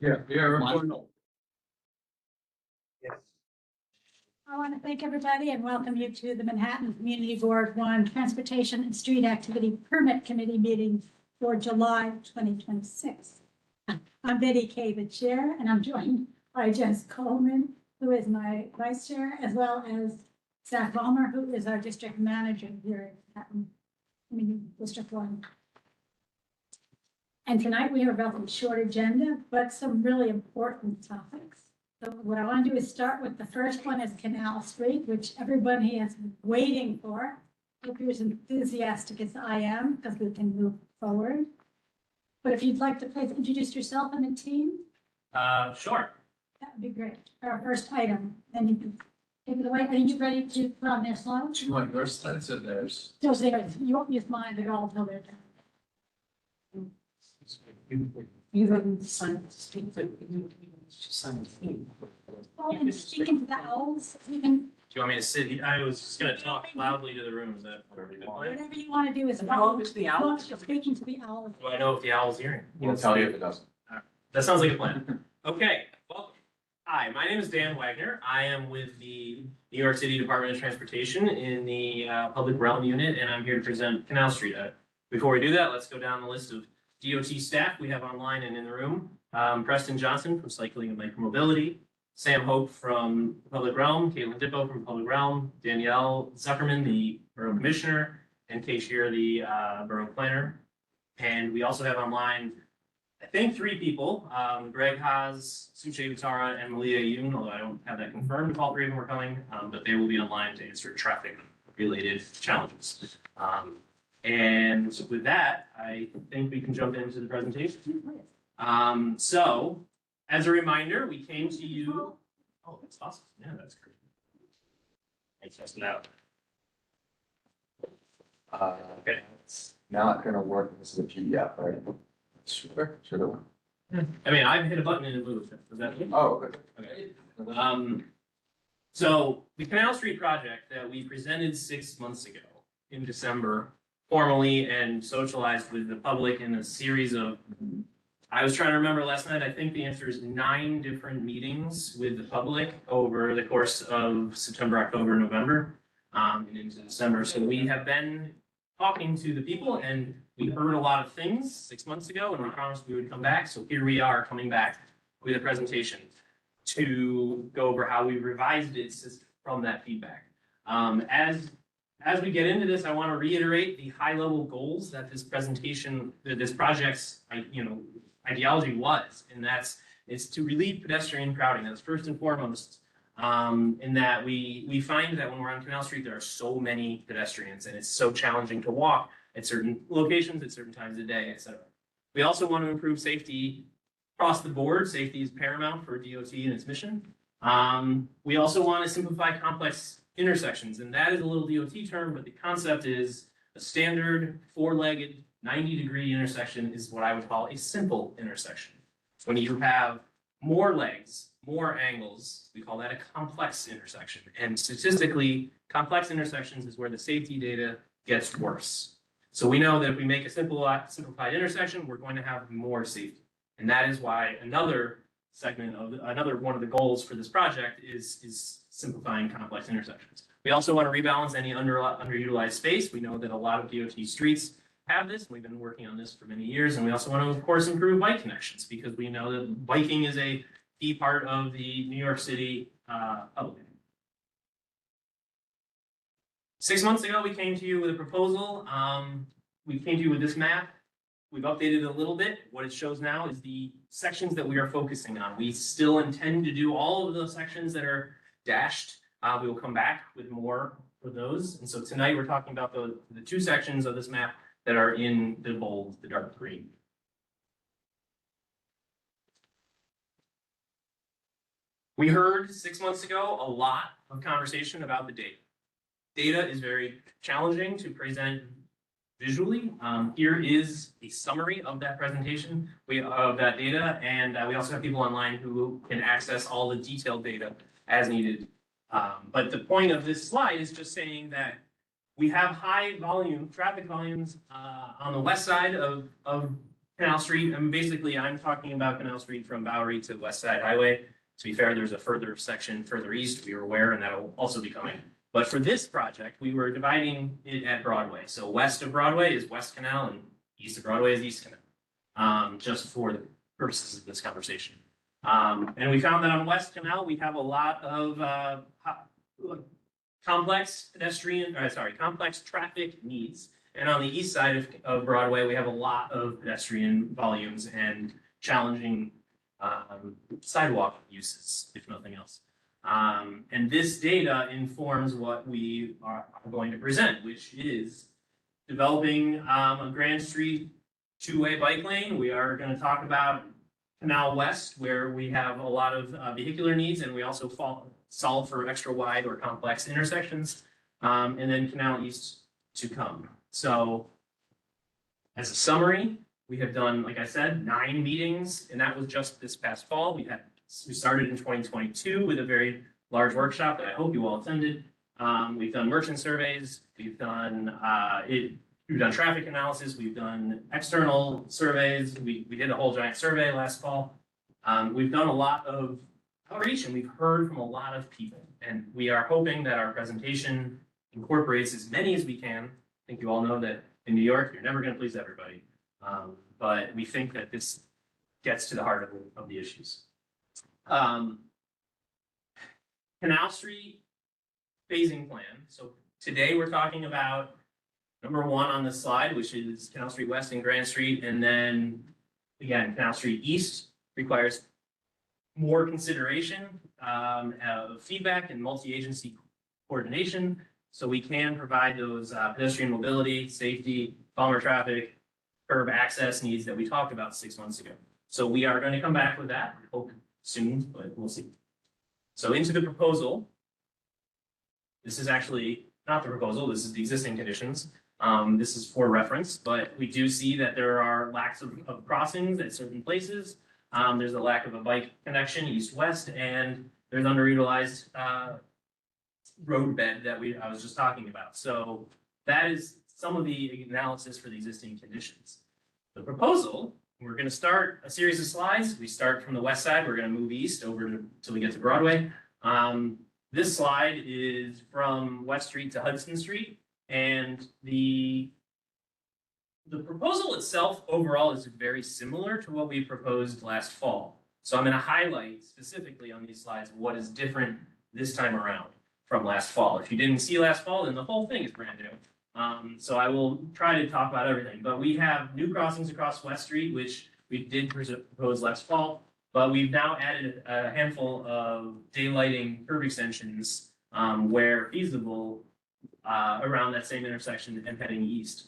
Yeah, I want to thank everybody and welcome you to the Manhattan Community Board 1 Transportation and Street Activity Permit Committee meeting for July 2026. I'm Betty Kay, the chair, and I'm joined by Jess Coleman, who is my vice chair, as well as Zach Ballmer, who is our district manager here at Manhattan District 1. And tonight we have a relatively short agenda, but some really important topics. So what I want to do is start with the first one is Canal Street, which everybody has been waiting for. Hope you're as enthusiastic as I am because we can move forward. But if you'd like to please introduce yourself and the team, Sure. that would be great. Our first item, and you can take it away. Are you ready to put on their slides? Do you want your slides or theirs? Those there, you won't use mine, they're all till they're done. You haven't signed, speak, but you signed. Oh, and speaking to the owls, you can, Do you want me to sit? I was just gonna talk loudly to the room. Is that what you want? whatever you want to do is. How is the owl? Speaking to the owls. Do I know if the owl's hearing? We'll tell you if it doesn't. That sounds like a plan. Okay, well, hi, my name is Dan Wagner. I am with the New York City Department of Transportation in the Public Realm Unit, and I'm here to present Canal Street. Before we do that, let's go down the list of DOT staff we have online and in the room. Preston Johnson from Cycling and Micromobility, Sam Hope from Public Realm, Caitlin Dippo from Public Realm, Danielle Zuckerman, the Borough Commissioner, and Kay Shear, the Borough Planner. And we also have online, I think, 3 people, Greg Haas, Suche Utara, and Malia Yoon, although I don't have that confirmed if all 3 of them are coming, but they will be online to answer traffic-related challenges. And with that, I think we can jump into the presentation. So, as a reminder, we came to you. Oh, that's awesome. Yeah, that's great. I tested it out. Okay. It's not gonna work. This is a PDF, right? Sure. Sure. I mean, I've hit a button and it moved. Was that it? Oh, okay. Okay. So the Canal Street project that we presented 6 months ago in December, formally and socialized with the public in a series of, I was trying to remember last night, I think the answer is 9 different meetings with the public over the course of September, October, November, and into December. So we have been talking to the people and we heard a lot of things 6 months ago and we promised we would come back. So here we are coming back with a presentation to go over how we revised it from that feedback. As we get into this, I want to reiterate the high-level goals that this presentation, that this project's, ideology was, and it's to relieve pedestrian crowding. That's first and foremost. In that we find that when we're on Canal Street, there are so many pedestrians, and it's so challenging to walk at certain locations at certain times of day, etc. We also want to improve safety across the board. Safety is paramount for DOT and its mission. We also want to simplify complex intersections, and that is a little DOT term, but the concept is a standard 4-legged 90-degree intersection is what I would call a simple intersection. When you have more legs, more angles, we call that a complex intersection. And statistically, complex intersections is where the safety data gets worse. So we know that if we make a simplified intersection, we're going to have more safety. And that is why another one of the goals for this project is simplifying complex intersections. We also want to rebalance any underutilized space. We know that a lot of DOT streets have this. We've been working on this for many years. And we also want to, of course, improve bike connections because we know that biking is a key part of the New York City public. 6 months ago, we came to you with a proposal. We came to you with this map. We've updated it a little bit. What it shows now is the sections that we are focusing on. We still intend to do all of those sections that are dashed. We will come back with more for those. And so tonight we're talking about the 2 sections of this map that are in the bold, the dark green. We heard 6 months ago a lot of conversation about the data. Data is very challenging to present visually. Here is a summary of that presentation, of that data, and we also have people online who can access all the detailed data as needed. But the point of this slide is just saying that we have high volume, traffic volumes on the west side of Canal Street, and basically I'm talking about Canal Street from Bowery to West Side Highway. To be fair, there's a further section further east, we were aware, and that'll also be coming. But for this project, we were dividing it at Broadway. So west of Broadway is West Canal and east of Broadway is East Canal. Just for the purposes of this conversation. And we found that on West Canal, we have a lot of complex complex traffic needs. And on the east side of Broadway, we have a lot of pedestrian volumes and challenging sidewalk uses, if nothing else. And this data informs what we are going to present, which is developing a Grand Street two-way bike lane. We are going to talk about Canal West, where we have a lot of vehicular needs, and we also solve for extra wide or complex intersections, and then Canal East to come. So as a summary, we have done, like I said, 9 meetings, and that was just this past fall. We started in 2022 with a very large workshop that I hope you all attended. We've done merchant surveys, we've done traffic analysis, we've done external surveys, we did a whole giant survey last fall. We've done a lot of outreach and we've heard from a lot of people, and we are hoping that our presentation incorporates as many as we can. I think you all know that in New York, you're never going to please everybody, but we think that this gets to the heart of the issues. Canal Street phasing plan. So today we're talking about number 1 on this slide, which is Canal Street West and Grand Street. And then again, Canal Street East requires more consideration, feedback and multi-agency coordination. So we can provide those pedestrian mobility, safety, calmer traffic, curb access needs that we talked about 6 months ago. So we are going to come back with that, I hope soon, but we'll see. So into the proposal. This is actually not the proposal, this is the existing conditions. This is for reference, but we do see that there are lacks of crossings at certain places. There's a lack of a bike connection east-west, and there's underutilized road bed that I was just talking about. So that is some of the analysis for the existing conditions. The proposal, we're going to start a series of slides. We start from the west side, we're going to move east over until we get to Broadway. This slide is from West Street to Hudson Street, and the proposal itself overall is very similar to what we proposed last fall. So I'm going to highlight specifically on these slides what is different this time around from last fall. If you didn't see last fall, then the whole thing is brand new. So I will try to talk about everything, but we have new crossings across West Street, which we did propose last fall. But we've now added a handful of daylighting curb extensions where feasible around that same intersection and heading east.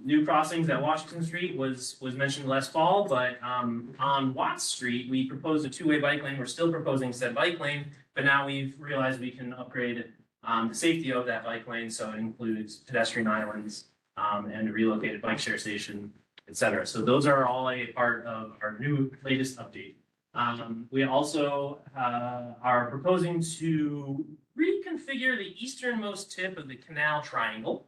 New crossings at Washington Street was mentioned last fall, but on Watts Street, we proposed a two-way bike lane. We're still proposing said bike lane, but now we've realized we can upgrade the safety of that bike lane, so it includes pedestrian islands and a relocated bike share station, etc. So those are all a part of our new latest update. We also are proposing to reconfigure the easternmost tip of the canal triangle.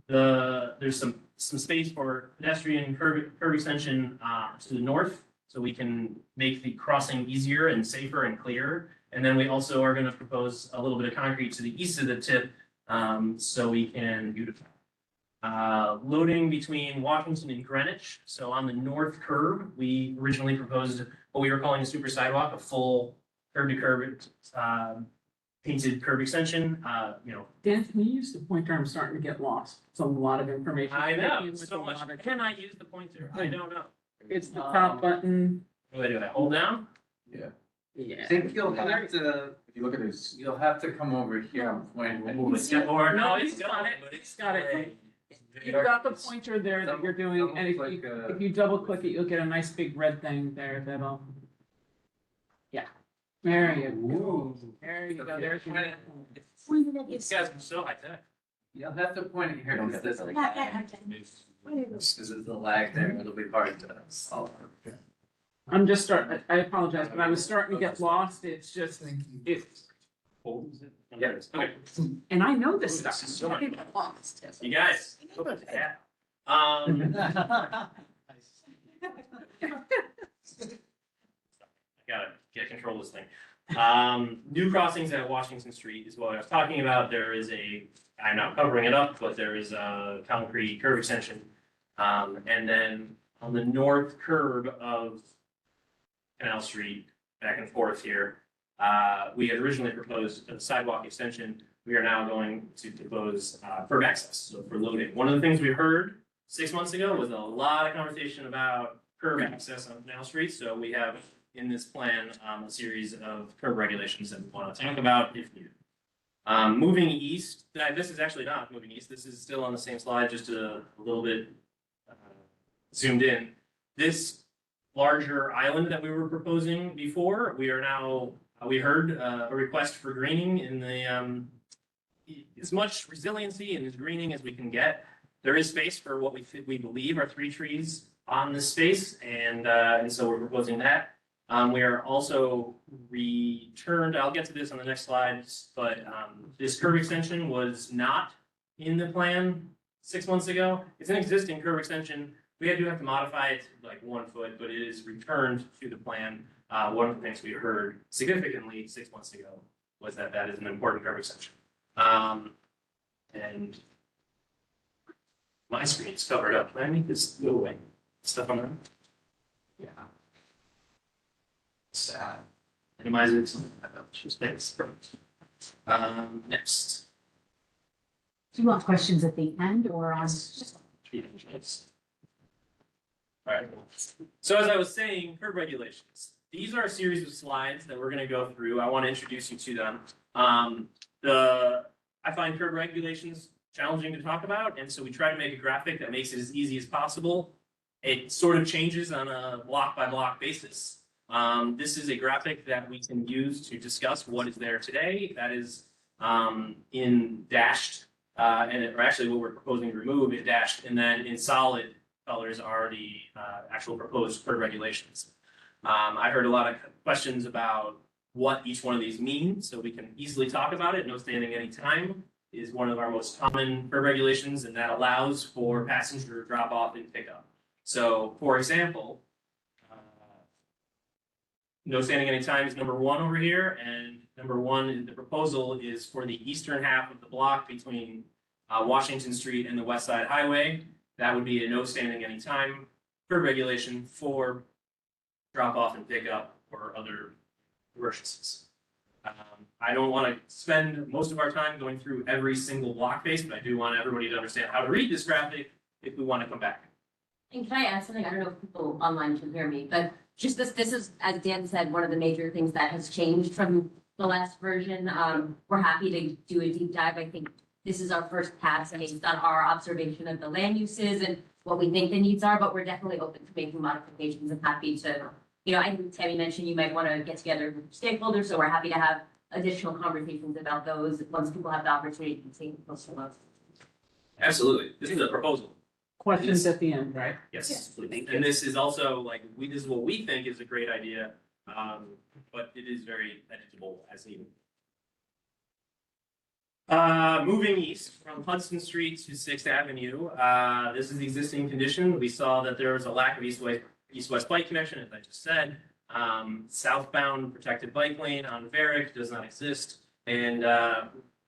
There's some space for pedestrian curb extension to the north, so we can make the crossing easier and safer and clearer. And then we also are going to propose a little bit of concrete to the east of the tip, so we can beautify. Loading between Washington and Greenwich. So on the north curb, we originally proposed what we were calling a super sidewalk, a full curb-to-curb painted curb extension. Dan, can you use the pointer? I'm starting to get lost. It's a lot of information. I know, With so a much. lot of- Can I use the pointer? I don't know. It's the top button. What do I hold down? Yeah, Yeah. I think you'll have to, if you look at this, you'll have to come over here and point. Move it, or no, He's it's got got it. it, but it's Got it. gray. You've got the pointer there that you're doing, and if you double click it, you'll get a nice big red thing there that'll. Yeah. There you go. There you go. There's your. Pointed at you. These guys are so high tech. You'll have to point it here because there's a Not lag. that, okay. Pointed at you. Because there's a lag there, it'll be hard to solve. I'm just starting, I apologize, but I was starting to get lost. It's just, it's, Yeah. Okay. and I know this stuff. So I much. get lost. You guys. Yeah. Gotta get control of this thing. New crossings at Washington Street is what I was talking about. There is I'm not covering it up, but there is a concrete curb extension. And then on the north curb of Canal Street, back and forth here, we had originally proposed a sidewalk extension. We are now going to propose curb access, so for loading. One of the things we heard 6 months ago was a lot of conversation about curb access on Canal Street. So we have in this plan a series of curb regulations that we want to talk about if needed. Moving east, this is actually not moving east. This is still on the same slide, just a little bit zoomed in. This larger island that we were proposing before, we heard a request for greening in the as much resiliency and as greening as we can get. There is space for what we believe are 3 trees on this space, and so we're proposing that. We are also returned, I'll get to this on the next slide, but this curb extension was not in the plan 6 months ago. It's an existing curb extension. We do have to modify it like 1 foot, but it is returned to the plan. One of the things we heard significantly 6 months ago was that that is an important curb extension. And my screen's covered up. Can I make this go away? Stuff on there? Yeah. Sad. Minimize it. Thanks. Next. Do you want questions at the end or on? All right. So as I was saying, curb regulations. These are a series of slides that we're going to go through. I want to introduce you to them. I find curb regulations challenging to talk about, and so we try to make a graphic that makes it as easy as possible. It sort of changes on a block by block basis. This is a graphic that we can use to discuss what is there today. That is in dashed, or actually what we're proposing to remove is dashed, and then in solid colors are the actual proposed curb regulations. I heard a lot of questions about what each one of these means, so we can easily talk about it. No standing any time is one of our most common curb regulations, and that allows for passenger drop off and pickup. So, for example, no standing any time is number 1 over here, and number 1 in the proposal is for the eastern half of the block between Washington Street and the West Side Highway. That would be a no standing any time curb regulation for drop off and pickup or other emergencies. I don't want to spend most of our time going through every single block face, but I do want everybody to understand how to read this graphic if we want to come back. And can I add something? I don't know if people online can hear me, but just this is, as Dan said, one of the major things that has changed from the last version. We're happy to do a deep dive. I think this is our first pass based on our observation of the land uses and what we think the needs are, but we're definitely open to making modifications and happy to, I think Tammy mentioned you might want to get together with stakeholders, so we're happy to have additional conversations about those once people have the opportunity to take those from us. Absolutely. This is a proposal. Questions at the end, right? Yes, please. And this is also like, this is what we think is a great idea, but it is very editable as needed. Moving east from Hudson Street to 6th Avenue, this is the existing condition. We saw that there was a lack of east-west bike connection, as I just said. Southbound protected bike lane on Varick does not exist. And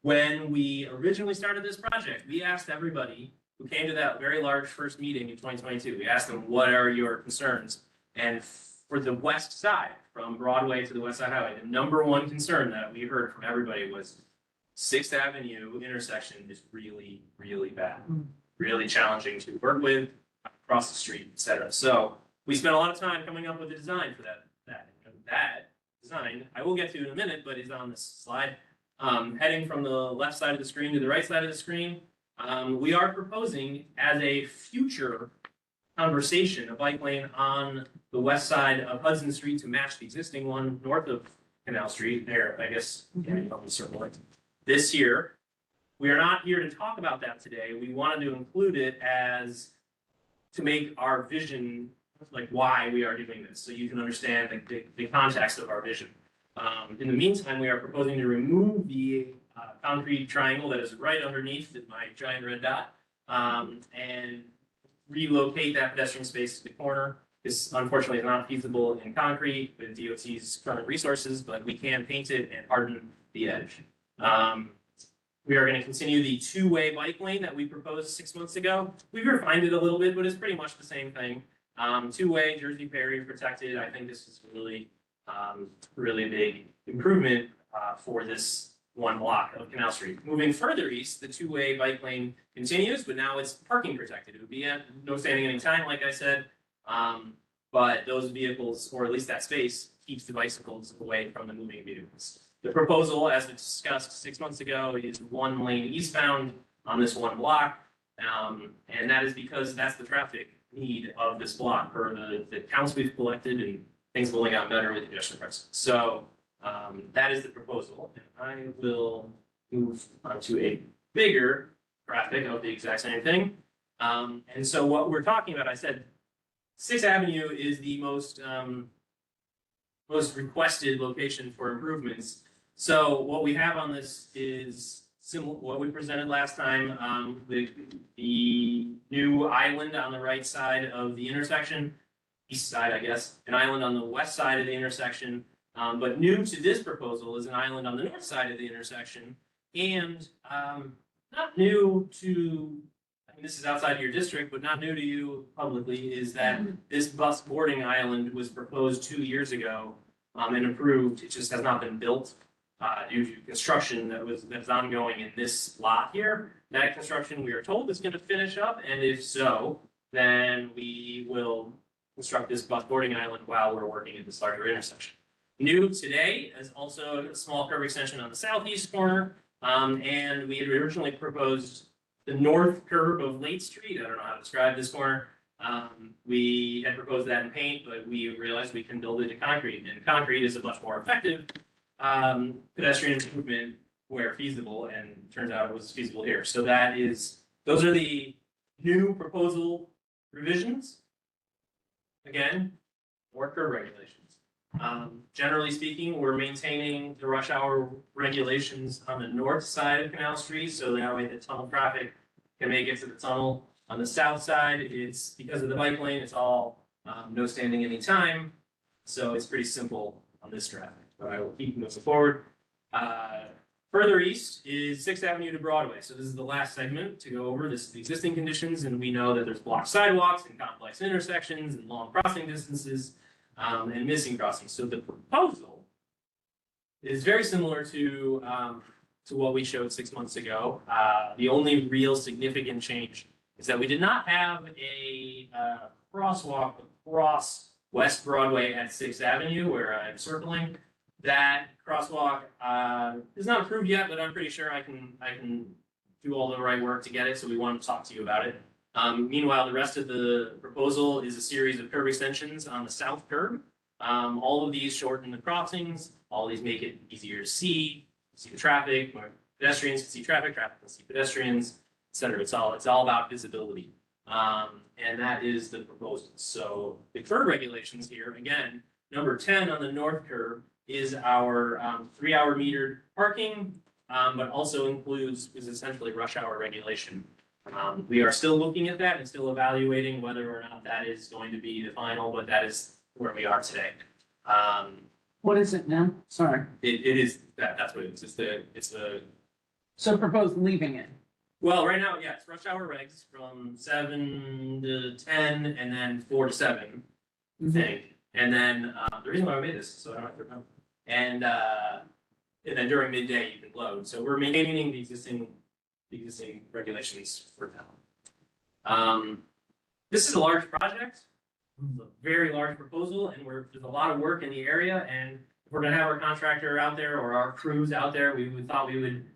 when we originally started this project, we asked everybody who came to that very large first meeting in 2022, we asked them, what are your concerns? And for the west side, from Broadway to the West Side Highway, the number 1 concern that we heard from everybody was 6th Avenue intersection is really, really bad. Really challenging to work with, across the street, et cetera. So we spent a lot of time coming up with a design for that design, I will get to in a minute, but is on this slide. Heading from the left side of the screen to the right side of the screen, we are proposing as a future conversation, a bike lane on the west side of Hudson Street to match the existing one north of Canal Street there, I guess, circle it. This year, we are not here to talk about that today. We wanted to include it as to make our vision, like why we are doing this, so you can understand the context of our vision. In the meantime, we are proposing to remove the concrete triangle that is right underneath my giant red dot, and relocate that pedestrian space to the corner. This unfortunately is not feasible in concrete with DOT's current resources, but we can paint it and harden the edge. We are gonna continue the two-way bike lane that we proposed 6 months ago. We've refined it a little bit, but it's pretty much the same thing. Two-way Jersey barrier protected. I think this is really big improvement for this one block of Canal Street. Moving further east, the two-way bike lane continues, but now it's parking protected. It would be at no standing any time, like I said. But those vehicles, or at least that space, keeps the bicycles away from the moving vehicles. The proposal, as we discussed 6 months ago, is one lane eastbound on this one block. And that is because that's the traffic need of this block per the counts we've collected, and things have only gotten better with congestion pricing. So that is the proposal. And I will move on to a bigger graphic of the exact same thing. And so what we're talking about, I said, 6th Avenue is the most requested location for improvements. So what we have on this is similar what we presented last time. The new island on the right side of the intersection, east side, I guess, an island on the west side of the intersection. But new to this proposal is an island on the north side of the intersection, and not new to. This is outside of your district, but not new to you publicly, is that this bus boarding island was proposed 2 years ago and approved. It just has not been built due to construction that's ongoing in this lot here. That construction, we are told, is going to finish up, and if so, then we will construct this bus boarding island while we're working at this larger intersection. New today is also a small curb extension on the southeast corner, and we had originally proposed the north curb of Lake Street. I don't know how to describe this corner. We had proposed that in paint, but we realized we can build it in concrete, and concrete is a much more effective pedestrian improvement where feasible, and turns out it was feasible here. So those are the new proposal revisions. Again, more curb regulations. Generally speaking, we're maintaining the rush hour regulations on the north side of Canal Street, so that way the tunnel traffic can make it to the tunnel. On the south side, it's because of the bike lane, it's all no standing any time, so it's pretty simple on this traffic. But I will keep moving forward. Further east is 6th Avenue to Broadway. So this is the last segment to go over. This is the existing conditions, and we know that there's blocked sidewalks and complex intersections and long crossing distances. And missing crossings. So the proposal is very similar to what we showed 6 months ago. The only real significant change is that we did not have a crosswalk across West Broadway at 6th Avenue, where I'm circling. That crosswalk is not approved yet, but I'm pretty sure I can do all the right work to get it. So we want to talk to you about it. Meanwhile, the rest of the proposal is a series of curb extensions on the south curb. All of these shorten the crossings. All of these make it easier to see the traffic, or pedestrians can see traffic, traffic can see pedestrians, etc. It's all about visibility. And that is the proposal. So the curb regulations here, again, number 10 on the north curb is our 3-hour metered parking, but also is essentially rush hour regulation. We are still looking at that and still evaluating whether or not that is going to be the final, but that is where we are today. What is it now? Sorry. It is that's what it is. It's the So propose leaving it. well, right now, yeah, it's rush hour regs from 7 to 10 and then 4 to 7, I think. And then the reason why I made this, so I don't have to remember. And then during midday you can load. So we're maintaining the existing regulations for now. This is a large project, a very large proposal, and there's a lot of work in the area. And if we're gonna have our contractor out there or our crews out there, thought we would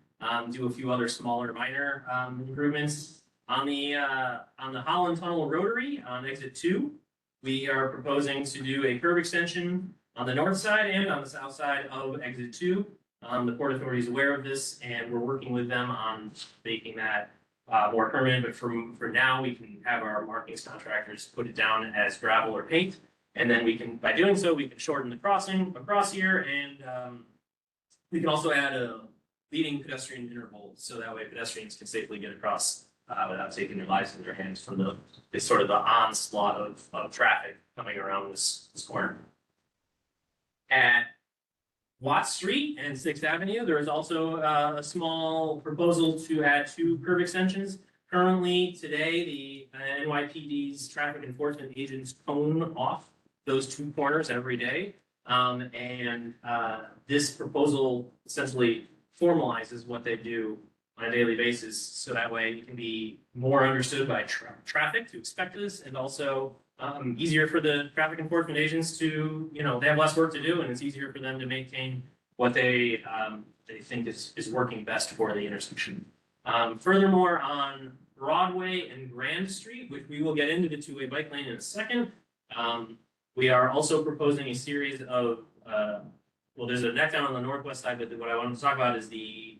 do a few other smaller, minor improvements on the Holland Tunnel Rotary on exit 2. We are proposing to do a curb extension on the north side and on the south side of exit 2. The Port Authority is aware of this, and we're working with them on making that more permanent. But for now, we can have our markings contractors put it down as gravel or paint, and then we can, by doing so, we can shorten the crossing across here, and we can also add a leading pedestrian interval, so that way pedestrians can safely get across without taking their lives in their hands from the sort of the onslaught of traffic coming around this corner. At Watts Street and Sixth Avenue, there is also a small proposal to add 2 curb extensions. Currently, today, the NYPD's traffic enforcement agents cone off those 2 corners every day. This proposal essentially formalizes what they do on a daily basis, so that way it can be more understood by traffic to expect this, and also easier for the traffic enforcement agents to, they have less work to do, and it's easier for them to maintain what they think is working best for the intersection. Furthermore, on Broadway and Grand Street, which we will get into the 2-way bike lane in a second, we are also proposing a series of, there's a neck down on the northwest side, but what I wanted to talk about is the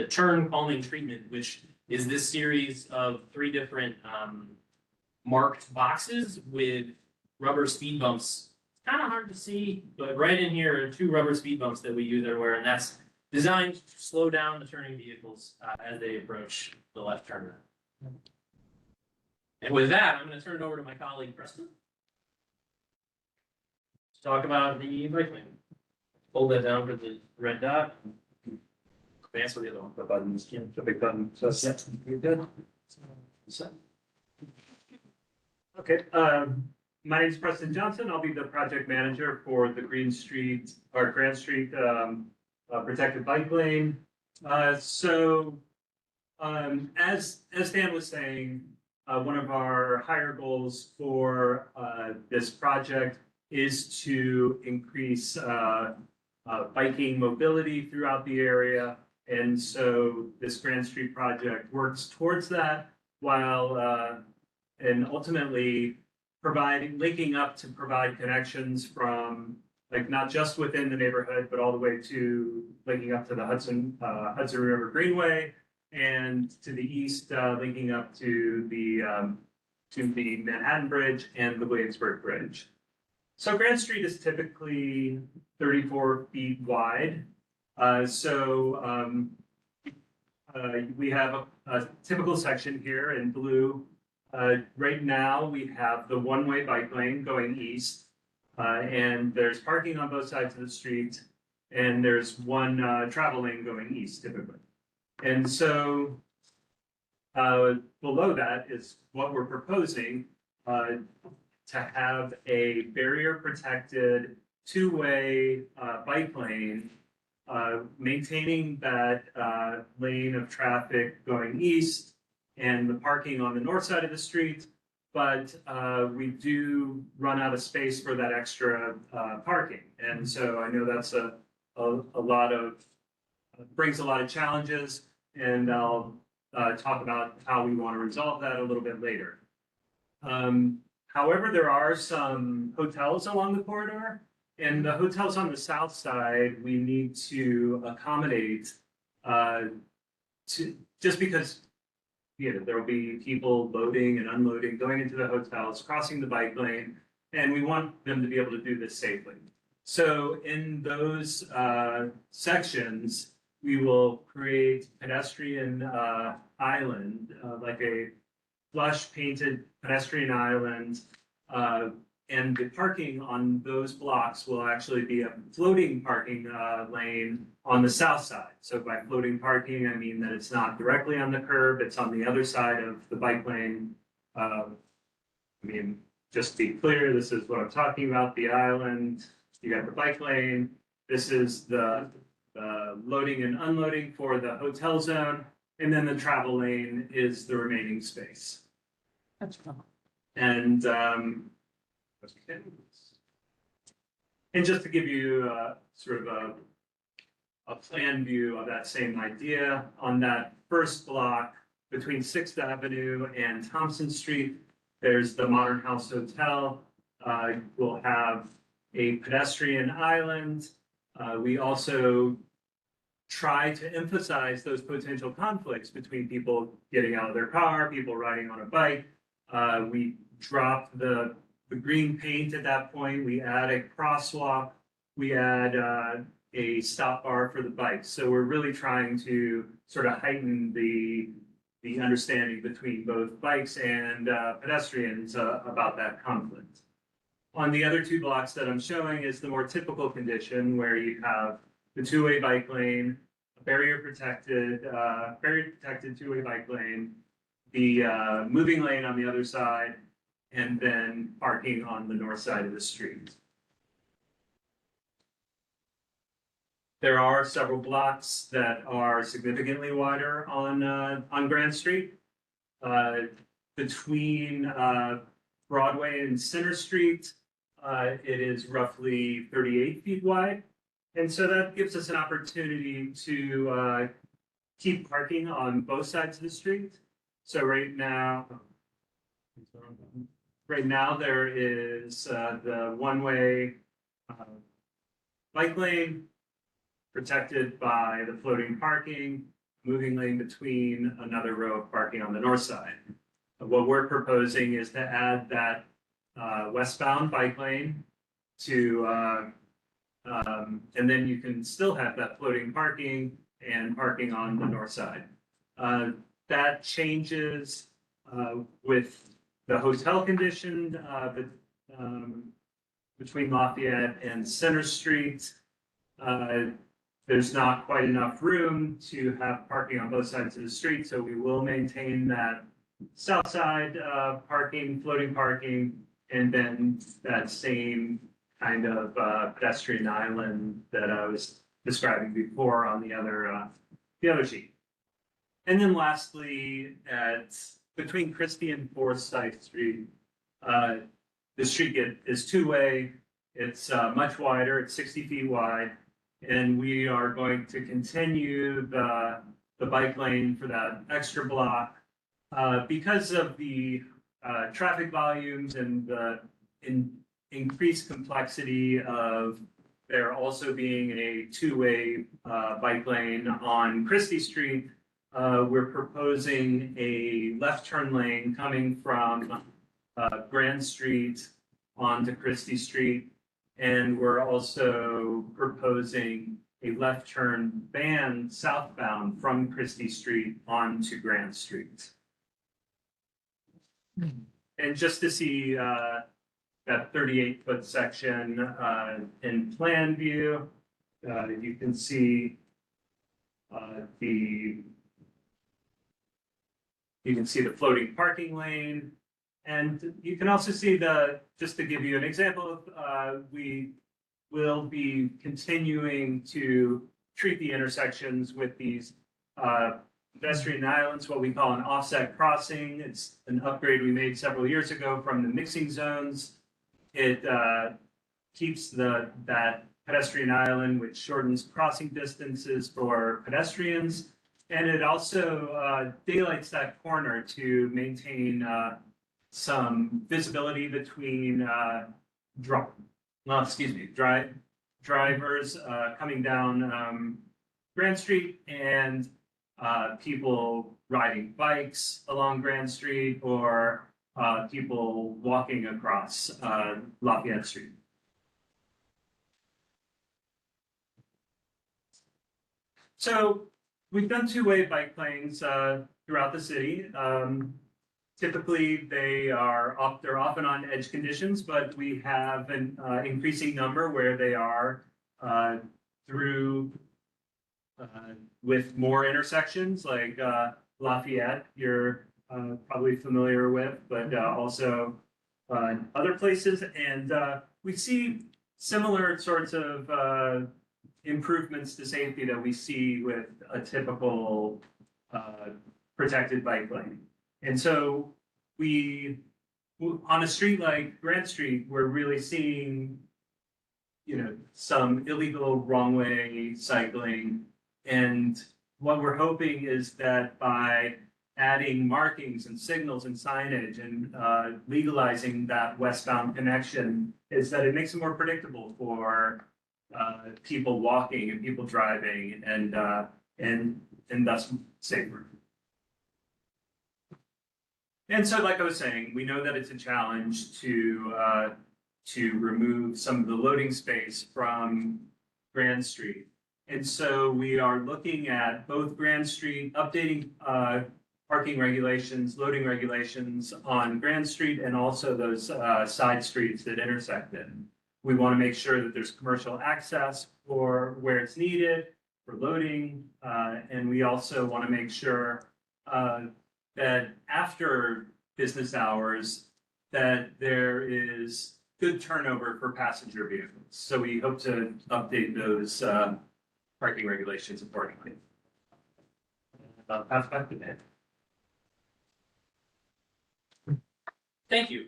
turn calming treatment, which is this series of 3 different marked boxes with rubber speed bumps. It's kind of hard to see, but right in here are 2 rubber speed bumps that we use everywhere, and that's designed to slow down the turning vehicles as they approach the left turn. And with that, I'm going to turn it over to my colleague Preston to talk about the bike lane. Hold that down for the red dot. Advance with the other one. The buttons, the big button, so that's, you're good. Okay, my name is Preston Johnson. I'll be the project manager for the Grand Street protected bike lane. As Dan was saying, one of our higher goals for this project is to increase biking mobility throughout the area. And so this Grand Street project works towards that while and ultimately linking up to provide connections from not just within the neighborhood, but all the way to linking up to the Hudson River Greenway, and to the east, linking up to the Manhattan Bridge and the Williamsburg Bridge. So Grand Street is typically 34 feet wide. We have a typical section here in blue. Right now, we have the one-way bike lane going east, and there's parking on both sides of the street, and there's one travel lane going east typically. And so below that is what we're proposing, to have a barrier-protected 2-way bike lane, maintaining that lane of traffic going east and the parking on the north side of the street, but we do run out of space for that extra parking. And so I know that's a lot of, brings a lot of challenges, and I'll talk about how we want to resolve that a little bit later. However, there are some hotels along the corridor, and the hotels on the south side, we need to accommodate just because there will be people loading and unloading, going into the hotels, crossing the bike lane, and we want them to be able to do this safely. So in those sections, we will create pedestrian island, like a flush painted pedestrian island, and the parking on those blocks will actually be a floating parking lane on the south side. So by floating parking, I mean that it's not directly on the curb, it's on the other side of the bike lane. Just to be clear, this is what I'm talking about, the island, you got the bike lane, this is the loading and unloading for the hotel zone, and then the travel lane is the remaining space. That's cool. And just to give you sort of a plan view of that same idea, on that first block between 6th Avenue and Thompson Street, there's the Modern House Hotel. We'll have a pedestrian island. We also try to emphasize those potential conflicts between people getting out of their car, people riding on a bike. We drop the green paint at that point. We add a crosswalk. We add a stop bar for the bikes. So we're really trying to sort of heighten the the understanding between both bikes and pedestrians about that conflict. On the other two blocks that I'm showing is the more typical condition where you have the two-way bike lane, a barrier protected two-way bike lane, the moving lane on the other side, and then parking on the north side of the street. There are several blocks that are significantly wider on Grand Street. Between Broadway and Center Street, it is roughly 38 feet wide. And so that gives us an opportunity to keep parking on both sides of the street. So right now there is the one-way bike lane protected by the floating parking, moving lane between another row of parking on the north side. What we're proposing is to add that westbound bike lane to, and then you can still have that floating parking and parking on the north side. That changes with the hotel condition between Lafayette and Center Street. There's not quite enough room to have parking on both sides of the street, so we will maintain that south side parking, floating parking, and then that same kind of pedestrian island that I was describing before on the other sheet. And then lastly, between Christie and Forsyth Street, the street is two-way. It's much wider. It's 60 feet wide. And we are going to continue the bike lane for that extra block because of the traffic volumes and the increased complexity of there also being a two-way bike lane on Christie Street. We're proposing a left turn lane coming from Grand Street onto Christie Street. And we're also proposing a left turn ban southbound from Christie Street onto Grand Street. And just to see that 38-foot section in plan view, you can see the floating parking lane. And you can also see just to give you an example, we will be continuing to treat the intersections with these pedestrian islands, what we call an offset crossing. It's an upgrade we made several years ago from the mixing zones. It keeps that pedestrian island, which shortens crossing distances for pedestrians. And it also daylights that corner to maintain some visibility between drivers coming down Grand Street and people riding bikes along Grand Street or people walking across Lafayette Street. So we've done two-way bike lanes throughout the city. Typically, they're often on edge conditions, but we have an increasing number where they are with more intersections like Lafayette, you're probably familiar with, but also other places. And we see similar sorts of improvements to safety that we see with a typical protected bike lane. And so on a street like Grand Street, we're really seeing, some illegal wrong way cycling. And what we're hoping is that by adding markings and signals and signage and legalizing that westbound connection, is that it makes it more predictable for people walking and people driving and thus safer. And so, like I was saying, we know that it's a challenge to remove some of the loading space from Grand Street. And so we are looking at both Grand Street, updating parking regulations, loading regulations on Grand Street and also those side streets that intersect it. We want to make sure that there's commercial access for where it's needed, for loading, and we also want to make sure that after business hours, that there is good turnover for passenger vehicles. So we hope to update those parking regulations accordingly. Pass back to Dan. Thank you.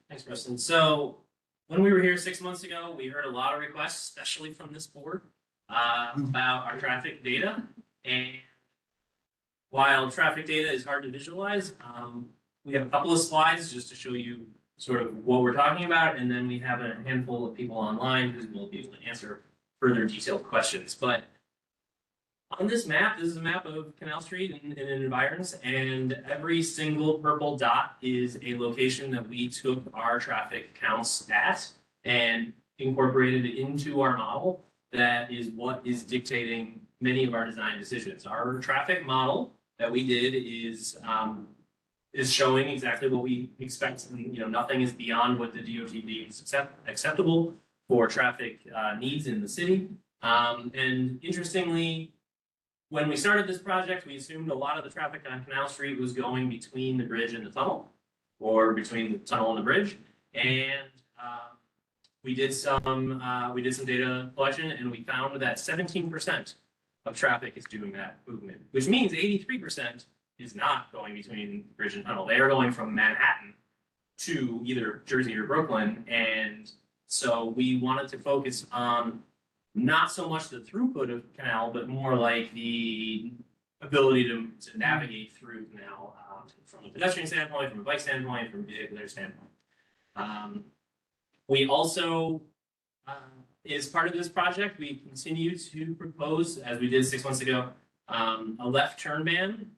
Thanks, Preston. So when we were here 6 months ago, we heard a lot of requests, especially from this board, about our traffic data. And while traffic data is hard to visualize, we have a couple of slides just to show you sort of what we're talking about, and then we have a handful of people online who will be able to answer further detailed questions. But on this map, this is a map of Canal Street and environs, and every single purple dot is a location that we took our traffic counts at and incorporated into our model. That is what is dictating many of our design decisions. Our traffic model that we did is showing exactly what we expect. And, nothing is beyond what the DOT deems acceptable for traffic needs in the city. And interestingly, when we started this project, we assumed a lot of the traffic on Canal Street was going between the bridge and the tunnel, or between the tunnel and the bridge. And we did some data collection, and we found that 17% of traffic is doing that movement, which means 83% is not going between bridge and tunnel. They are going from Manhattan to either Jersey or Brooklyn. And so we wanted to focus on not so much the throughput of canal, but more like the ability to navigate through canal from a pedestrian standpoint, from a bike standpoint, from a vehicular standpoint. We also, as part of this project, we continue to propose, as we did 6 months ago, a left turn ban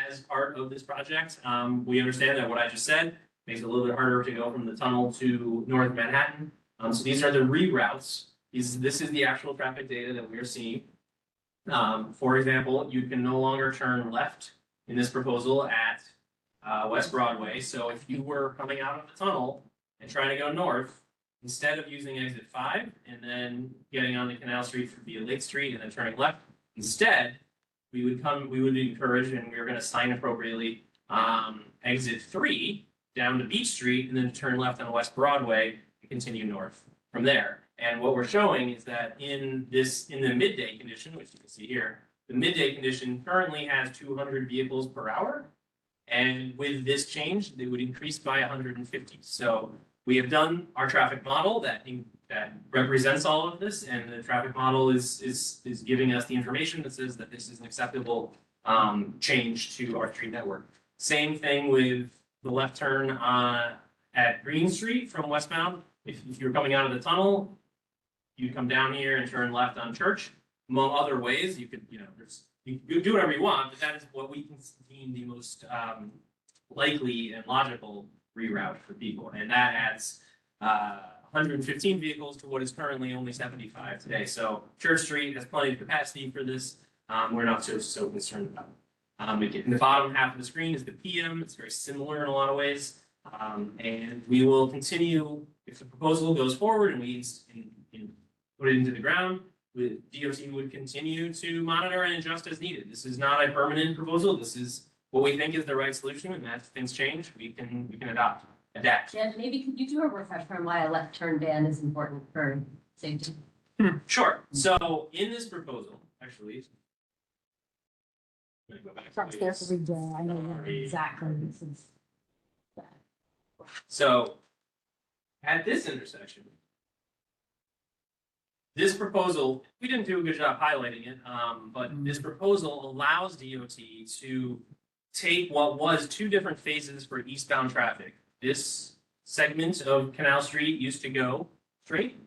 as part of this project. We understand that what I just said makes it a little bit harder to go from the tunnel to North Manhattan. So these are the reroutes. This is the actual traffic data that we're seeing. For example, you can no longer turn left in this proposal at West Broadway. So if you were coming out of the tunnel and trying to go north, instead of using exit 5 and then getting onto Canal Street via Lake Street and then turning left, instead, we would encourage, and we were going to sign appropriately, exit 3 down to Beach Street and then turn left on West Broadway and continue north from there. And what we're showing is that in the midday condition, which you can see here, the midday condition currently has 200 vehicles per hour. And with this change, they would increase by 150. So we have done our traffic model that represents all of this, and the traffic model is giving us the information that says that this is an acceptable change to our street network. Same thing with the left turn at Green Street from westbound. If you're coming out of the tunnel, you come down here and turn left on Church. Among other ways, you could, you can do whatever you want, but that is what we can deem the most likely and logical reroute for people. And that adds 115 vehicles to what is currently only 75 today. So Church Street has plenty of capacity for this. We're not so concerned about it. In the bottom half of the screen is the PM. It's very similar in a lot of ways. And we will continue, if the proposal goes forward and we put it into the ground, DOT would continue to monitor and adjust as needed. This is not a permanent proposal. This is what we think is the right solution, and as things change, we can adapt. Yeah, maybe could you do a refresher on why a left turn ban is important for safety? Sure. So in this proposal, actually, I'm gonna go back to Trucks there this. every day. I know exactly this is. So at this intersection, this proposal, we didn't do a good job highlighting it, but this proposal allows DOT to take what was 2 different phases for eastbound traffic. This segment of Canal Street used to go straight,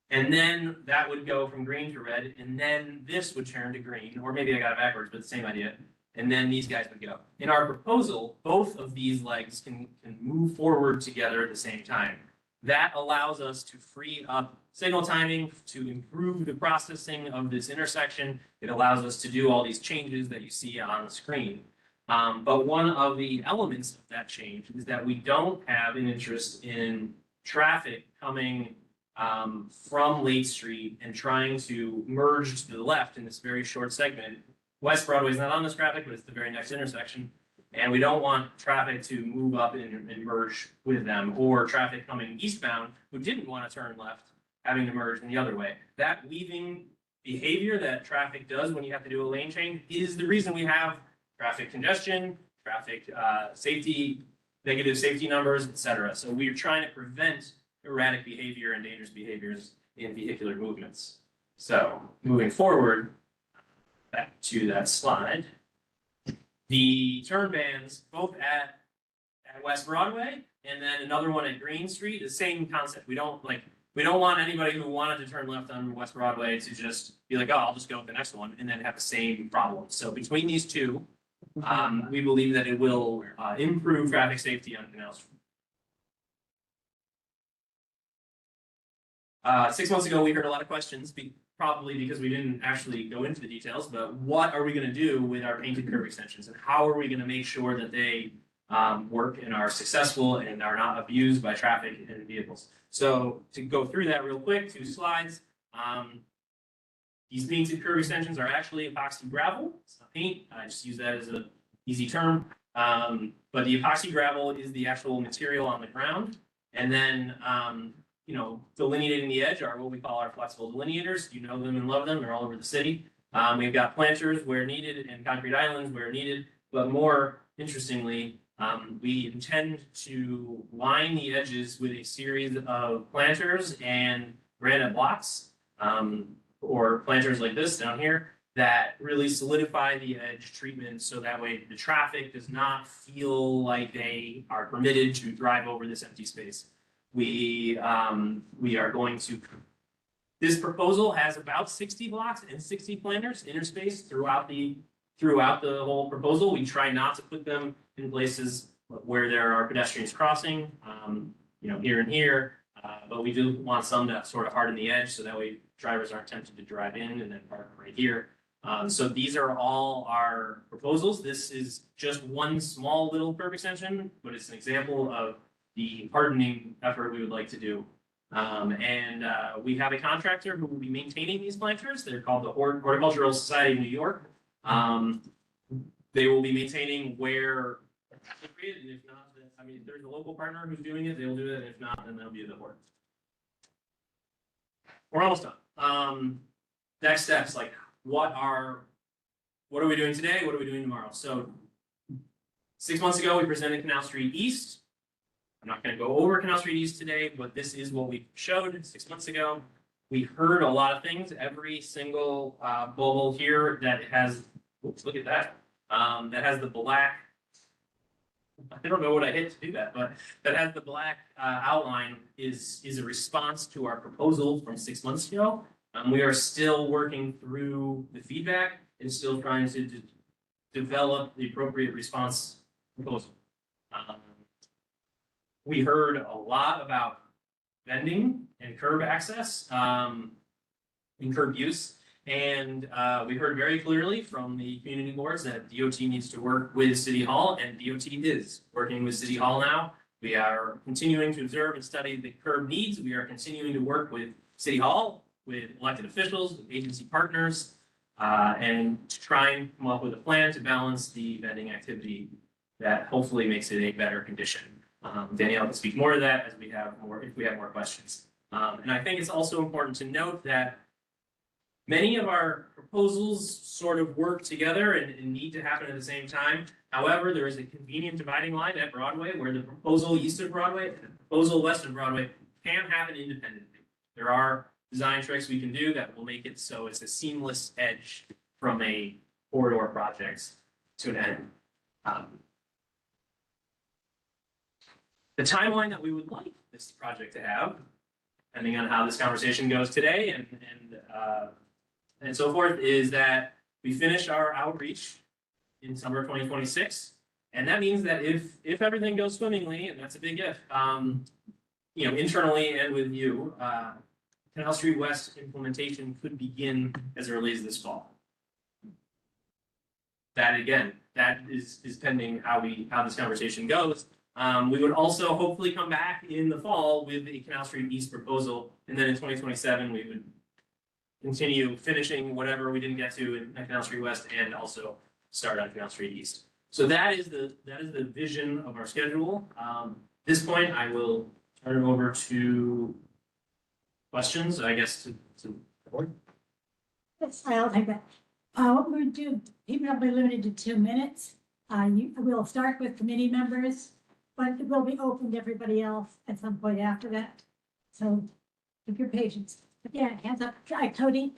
and then that would go from green to red, and then this would turn to green, or maybe I got it backwards, but the same idea. And then these guys would go. In our proposal, both of these legs can move forward together at the same time. That allows us to free up signal timing, to improve the processing of this intersection. It allows us to do all these changes that you see on the screen. But one of the elements of that change is that we don't have an interest in traffic coming from Lake Street and trying to merge to the left in this very short segment. West Broadway is not on this graphic, but it's the very next intersection. And we don't want traffic to move up and merge with them, or traffic coming eastbound who didn't want to turn left, having to merge in the other way. That weaving behavior that traffic does when you have to do a lane change is the reason we have traffic congestion, traffic safety, negative safety numbers, etc. So we're trying to prevent erratic behavior and dangerous behaviors in vehicular movements. So moving forward, back to that slide. The turn bans, both at West Broadway and then another one at Green Street, the same concept. We don't want anybody who wanted to turn left on West Broadway to just be like, oh, I'll just go with the next one and then have the same problem. So between these two, we believe that it will improve traffic safety on Canal Street. 6 months ago, we heard a lot of questions, probably because we didn't actually go into the details, but what are we going to do with our painted curb extensions, and how are we going to make sure that they work and are successful and are not abused by traffic and vehicles? So to go through that real quick, 2 slides. These painted curb extensions are actually epoxy gravel. It's not paint. I just use that as an easy term. But the epoxy gravel is the actual material on the ground. And then, delineating the edge are what we call our flexible delineators. You know them and love them. They're all over the city. We've got planters where needed and concrete islands where needed. But more interestingly, we intend to line the edges with a series of planters and granite blocks, or planters like this down here, that really solidify the edge treatment so that way the traffic does not feel like they are permitted to drive over this empty space. We are going to, this proposal has about 60 blocks and 60 planters interspaced throughout the whole proposal. We try not to put them in places where there are pedestrians crossing, here and here, but we do want some to sort of harden the edge so that way drivers aren't tempted to drive in and then park right here. So these are all our proposals. This is just one small little curb extension, but it's an example of the hardening effort we would like to do. We have a contractor who will be maintaining these planters. They're called the Horticultural Society of New York. They will be maintaining where appropriate, and if not, then, if there's a local partner who's doing it, they'll do it, and if not, then they'll be the Hort. We're almost done. Next steps, like what are we doing today? What are we doing tomorrow? So 6 months ago, we presented Canal Street East. I'm not going to go over Canal Street East today, but this is what we showed 6 months ago. We heard a lot of things. Every single bubble here that has, oops, look at that, that has the black, I don't know what I hit to do that, but that has the black outline is a response to our proposal from 6 months ago. We are still working through the feedback and still trying to develop the appropriate response proposal. We heard a lot about vending and curb access and curb use. And we heard very clearly from the community boards that DOT needs to work with City Hall, and DOT is working with City Hall now. We are continuing to observe and study the curb needs. We are continuing to work with City Hall, with elected officials, with agency partners, and to try and come up with a plan to balance the vending activity that hopefully makes it a better condition. Danielle can speak more to that as we have more, if we have more questions. And I think it's also important to note that many of our proposals sort of work together and need to happen at the same time. However, there is a convenient dividing line at Broadway where the proposal east of Broadway and the proposal west of Broadway can happen independently. There are design tricks we can do that will make it so it's a seamless edge from a corridor project to an end. The timeline that we would like this project to have, depending on how this conversation goes today and so forth, is that we finish our outreach in summer 2026. And that means that if everything goes swimmingly, and that's a big if, internally and with you, Canal Street West implementation could begin as early as this fall. that again, that is pending how this conversation goes. We would also hopefully come back in the fall with a Canal Street East proposal, and then in 2027, we would continue finishing whatever we didn't get to in Canal Street West and also start on Canal Street East. So that is the vision of our schedule. At this point, I will turn it over to questions, I guess, to Yes, I'll take that. What we'll do, people will be limited to 2 minutes. We'll start with committee members, but it will be open to everybody else at some point after that. So, with your patience. But yeah, hands up. Cody?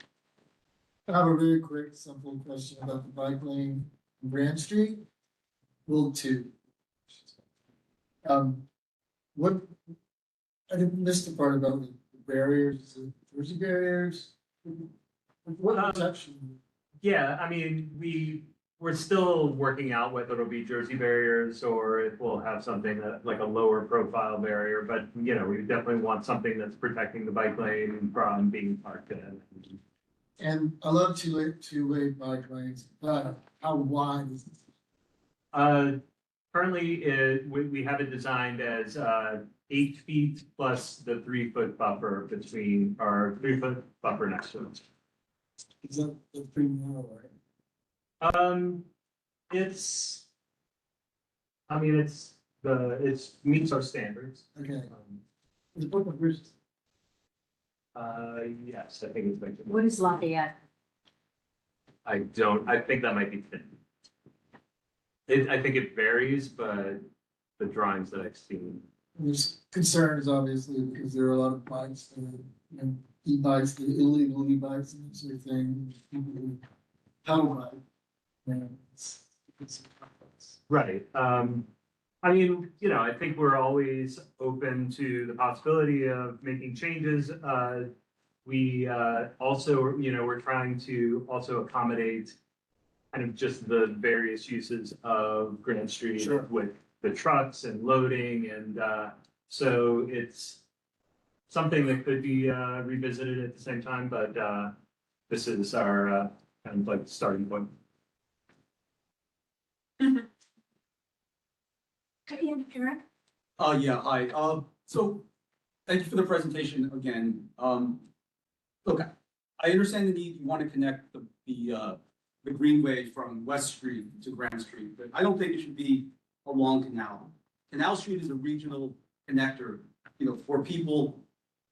I have a very quick, simple question about the bike lane on Grand Street. World 2. What, I didn't miss the part about the barriers, the Jersey barriers. What section? Yeah, I mean, we're still working out whether it'll be Jersey barriers or if we'll have something that, like a lower profile barrier, but, you know, we definitely want something that's protecting the bike lane from being parked in. And I love two-way bike lanes, but how wide is it? Currently, we have it designed as 8 feet plus the 3-foot buffer between, our 3-foot buffer next to it. Is that that's pretty narrow, right? It's, I mean, it's meets our standards. Okay. Is Brooklyn Bridge? Yes, I think it's like. What is Lafayette? I think that might be thin. I think it varies, but the drawings that I've seen. There's concerns, obviously, because there are a lot of bikes, that are, you know, e-bikes, the illegal e-bikes and that sort of thing, people who pedal bike. And it's complex. Right. I mean, you know, I think we're always open to the possibility of making changes. We also, you know, we're trying to also accommodate kind of just the various uses of Grand Street Sure. with the trucks and loading. And so it's something that could be revisited at the same time, but this is our kind of like starting point. Ian, Eric? Yeah, hi. So thank you for the presentation again. Look, I understand the need, you want to connect the Greenway from West Street to Grand Street, but I don't think it should be a long canal. Canal Street is a regional connector, you know, for people,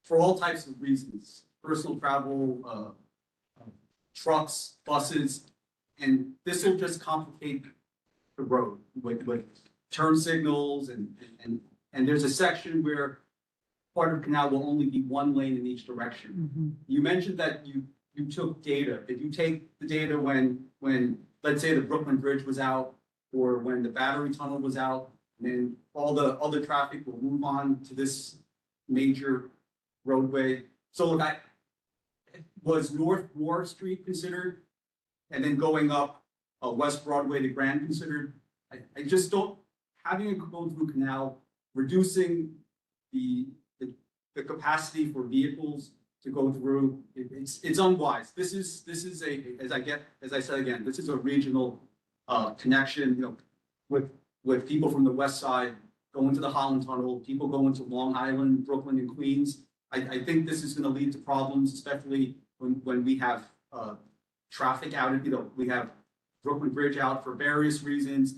for all types of reasons, personal travel, trucks, buses, and this will just complicate the road with turn signals and there's a section where part of the canal will only be one lane in each direction. You mentioned that you took data. Did you take the data when let's say the Brooklyn Bridge was out or when the Battery Tunnel was out, and then all the other traffic will move on to this major roadway? So look, was North Moore Street considered? And then going up West Broadway to Grand considered? I just don't, having it go through canal, reducing the capacity for vehicles to go through, it's unwise. This is as I said again, this is a regional connection, you know, with people from the west side going to the Holland Tunnel, people going to Long Island, Brooklyn and Queens. I think this is going to lead to problems, especially when we have traffic out, you know, we have Brooklyn Bridge out for various reasons.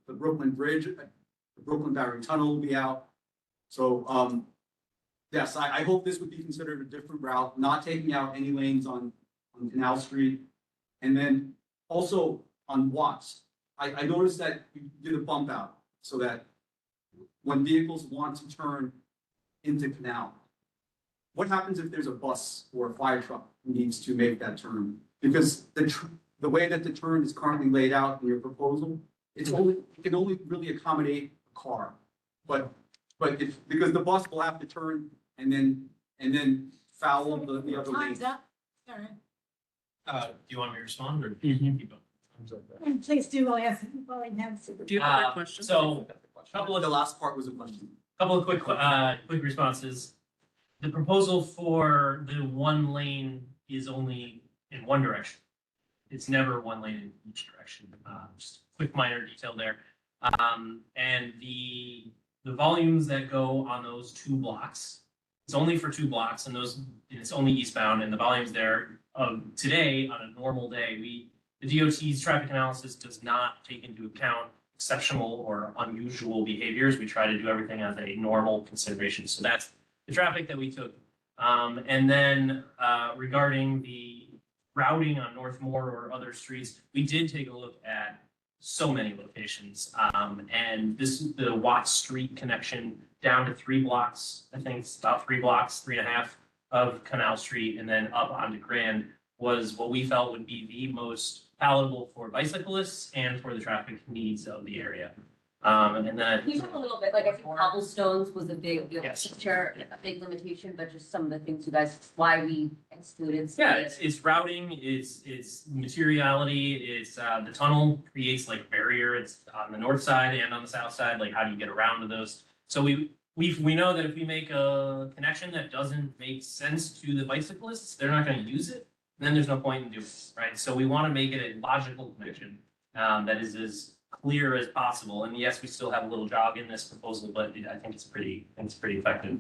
The Brooklyn Bridge, the Brooklyn Battery Tunnel will be out. So, yes, I hope this would be considered a different route, not taking out any lanes on Canal Street. And then also on Watts, I noticed that you did a bump out so that when vehicles want to turn into Canal, what happens if there's a bus or a fire truck who needs to make that turn? Because the way that the turn is currently laid out in your proposal, it can only really accommodate a car. But because the bus will have to turn and then foul the other lanes. Time's up. All right. Do you want me to respond or keep going? And please do, while I have. Do you have other questions? So, couple The of last part was a question. quick responses. The proposal for the one lane is only in one direction. it's never one lane in each direction. Just a quick minor detail there. And the volumes that go on those 2 blocks, it's only for 2 blocks, and it's only eastbound, and the volumes there of today on a normal day, the DOT's traffic analysis does not take into account exceptional or unusual behaviors. We try to do everything as a normal consideration. So that's the traffic that we took. And then regarding the routing on Northmore or other streets, we did take a look at so many locations. And the Watts Street connection down to 3 blocks, I think it's about 3 blocks, 3.5 of Canal Street, and then up onto Grand was what we felt would be the most palatable for bicyclists and for the traffic needs of the area. And then Can you talk a little bit, like, I think cobblestones was a big, Yes. picture, a big limitation, but just some of the things you guys, why we excluded. some yeah, of the- it's routing, it's materiality, it's the tunnel creates like a barrier. It's on the north side and on the south side. Like, how do you get around to those? So we know that if we make a connection that doesn't make sense to the bicyclists, they're not going to use it. And then there's no point in doing it, right? So we want to make it a logical connection that is as clear as possible. And yes, we still have a little jog in this proposal, but I think it's pretty effective.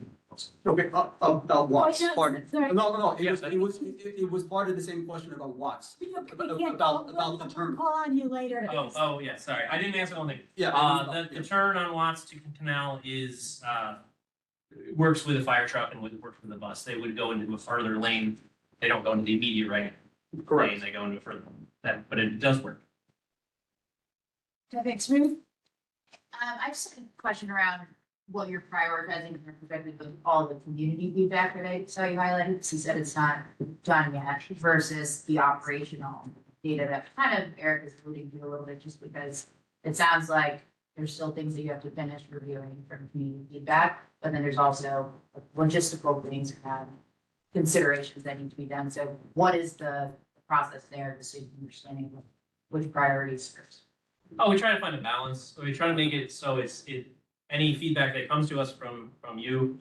Okay, about Watts, Oh, yeah, pardon. sorry. No, it Yeah, was part of the same question about Watts. We About can't- about the we'll term. call on you later. Oh, yeah, sorry. I didn't answer one thing. Yeah. The turn on Watts to Canal is, works with a fire truck and works with a bus. They would go into a further lane. They don't go into the immediate right lane, Correct. they go into a further, but it does work. Traffic smooth? I just have a question around what you're prioritizing from the perspective of all the community feedback that I saw you highlighted, because you said it's not done yet, versus the operational data that kind of Eric is alluding to a little bit, just because it sounds like there's still things that you have to finish reviewing from community feedback, but then there's also logistical things and considerations that need to be done. So what is the process there, just so you can understanding which priorities first? Oh, we try to find a balance. We try to make it so any feedback that comes to us from you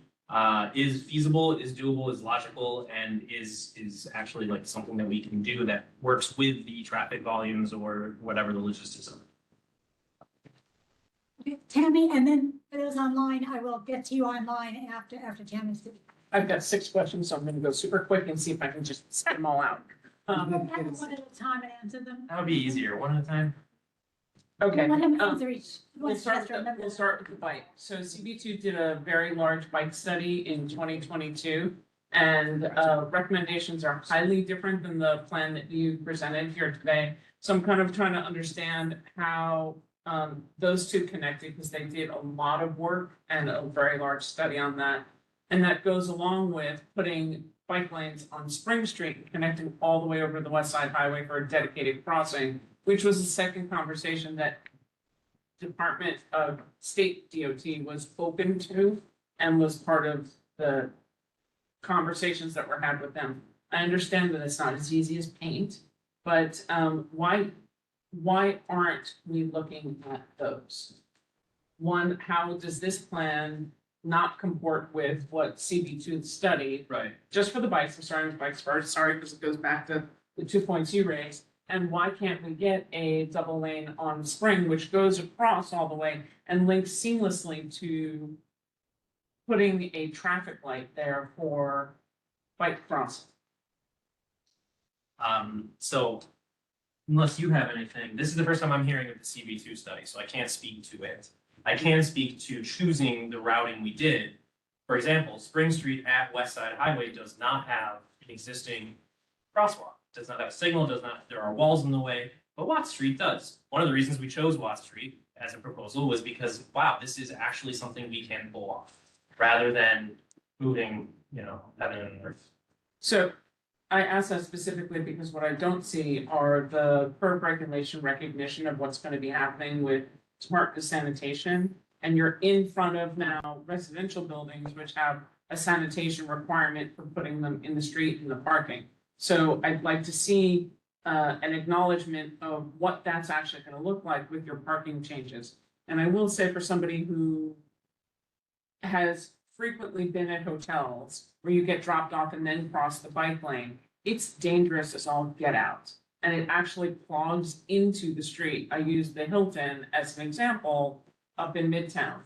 is feasible, is doable, is logical, and is actually like something that we can do that works with the traffic volumes or whatever the logistics are. Okay, Tammy, and then for those online, I will get to you online after Tammy's. I've got 6 questions, so I'm gonna go super quick and see if I can just spit them all out. One at a time and answer them. That would be easier, one at a time. Okay. Let him um, answer each. We'll start with the bike. So CB2 did a very large bike study in 2022. And recommendations are highly different than the plan that you presented here today. So I'm kind of trying to understand how those two connected, because they did a lot of work and a very large study on that. And that goes along with putting bike lanes on Spring Street, connecting all the way over the West Side Highway for a dedicated crossing, which was the second conversation that Department of State DOT was open to and was part of the conversations that were had with them. I understand that it's not as easy as paint, but why aren't we looking at those? One, how does this plan not comport with what CB2 studied? Right. Just for the bikes, I'm starting with bikes first, sorry, because it goes back to the 2 points you raised. And why can't we get a double lane on Spring, which goes across all the way and links seamlessly to putting a traffic light there for bike crossing? So unless you have anything, this is the first time I'm hearing of the CB2 study, so I can't speak to it. I can speak to choosing the routing we did. For example, Spring Street at West Side Highway does not have an existing crosswalk, does not have a signal, there are walls in the way, but Watts Street does. One of the reasons we chose Watts Street as a proposal was because, wow, this is actually something we can pull off, rather than moving, heaven and earth. So I ask that specifically because what I don't see are the curb regulation recognition of what's going to be happening with smart sanitation. And you're in front of now residential buildings which have a sanitation requirement for putting them in the street and the parking. So I'd like to see an acknowledgement of what that's actually going to look like with your parking changes. And I will say, for somebody who has frequently been at hotels where you get dropped off and then cross the bike lane, it's dangerous as all get out. and it actually clogs into the street. I use the Hilton as an example up in Midtown.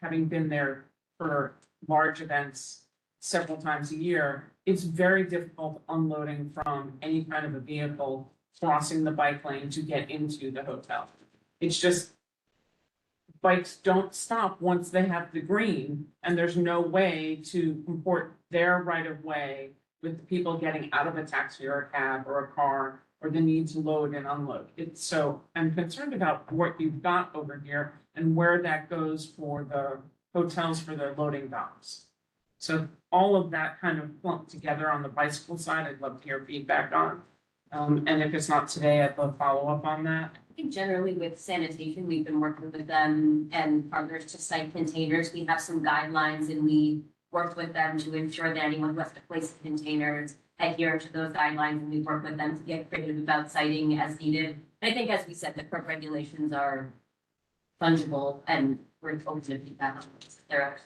Having been there for large events several times a year, it's very difficult unloading from any kind of a vehicle crossing the bike lane to get into the hotel. It's just, bikes don't stop once they have the green, and there's no way to comport their right of way with the people getting out of a taxi or a cab or a car, or the need to load and unload. It's so, I'm concerned about what you've got over here and where that goes for the hotels for their loading docks. So all of that kind of clumped together on the bicycle side, I'd love to hear feedback on. And if it's not today, I'd love follow up on that. I think generally with sanitation, we've been working with them and partners to site containers. We have some guidelines and we worked with them to ensure that anyone who has to place containers adhere to those guidelines, and we work with them to get creative about citing as needed. And I think, as we said, the current regulations are fungible and we're open to feedback on those.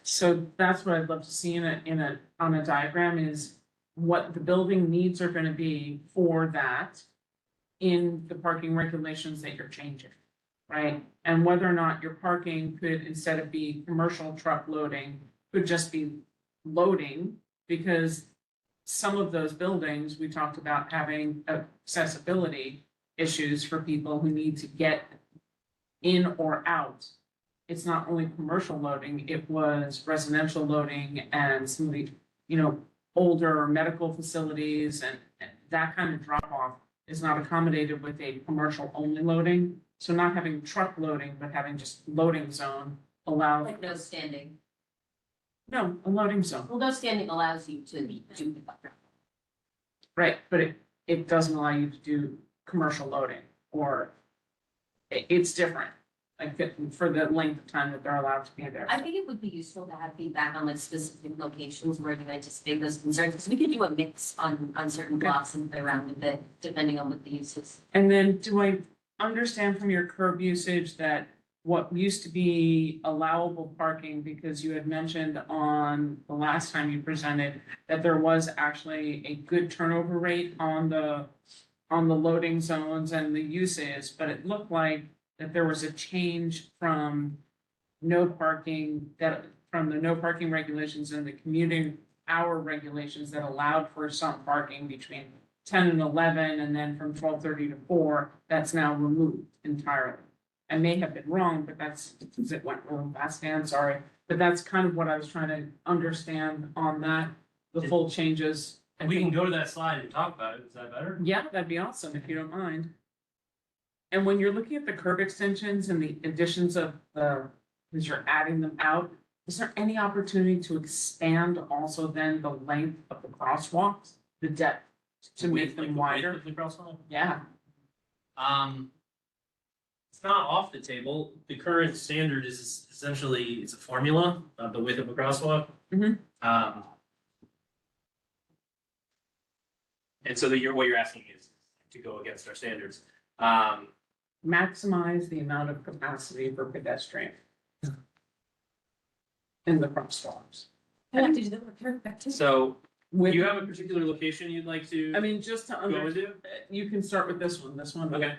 So that's what I'd love to see on a diagram, is what the building needs are gonna be for that in the parking regulations that you're changing, right? And whether or not your parking could, instead of be commercial truck loading, could just be loading, because some of those buildings, we talked about having accessibility issues for people who need to get in or out. It's not only commercial loading, it was residential loading and some of the, older medical facilities and that kind of drop off is not accommodated with a commercial only loading. So not having truck loading, but having just loading zone allows. Like no standing. No, a loading zone, Well, no standing allows you to do. right, but it doesn't allow you to do commercial loading, or it's different. Like for the length of time that they're allowed to be there. I think it would be useful to have feedback on like specific locations where you anticipate those concerns, because we could do a mix on certain blocks and play around with it, depending on what the use is. And then do I understand from your curb usage that what used to be allowable parking, because you had mentioned on the last time you presented that there was actually a good turnover rate on the loading zones and the uses, but it looked like that there was a change from no parking, from the no parking regulations and the commuting hour regulations that allowed for some parking between 10 and 11, and then from 12:30 to 4, that's now removed entirely. I may have been wrong, but that's because it went really fast, Dan, sorry. But that's kind of what I was trying to understand on that, the full changes. And we can go to that slide and talk about it. Is that better? Yeah, that'd be awesome if you don't mind. And when you're looking at the curb extensions and the additions of as you're adding them out, is there any opportunity to expand also then the length of the crosswalks, the depth, to make them wider? The crosswalk? Yeah, It's not off the table. The current standard is essentially, it's a formula of the width of a crosswalk. Mhm. And so what you're asking is to go against our standards. maximize the amount of capacity for pedestrian in the crosswalks. I like to do that with perfect too. So do With, you have a particular location you'd like to I mean, just to go understand. into? You can start with this one, Okay.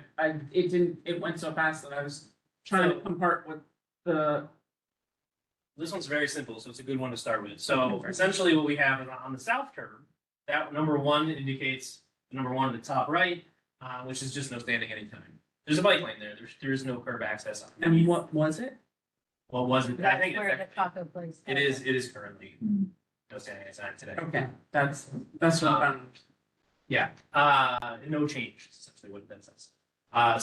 it went so fast that I was trying to compart with the, This one's very simple, so it's a good one to start with. So essentially what we have is on the south curve, that number 1 indicates the number 1 at the top right, which is just no standing anytime. There's a bike lane there. There is no curb access on and it. what was it? Well, it wasn't, I think Where the taco place. it is currently no standing anytime today. Okay, that's what I'm, Yeah, no change, is essentially what that says.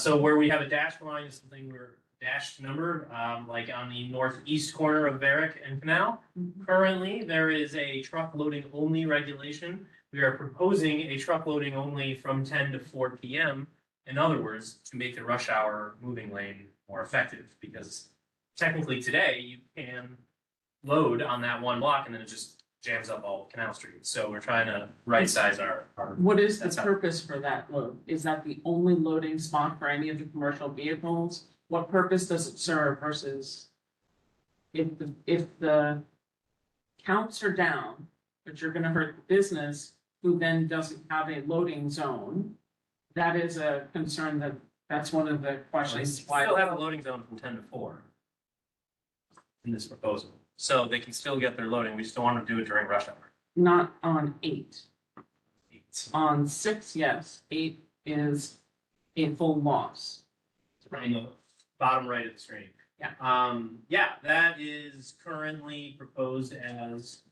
So where we have a dashed line is something where dashed number, like on the northeast corner of Varick and Canal. Currently, there is a truck loading only regulation. We are proposing a truck loading only from 10 to 4 PM. In other words, to make the rush hour moving lane more effective, because technically today you can load on that one block and then it just jams up all Canal Street. So we're trying to right size our. what is the That's how- purpose for that load? Is that the only loading spot for any of the commercial vehicles? What purpose does it serve versus if the counts are down, but you're gonna hurt the business who then doesn't have a loading zone, that is a concern that's one of the We questions. still have a loading zone from 10 to 4 in this proposal. So they can still get their loading. We just don't want to do it during rush hour. Not on 8. On 6, yes, 8 is a full loss. On the bottom right of the screen. Yeah. That is currently proposed as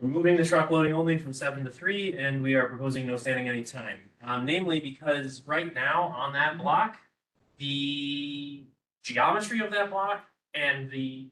removing the truck loading only from 7 to 3, and we are proposing no standing anytime. Namely because right now on that block, the geometry of that block and it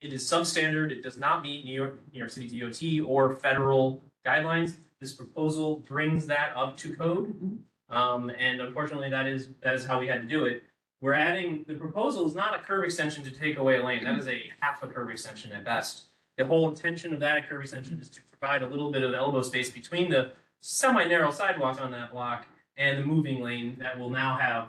is substandard. It does not meet New York City DOT or federal guidelines. This proposal brings that up to code. And unfortunately, that is how we had to do it. We're adding, the proposal is not a curb extension to take away a lane. That is a half a curb extension at best. The whole intention of that curb extension is to provide a little bit of elbow space between the semi-narrow sidewalk on that block and the moving lane that will now have,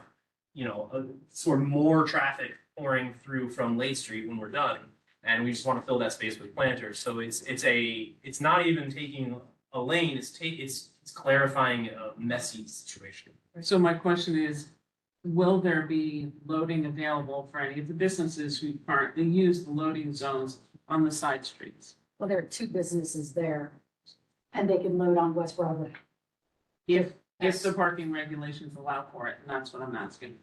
sort of more traffic pouring through from Lake Street when we're done. And we just want to fill that space with planters. So it's not even taking a lane, it's clarifying a messy situation. So my question is, will there be loading available for any of the businesses who currently use the loading zones on the side streets? Well, there are 2 businesses there, and they can load on West Broadway. If the parking regulations allow for it, and that's what I'm asking.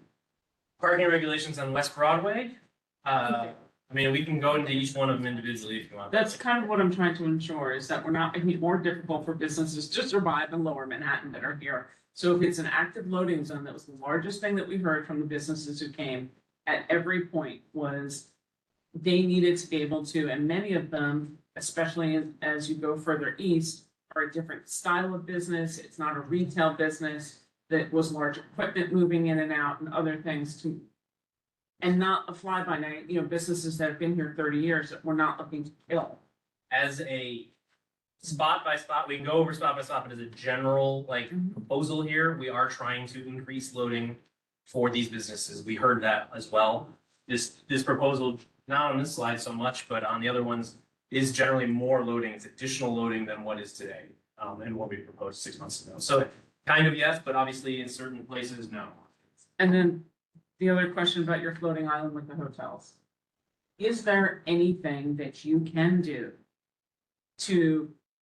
Parking regulations on West Broadway, we can go into each one of them individually if you want. That's kind of what I'm trying to ensure, is that we're not making it more difficult for businesses to survive in Lower Manhattan that are here. So if it's an active loading zone, that was the largest thing that we heard from the businesses who came at every point was they needed to be able to, and many of them, especially as you go further east, are a different style of business. It's not a retail business that was large equipment moving in and out and other things to, and not a fly-by-night, businesses that have been here 30 years that we're not looking to kill. As a spot by spot, we can go over spot by spot, but as a general proposal here, we are trying to increase loading for these businesses. We heard that as well. This proposal, not on this slide so much, but on the other ones, is generally more loading. It's additional loading than what is today, and what we proposed 6 months ago. So kind of yes, but obviously in certain places, no. And then the other question about your floating island with the hotels. Is there anything that you can do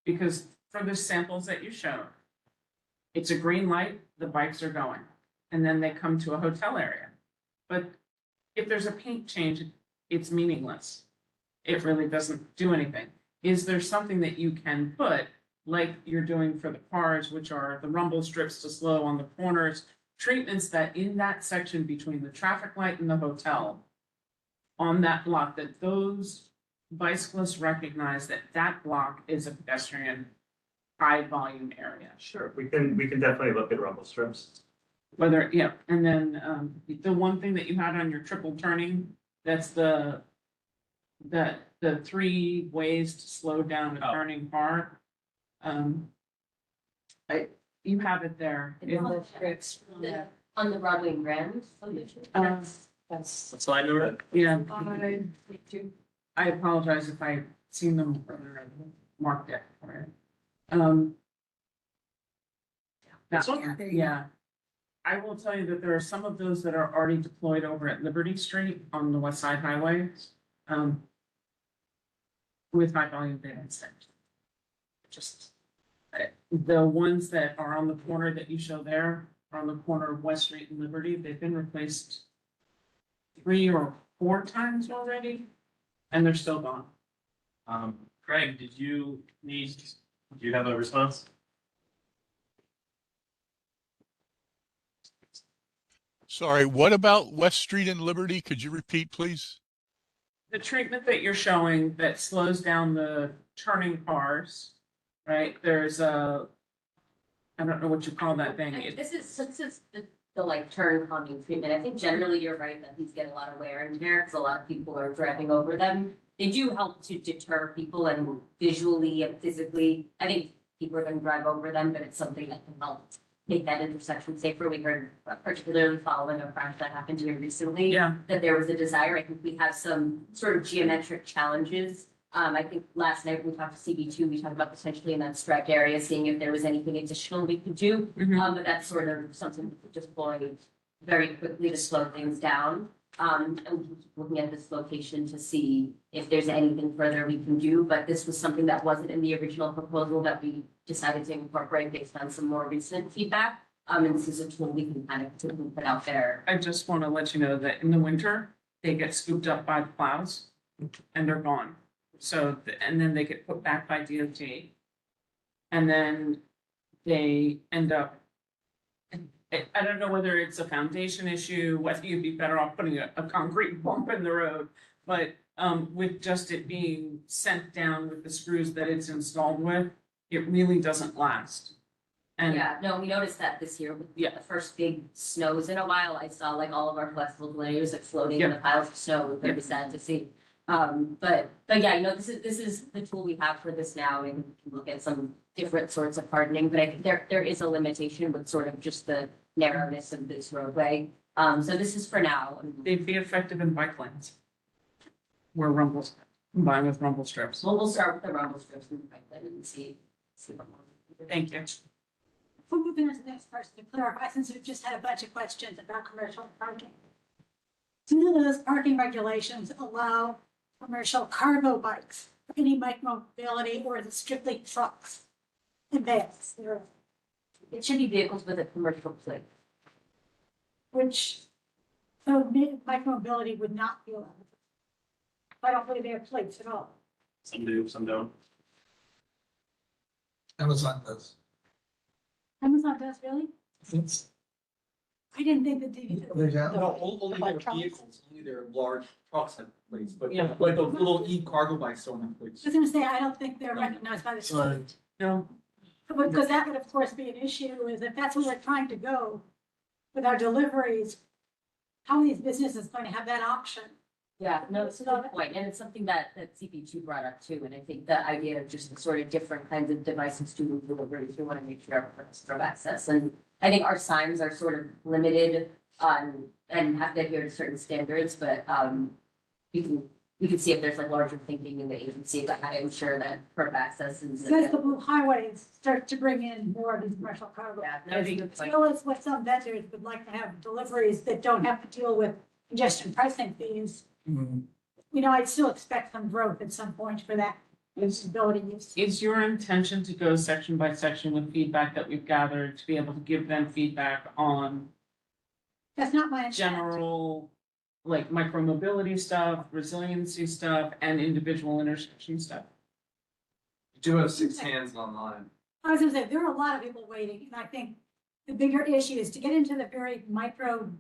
because for the samples that you showed, it's a green light, the bikes are going, and then they come to a hotel area. But if there's a paint change, it's meaningless. It really doesn't do anything. Is there something that you can put, like you're doing for the cars, which are the rumble strips to slow on the corners, treatments that in that section between the traffic light and the hotel, on that block, that those bicyclists recognize that that block is a pedestrian high volume area? Sure, we can definitely look at rumble strips. And then the one thing that you had on your triple turning, that's the 3 ways to slow down a turning car. You have it there. On the Broadway and Grand. That's What slide number? Yeah, 5, 2. I apologize if I've seen them earlier, marked it. This one? Yeah. I will tell you that there are some of those that are already deployed over at Liberty Street on the West Side Highway. With high volume data instead. Just the ones that are on the corner that you show there, are on the corner of West Street and Liberty, they've been replaced 3 or 4 times already, and they're still gone. Craig, do you have a response? Sorry, what about West Street and Liberty? Could you repeat, please? The treatment that you're showing that slows down the turning cars, right? There's I don't know what you call that thing. This is the turn calming treatment. I think generally you're right that these get a lot of wear and tear because a lot of people are driving over them. They do help to deter people and visually and physically. I think people are going to drive over them, but it's something that can help make that intersection safer. We heard, particularly following a crash that happened here recently, Yeah. that there was a desire. I think we have some sort of geometric challenges I think last night we talked to CB2, we talked about potentially in that striped area, seeing if there was anything additional we could do. But that's sort of something just going very quickly to slow things down. And looking at this location to see if there's anything further we can do, but this was something that wasn't in the original proposal that we decided to incorporate based on some more recent feedback. And this is a tool we can kind of quickly put out there. I just want to let you know that in the winter, they get scooped up by the plows and they're gone. So, and then they get put back by DOT. And then they end up, I don't know whether it's a foundation issue, whether you'd be better off putting a concrete bump in the road. But with just it being sent down with the screws that it's installed with, it really doesn't last. And Yeah, no, we noticed that this year with the first big snows in a while. I saw like all of our flexible layers like floating in the piles of snow. It was very sad to see. But yeah, this is the tool we have for this now, and we can look at some different sorts of hardening. But I think there is a limitation with sort of just the narrowness of this roadway. So this is for now. they'd be effective in bike lanes. Where rumbles, combined with rumble strips. We'll start with the rumble strips and see what more. Thank you. We're moving on to the next person to clarify, since we've just had a bunch of questions about commercial parking. Do those parking regulations allow commercial cargo bikes, for any micromobility, or is it strictly trucks and vans? It should be vehicles with a commercial plate. Which, so micromobility would not be allowed. I don't believe they have plates at all. Some do, some don't. Amazon does. Amazon does, really? It's, I didn't think that they. There's that. No, only their Electronics. vehicles, only their large trucks have plates, but Yeah. like those little e-cargo bikes don't have plates. I was gonna say, I don't think they're recognized by the Sorry. state. No, Because that would, of course, be an issue, is if that's where we're trying to go with our deliveries, how are these businesses going to have that option? Yeah, no, it's a good point, and it's something that CP2 brought up too, and I think the idea of just the sort of different kinds of devices to move deliveries, we want to make sure everyone has sort of access, and I think our signs are sort of limited on, and have to adhere to certain standards, but we can see if there's like larger thinking in the agency about how to ensure that curb access is. Says the blue highways start to bring in more of these commercial cargo. Yeah, that would be a good point. Still is what some vendors would like to have deliveries that don't have to deal with congestion pricing fees. Mhm. I'd still expect some growth at some point for that ability use. is your intention to go section by section with feedback that we've gathered to be able to give them feedback on That's not my intent. general, like micromobility stuff, resiliency stuff, and individual intersection stuff? You do have 6 hands online. I was gonna say, there are a lot of people waiting, and I think the bigger issue is to get into the very micro.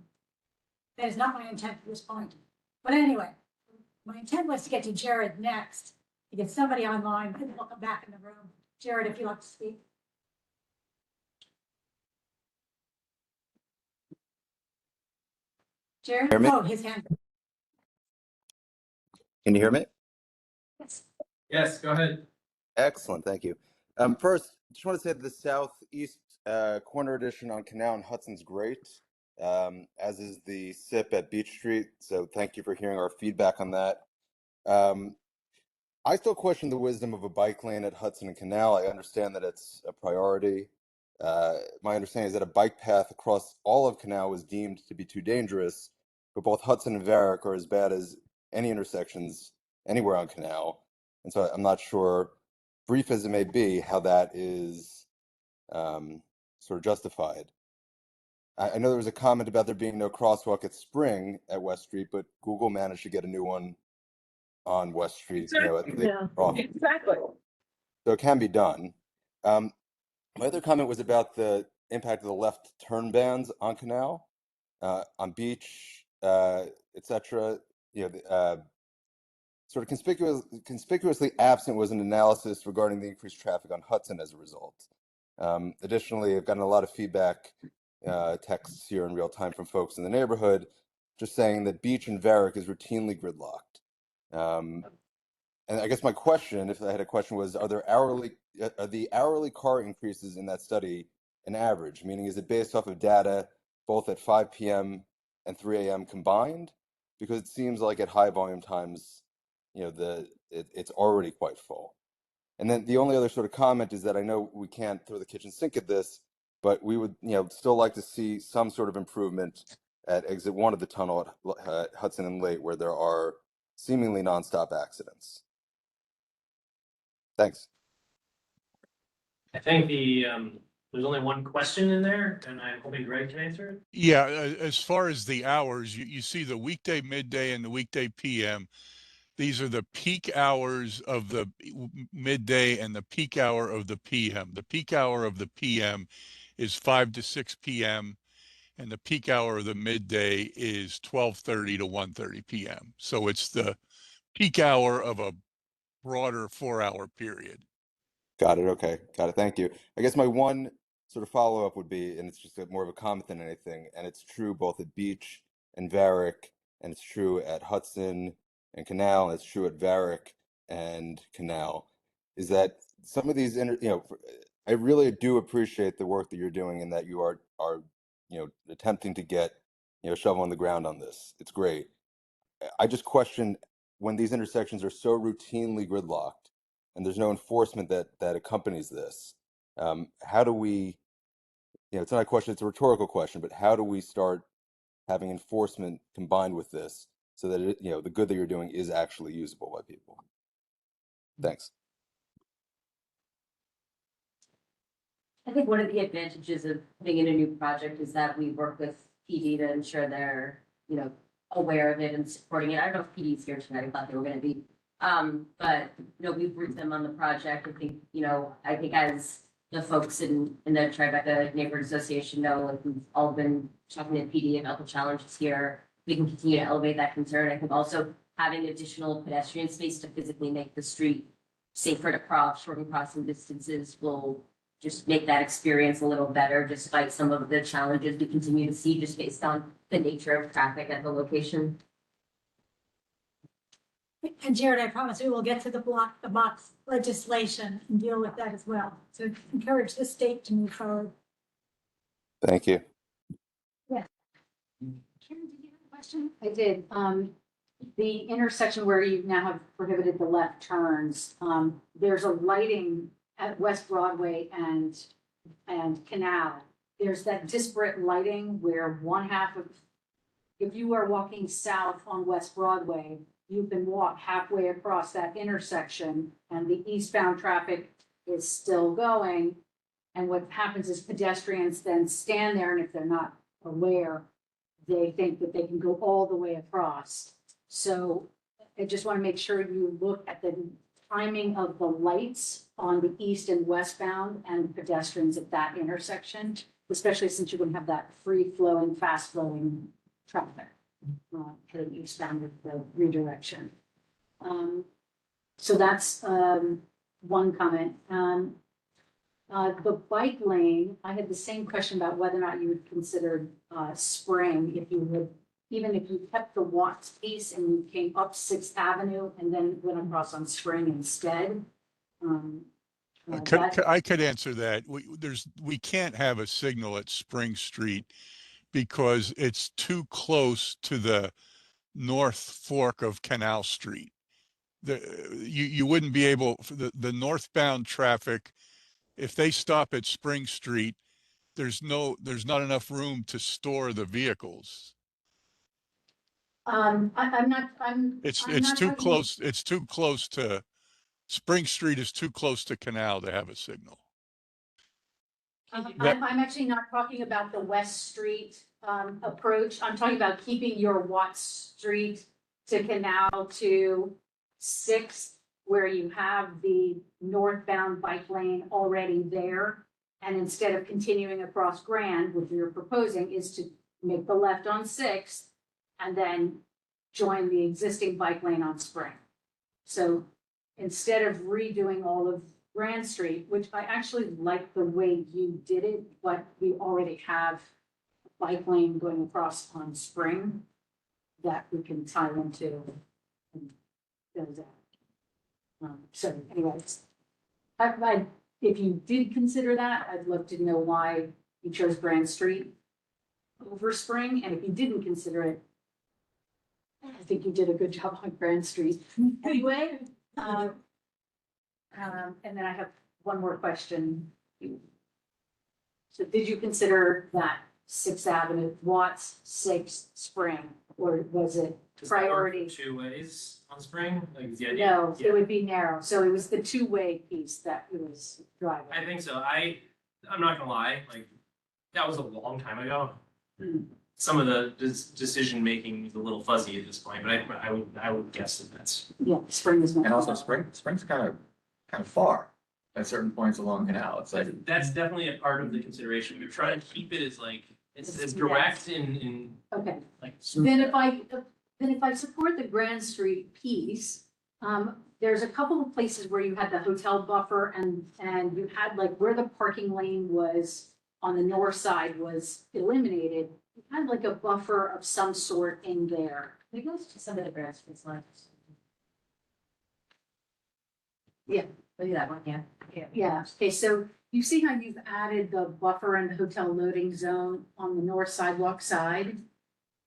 That is not my intent at this point. But anyway, my intent was to get to Jared next, to get somebody online, and we'll come back in the room. Jared, if you'd like to speak. Jared, Hear me? oh, his hand. Can you hear me? Yes. Yes, go ahead. Excellent, thank you. First, just want to say that the southeast corner addition on Canal and Hudson's great, as is the SIP at Beach Street. So thank you for hearing our feedback on that. I still question the wisdom of a bike lane at Hudson and Canal. I understand that it's a priority. My understanding is that a bike path across all of Canal was deemed to be too dangerous, but both Hudson and Varick are as bad as any intersections anywhere on Canal. And so I'm not sure, brief as it may be, how that is sort of justified. I know there was a comment about there being no crosswalk at Spring at West Street, but Google managed to get a new one on West Street. At the crossing. Exactly. So it can be done. My other comment was about the impact of the left turn bans on Canal, on Beach, etc. Sort of conspicuously absent was an analysis regarding the increased traffic on Hudson as a result. Additionally, I've gotten a lot of feedback, texts here in real time from folks in the neighborhood, just saying that Beach and Varick is routinely gridlocked. And I guess my question, if I had a question, was: are the hourly car increases in that study an average? Meaning, is it based off of data both at 5 p.m. and 3 a.m. combined? Because it seems like at high volume times, the it's already quite full. And then the only other sort of comment is that I know we can't throw the kitchen sink at this, but we would, still like to see some sort of improvement at exit 1 of the tunnel at Hudson and Lake, where there are seemingly nonstop accidents. Thanks. I think there's only one question in there, and I'm hoping Greg can answer it. Yeah, as far as the hours, you see the weekday midday and the weekday PM. These are the peak hours of the midday and the peak hour of the PM. The peak hour of the PM is 5 to 6 PM, and the peak hour of the midday is 12:30 to 1:30 PM. So it's the peak hour of a broader 4-hour period. Got it. Okay. Got it. Thank you. I guess my one sort of follow-up would be, and it's just more of a comment than anything, and it's true both at Beach and Varick, and it's true at Hudson and Canal, and it's true at Varick and Canal, is that some of these, I really do appreciate the work that you're doing and that you are attempting to get, shovel in the ground on this. It's great. I just question when these intersections are so routinely gridlocked and there's no enforcement that accompanies this. How do we, it's not a question, it's a rhetorical question, but how do we start having enforcement combined with this so that the good that you're doing is actually usable by people? Thanks. I think one of the advantages of putting in a new project is that we work with PD to ensure they're, aware of it and supporting it. I don't know if PD's here tonight. I thought they were going to be. But we've briefed them on the project. I think as the folks in the Tribeca Neighborhood Association know, like we've all been talking to PD about the challenges here. We can continue to elevate that concern. I think also having additional pedestrian space to physically make the street safer to cross, shorten crossing distances will just make that experience a little better, despite some of the challenges we continue to see just based on the nature of traffic at the location. And Jared, I promise we will get to the box legislation and deal with that as well. So encourage the state to move forward. Thank you. Yes. Karen, did you have a question? I did. The intersection where you now have prohibited the left turns, there's a lighting at West Broadway and Canal. There's that disparate lighting where one half of, if you are walking south on West Broadway, you can walk halfway across that intersection and the eastbound traffic is still going. And what happens is pedestrians then stand there, and if they're not aware, they think that they can go all the way across. So I just want to make sure you look at the timing of the lights on the east and westbound and pedestrians at that intersection, especially since you're going to have that free-flowing, fast-flowing traffic heading eastbound with the redirection. So that's one comment. The bike lane, I had the same question about whether or not you would consider Spring, if you would, even if you kept the Watts piece and you came up 6th Avenue and then went across on Spring instead. I could answer that. We can't have a signal at Spring Street because it's too close to the north fork of Canal Street. You wouldn't be able, the northbound traffic, if they stop at Spring Street, there's not enough room to store the vehicles. It's too close. It's too close to Spring Street is too close to Canal to have a signal. I'm actually not talking about the West Street approach. I'm talking about keeping your Watts Street to Canal to 6th, where you have the northbound bike lane already there. And instead of continuing across Grand, which you're proposing is to make the left on 6th and then join the existing bike lane on Spring. So instead of redoing all of Grand Street, which I actually like the way you did it, but we already have a bike lane going across on Spring that we can tie into and build out. So anyways, if you did consider that, I'd love to know why you chose Grand Street over Spring. And if you didn't consider it, I think you did a good job on Grand Street. Anyway, And then I have one more question. So did you consider that Sixth Avenue, Watts, Sixth, Spring, or was it priority? Two ways on Spring, like the idea. No, Yeah. it would be narrow. So it was the two-way piece that it was driving. I think so. I'm not gonna lie, like, that was a long time ago. Hmm. Some of the decision making is a little fuzzy at this point, but I would guess that that's. Yeah, Spring is. And also spring's kind of far at certain points along Canal. It's like, That's definitely a part of the consideration. We're trying to keep it as like, it's as direct in Okay. like. Then if I support the Grand Street piece, there's a couple of places where you had the hotel buffer and you had like where the parking lane was on the north side was eliminated. You had like a buffer of some sort in there. We go to some of the grass roots lines. Yeah. Look at that one, yeah. Yeah, okay, so you see how you've added the buffer and hotel loading zone on the north sidewalk side?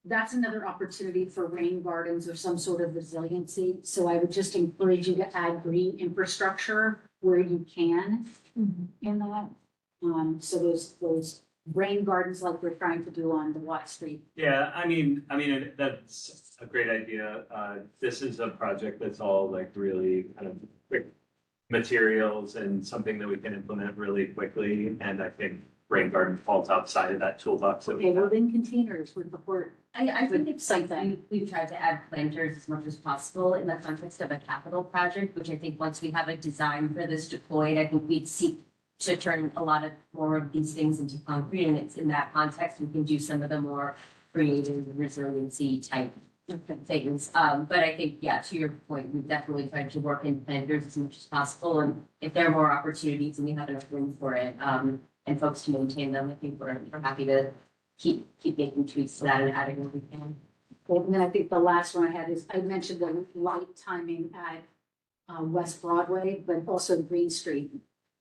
That's another opportunity for rain gardens or some sort of resiliency. So I would just encourage you to add green infrastructure where you can in that. So those rain gardens like we're trying to do on the Watt Street. Yeah, that's a great idea. This is a project that's all like really kind of quick materials and something that we can implement really quickly. And I think rain garden falls outside of that toolbox that we Okay, well have. then containers would support. I think it's Same something, thing. we've tried to add planters as much as possible in the context of a capital project, which I think once we have a design for this deployed, I think we'd seek to turn a lot of more of these things into concrete, and it's in that context, we can do some of the more creative resiliency type things. But I think, yeah, to your point, we've definitely tried to work in planters as much as possible, and if there are more opportunities and we have enough room for it, and folks to maintain them, I think we're happy to keep making tweaks to that and adding what we can. Okay, and then I think the last one I had is, I mentioned the light timing at West Broadway, but also Green Street.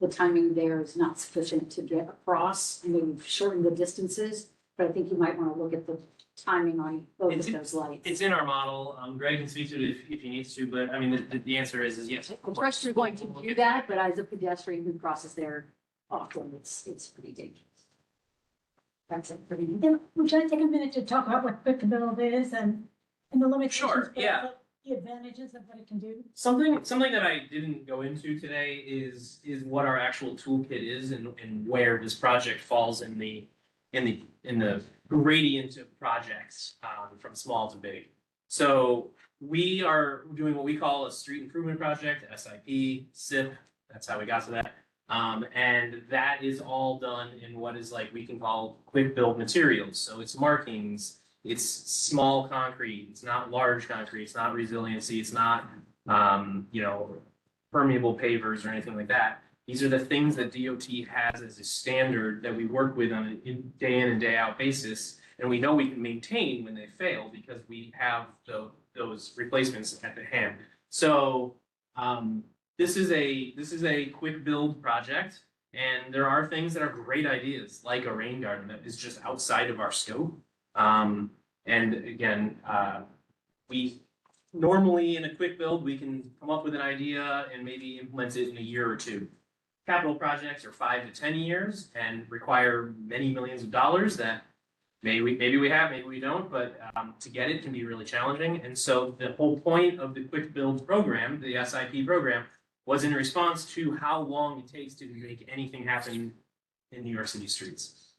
The timing there is not sufficient to get across, and maybe shorten the distances, but I think you might want to look at the timing on both of those lights. It's in our model. Greg can speak to it if he needs to, but I mean, the answer is yes. Of course, you're going to do that, but as a pedestrian who crosses there often, it's pretty dangerous. That's it for me. Then would you like to take a minute to talk about what quick build is and the limitations? Sure, but yeah. also The advantages of what it can do? Something that I didn't go into today is what our actual toolkit is and where this project falls in the gradient of projects from small to big. So we are doing what we call a street improvement project, SIP, SIP. That's how we got to that. And that is all done in what is like we can call quick build materials. So it's markings, it's small concrete, it's not large concrete, it's not resiliency, it's not permeable pavers or anything like that. These are the things that DOT has as a standard that we work with on a day in and day out basis, and we know we can maintain when they fail because we have those replacements at the hand. So this is a quick build project, and there are things that are great ideas, like a rain garden that is just outside of our scope. And again, we normally in a quick build, we can come up with an idea and maybe implement it in a year or two. Capital projects are 5 to 10 years and require many millions of dollars that maybe we have, maybe we don't, but to get it can be really challenging. And so the whole point of the quick build program, the SIP program, was in response to how long it takes to make anything happen in New York City streets.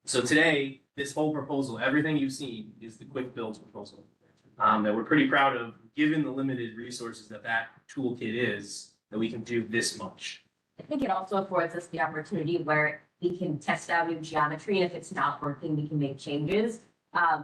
So today, this whole proposal, everything you've seen is the quick builds proposal that we're pretty proud of, given the limited resources that toolkit is, that we can do this much. I think it also affords us the opportunity where we can test out new geometry, and if it's not working, we can make changes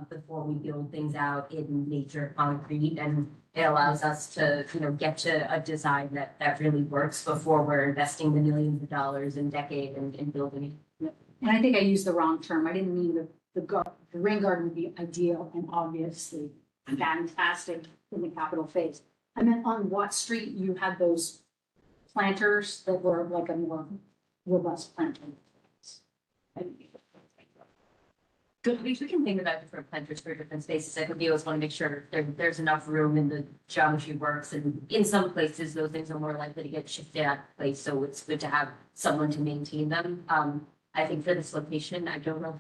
before we build things out in nature concrete, and it allows us to, get to a design that really works before we're investing the millions of dollars and decade in building it. And I think I used the wrong term. I didn't mean the rain garden would be ideal and obviously fantastic in the capital phase. I meant on Watt Street, you had those planters that were like a more robust planting. We can think about different planters for different spaces. I think we always want to make sure there's enough room and the geometry works. And in some places, those things are more likely to get shifted out of place. So it's good to have someone to maintain them. I think for this location, I don't know,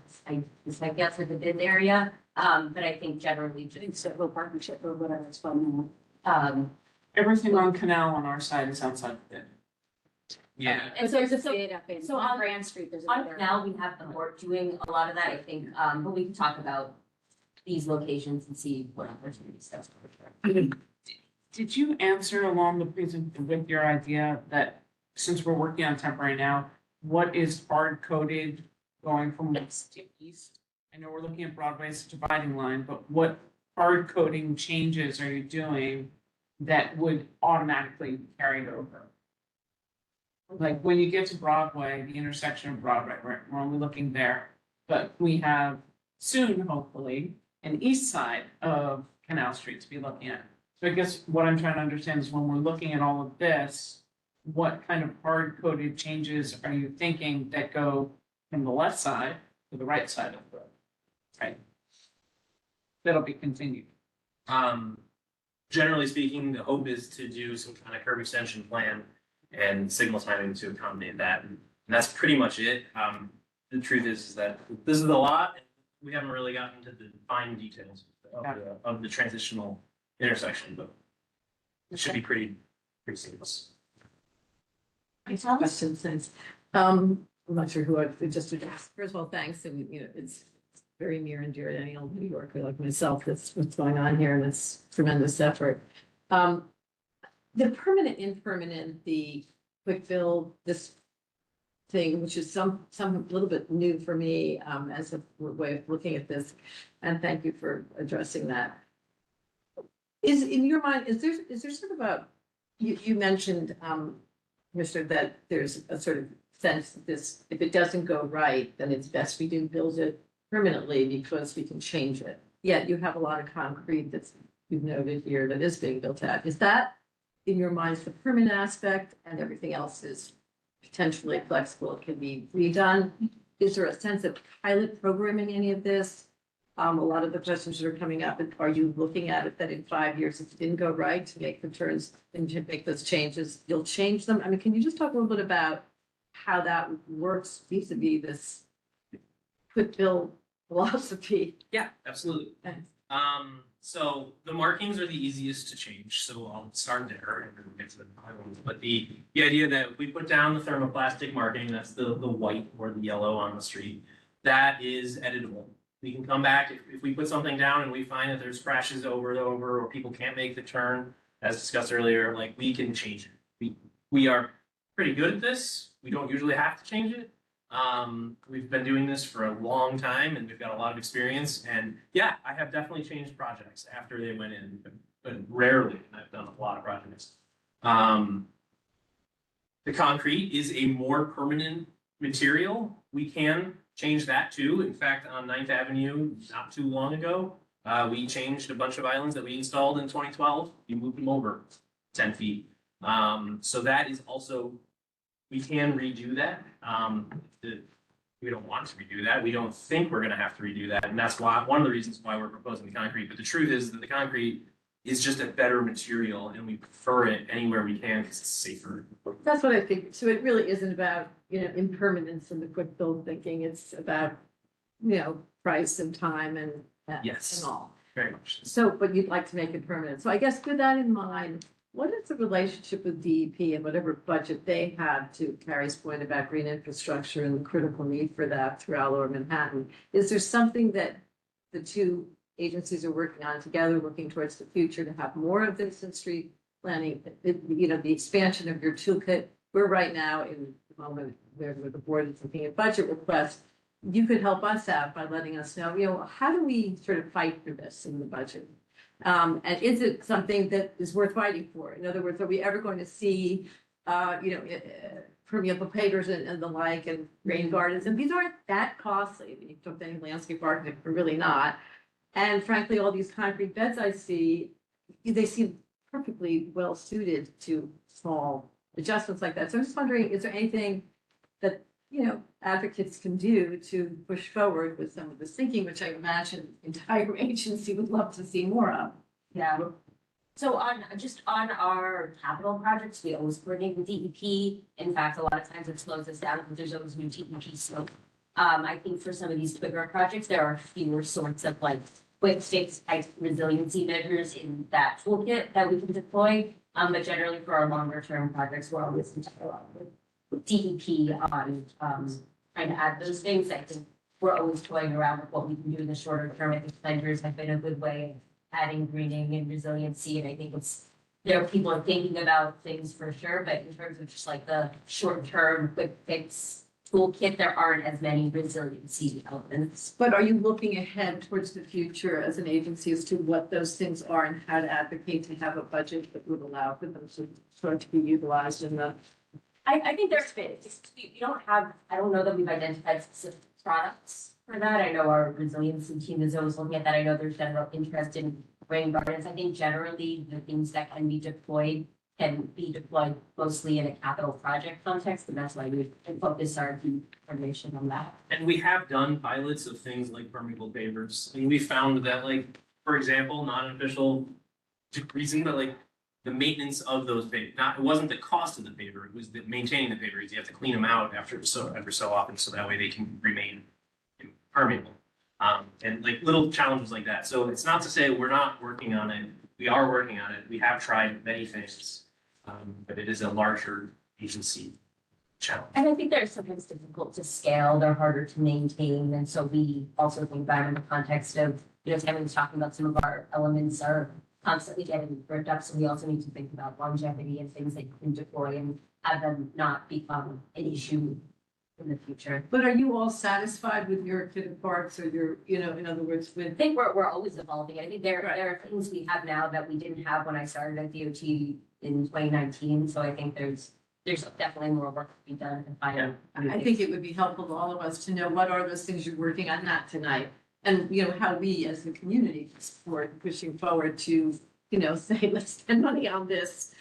this might be outside the bid area. But I think generally, Civil partnership or whatever it's called. Everything on Canal on our side is outside the bid. Yeah. and But there's a so fade up in, so on on- Grand Street, there's on another. now, we have the board doing a lot of that, I think, but we can talk about these locations and see what opportunities that's. Did you answer along the presentation with your idea that since we're working on temporary now, what is hard coded going from west to east? I know we're looking at Broadway as a dividing line, but what hard coding changes are you doing that would automatically carry it over? Like when you get to Broadway, the intersection of Broadway, we're only looking there, but we have soon, hopefully, an east side of Canal Street to be looking at. So I guess what I'm trying to understand is when we're looking at all of this, what kind of hard-coded changes are you thinking that go from the left side to the right side of the road? Right? That'll be continued. Generally speaking, the hope is to do some kind of curb extension plan and signal timing to accommodate that. And that's pretty much it. The truth is that this is a lot. And we haven't really gotten to the fine details of the transitional intersection, but it should be pretty seamless. Question since, I'm not sure who I just addressed. First of all, thanks, and it's very near and dear to any old New Yorker like myself. That's what's going on here, and it's tremendous effort. The permanent, impermanent, the quick build, this thing, which is some a little bit new for me, as a way of looking at this, and thank you for addressing that. Is in your mind, is there sort of a, you mentioned, Mr., that there's a sort of sense that this, if it doesn't go right, then it's best we do build it permanently because we can change it. Yet you have a lot of concrete that's, you've noted here, that is being built out. Is that, in your minds, the permanent aspect, and everything else is potentially flexible, it can be redone? Is there a sense of pilot programming any of this? A lot of the questions that are coming up, are you looking at it that in 5 years, if it didn't go right, to make the turns and to make those changes, you'll change them? I mean, can you just talk a little bit about how that works vis-a-vis this quick build philosophy? Yeah, absolutely. Thanks. So the markings are the easiest to change, so I'll start there and then we'll get to the other ones. But the idea that if we put down the thermoplastic marking, that's the white or the yellow on the street, that is editable. We can come back if we put something down and we find that there's crashes over and over, or people can't make the turn, as discussed earlier, like we can change it. We are pretty good at this. We don't usually have to change it. We've been doing this for a long time and we've got a lot of experience. And yeah, I have definitely changed projects after they went in, but rarely. And I've done a lot of projects. The concrete is a more permanent material. We can change that too. In fact, on 9th Avenue, not too long ago, we changed a bunch of islands that we installed in 2012. We moved them over 10 feet. So that is also, we can redo that. We don't want to redo that. We don't think we're gonna have to redo that. And that's why, one of the reasons why we're proposing the concrete. But the truth is that the concrete is just a better material and we prefer it anywhere we can because it's safer. That's what I think. So it really isn't about, impermanence and the quick build thinking. It's about, price and time and Yes. and all. Very much. So, but you'd like to make it permanent. So I guess with that in mind, what is the relationship with DEP and whatever budget they have to Carrie's point about green infrastructure and the critical need for that throughout Lower Manhattan? Is there something that the two agencies are working on together, looking towards the future to have more of this in street planning? The expansion of your toolkit. We're right now in the moment where the board is looking at budget requests. You could help us out by letting us know, how do we sort of fight for this in the budget? And is it something that is worth fighting for? In other words, are we ever going to see, permeable pavers and the like, and rain gardens? And these aren't that costly. I mean, you talk to any landscape architect, but really not. And frankly, all these concrete beds I see, they seem perfectly well suited to small adjustments like that. So I'm just wondering, is there anything that advocates can do to push forward with some of this thinking, which I imagine entire agency would love to see more of. Yeah. So just on our capital projects, we always coordinate with DEP. In fact, a lot of times it slows us down because there's always new DEP scope. I think for some of these bigger projects, there are fewer sorts of like quick fix type resiliency measures in that toolkit that we can deploy. But generally for our longer term projects, we're always in dialogue with DEP on trying to add those things. I think we're always toying around with what we can do in the shorter term. I think planters have been a good way of adding greening and resiliency, and I think people are thinking about things for sure, but in terms of just like the short term quick fix toolkit, there aren't as many resiliency elements. But are you looking ahead towards the future as an agency as to what those things are and how to advocate to have a budget that would allow for them to sort of be utilized in the? I think there's space. We don't have, I don't know that we've identified specific products for that. I know our resiliency team is always looking at that. I know there's general interest in rain gardens. I think generally the things that can be deployed mostly in a capital project context, and that's why we focus our information on that. And we have done pilots of things like permeable pavers, and we found that, like, for example, non-official reason that like the maintenance of those pavers, it wasn't the cost of the paver, it was the maintaining the pavers. You have to clean them out every so often, so that way they can remain permeable. And like little challenges like that. So it's not to say we're not working on it. We are working on it. We have tried many things, but it is a larger agency challenge. And I think they're sometimes difficult to scale, they're harder to maintain, and so we also think back in the context of, Tammy was talking about some of our elements are constantly getting ripped up, so we also need to think about longevity and things that you can deploy and have them not become an issue in the future. But are you all satisfied with your fitted parks or your, in other words, I with? think we're always evolving. I think there are things we have now that we didn't have when I started at DOT in 2019, so I think there's definitely more work to be done to find. I think it would be helpful to all of us to know what are those things you're working on, not tonight. And, how we as the community can support pushing forward to, say, let's spend money on this.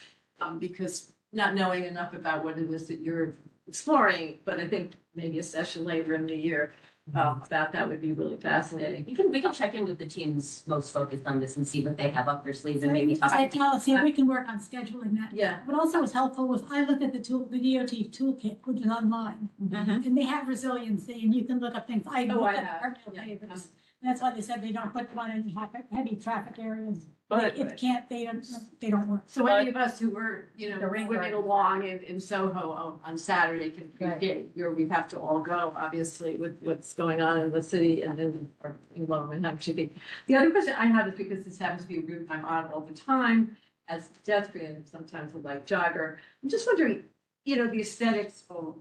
Because not knowing enough about what it is that you're exploring, but I think maybe a session later in the year about that would be really fascinating. We can check in with the teams most focused on this and see what they have up their sleeves and maybe talk. I tell us, we can work on scheduling that. Yeah. But also what's helpful was I looked at the DOT toolkit, which is online. And they have resiliency and you can look up things. I Oh, looked I at have. permeable Yeah. pavers. That's why they said they don't put them on any heavy traffic areas. But- It can't, they don't work. So any of us who were, The ring winning garden. along in Soho on Saturday can appreciate, we have to all go, obviously, with what's going on in the city and in Lower Manhattan. The other question I have is because this happens to be a route I'm on all the time as a pedestrian, and sometimes a light jogger. I'm just wondering, the aesthetics are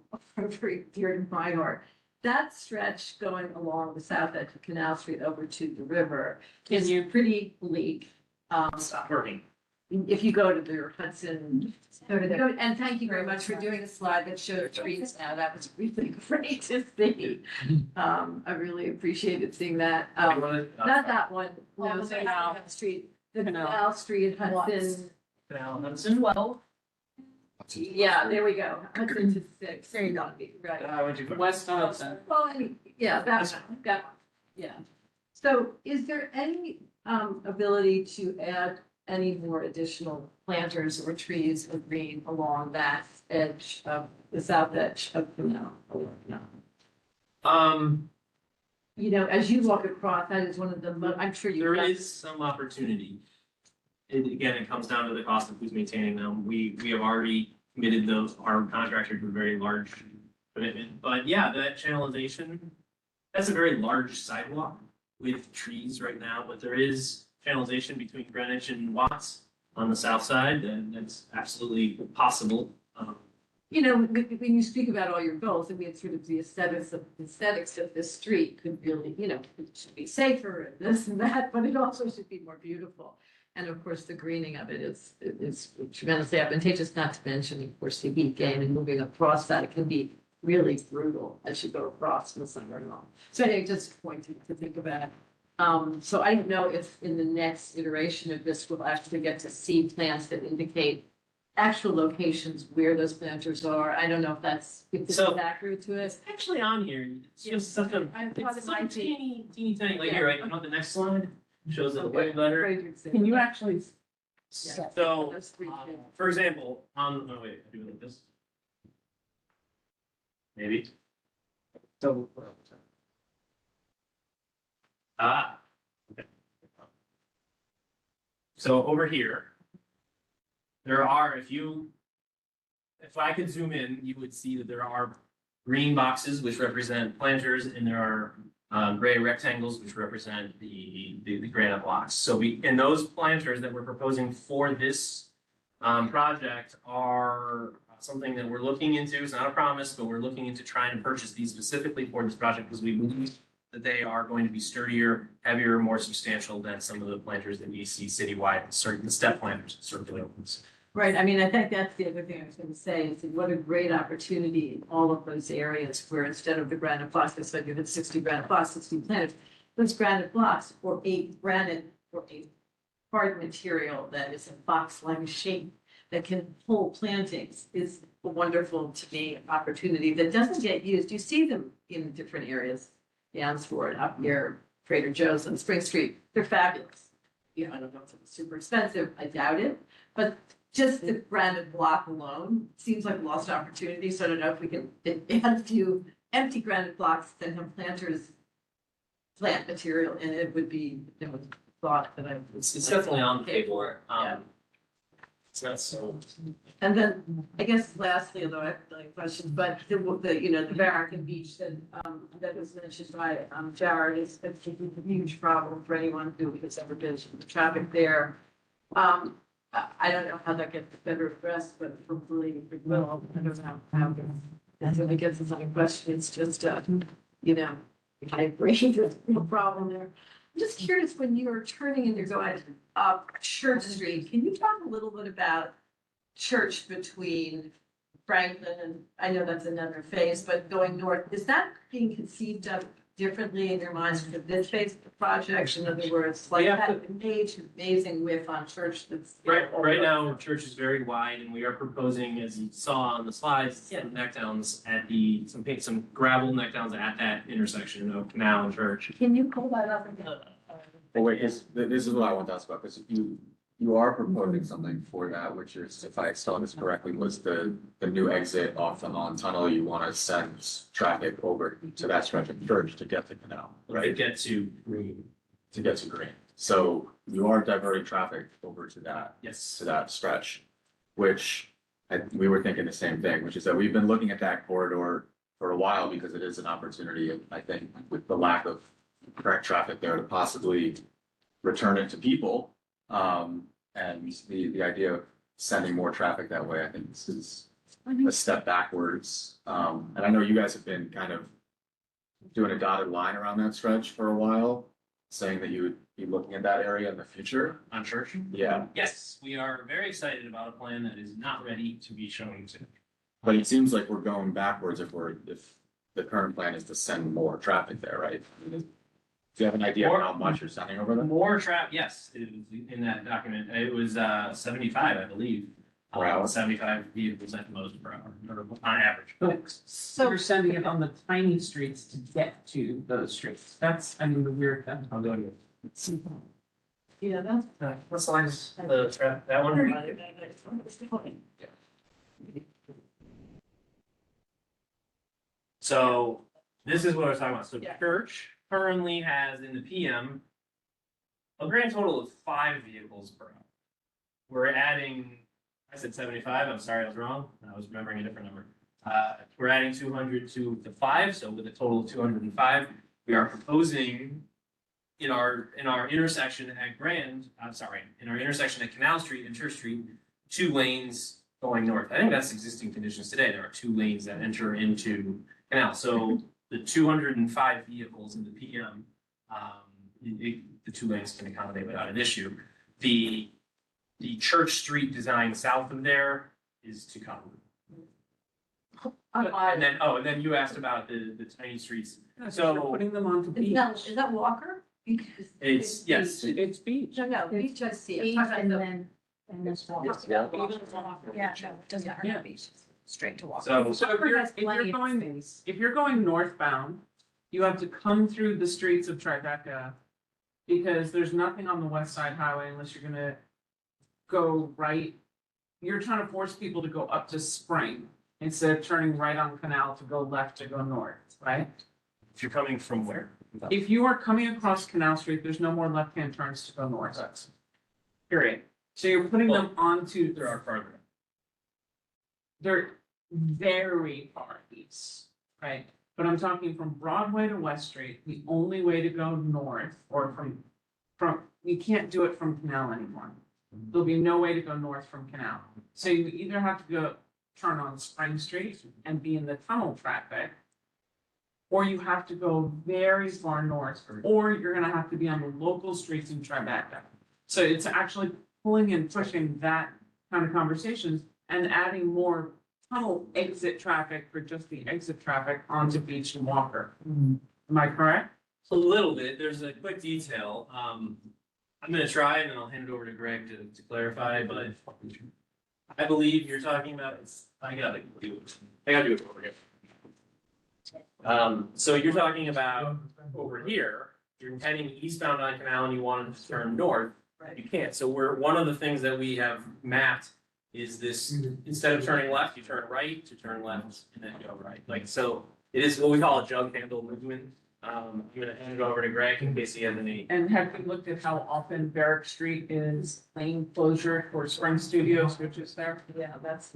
very dear to my heart. That stretch going along the south edge of Canal Street over to the river is pretty bleak. Stop working. If you go to the Hudson, and thank you very much for doing a slide that showed trees now, that was really great to see. I really appreciated seeing that, not that one, no, the Canal Street, the Canal Street Hudson. Canal Hudson. Well, Yeah, there we go, Hudson to 6. There you go. Right. West Hudson. Well, yeah, that, yeah. So is there any ability to add any more additional planters or trees or green along that edge of the south edge of the canal? As you walk across, that is one of the, I'm sure you. There is some opportunity. It comes down to the cost of who's maintaining them. We have already committed our contractor to a very large commitment. But yeah, that channelization, that's a very large sidewalk with trees right now, but there is channelization between Greenwich and Watts on the south side, and that's absolutely possible. When you speak about all your goals, I mean, it's sort of the aesthetics of this street could really, it should be safer and this and that, but it also should be more beautiful. And of course, the greening of it is tremendously advantageous, not to mention, of course, the heat gain and moving across that, it can be really brutal as you go across in the summer and all. So anyway, just a point to think about. So I don't know if in the next iteration of this, we'll actually get to see plans that indicate actual locations where those planters are. I don't know if if this is So- accurate to it. It's actually on here. It's just such a, I thought it's it so might be. teeny tiny, like here, right, you know, the next slide shows it way Okay, better. great example. Can you actually? So, Those three things. for example, no, wait, I do it like this. Maybe. Double. Okay. So over here, there are, if I could zoom in, you would see that there are green boxes which represent planters, and there are gray rectangles which represent the granite blocks. So and those planters that we're proposing for this project are something that we're looking into. It's not a promise, but we're looking into trying to purchase these specifically for this project because we believe that they are going to be sturdier, heavier, more substantial than some of the planters that we see citywide, certain step planters, circular ones. Right, I mean, I think that's the other thing I was gonna say, is that what a great opportunity in all of those areas where instead of the granite blocks, they said you had 60 granite blocks, 60 planters. Those granite blocks or a hard material that is a box-like shape that can hold plantings is a wonderful, to me, opportunity that doesn't get used. You see them in different areas. Dansport, up near Trader Joe's on Spring Street, they're fabulous. You know, I don't know if it's super expensive, I doubt it, but just the granite block alone seems like a lost opportunity, so I don't know if we can add a few empty granite blocks that have planters, plant material, and it would be, it was thought that I. It's definitely on the table. Yeah. It's not so. And then, I guess lastly, although I have a question, but the Barracan Beach that was mentioned by, Jared is a huge problem for anyone who has ever been to the traffic there. I don't know how that gets better addressed, but hopefully it will. I don't know how that really gets us on a question. It's just, I agree, there's no problem there. I'm just curious, when you're turning and you're going up Church Street, can you talk a little bit about Church between Franklin and, I know that's another phase, but going north, is that being conceived of differently in your minds for this phase of the project? In other words, like Yeah. that amazing width on Church that's. Right now, Church is very wide, and we are proposing, as you saw on the slides, some neck downs at some gravel neck downs at that intersection of Canal and Church. Can you pull that up again? Well, wait, this is what I want to ask about, because you are proposing something for that, which is, if I saw this correctly, was the new exit off the Holland Tunnel. You want to send traffic over to that stretch of Church to get to Canal, right? To get to Green. To get to Green. So you are diverting traffic over to that, Yes. to that stretch, which we were thinking the same thing, which is that we've been looking at that corridor for a while because it is an opportunity, I think, with the lack of correct traffic there to possibly return it to people. And the idea of sending more traffic that way, I think this is a step backwards. And I know you guys have been kind of doing a dotted line around that stretch for a while, saying that you would be looking at that area in the future. On Church? Yeah, Yes, we are very excited about a plan that is not ready to be shown to. but it seems like we're going backwards if the current plan is to send more traffic there, right? Do you have an idea of how much you're sending over there? More yes, it was in that document. It was 75, I believe. Per hour? 75 vehicles at most per hour, or on average. So you're sending it on the tiny streets to get to those streets. That's, I mean, the weird thing. I'll go to Yeah, that's. what line is that one? So this is what I was talking about. So Yeah. Church currently has in the PM a grand total of 5 vehicles per hour. We're adding, I said 75, I'm sorry, I was wrong. I was remembering a different number. We're adding 200 to the 5, so with a total of 205. We are proposing in our intersection at in our intersection at Canal Street and Church Street, 2 lanes going north. I think that's existing conditions today. There are 2 lanes that enter into Canal. So the 205 vehicles in the PM, the 2 lanes can accommodate without an issue. The Church Street design south of there is to come. And then you asked about the tiny streets. So Putting them onto beach. Is that Walker? it's, yes, It's beach. No, beach I see. I'm Beach talking and about then And that's all. Yeah. Yeah, no, it does not hurt to be straight to walk. So, So if you're going northbound, you have to come through the streets of Tribeca. Because there's nothing on the West Side Highway unless you're gonna go right. You're trying to force people to go up to Spring instead of turning right on Canal to go left to go north, right? if you're coming from where? If you are coming across Canal Street, there's no more left-hand turns to go north. Period. So you're putting them onto, There are farther. they're very far east, right? But I'm talking from Broadway to West Street, the only way to go north or from, you can't do it from Canal anymore. There'll be no way to go north from Canal. So you either have to go turn on Spring Street and be in the tunnel traffic, or you have to go very far north, or you're gonna have to be on the local streets in Tribeca. So it's actually pulling and pushing that kind of conversations and adding more tunnel exit traffic for just the exit traffic onto Beach and Walker. Am I correct? A little bit, there's a quick detail, I'm gonna try and then I'll hand it over to Greg to clarify, but I believe you're talking about, I gotta do it over here. So you're talking about over here, you're heading eastbound on Canal and you wanted to turn north, you can't, so one of the things that we have mapped is this, instead of turning left, you turn right, to turn left, and then go right, like, so it is what we call a jug handle movement. I'm gonna hand it over to Greg in case he has any. And have you looked at how often Barrack Street is lane closure for Spring Studios, which is there? Yeah, that's.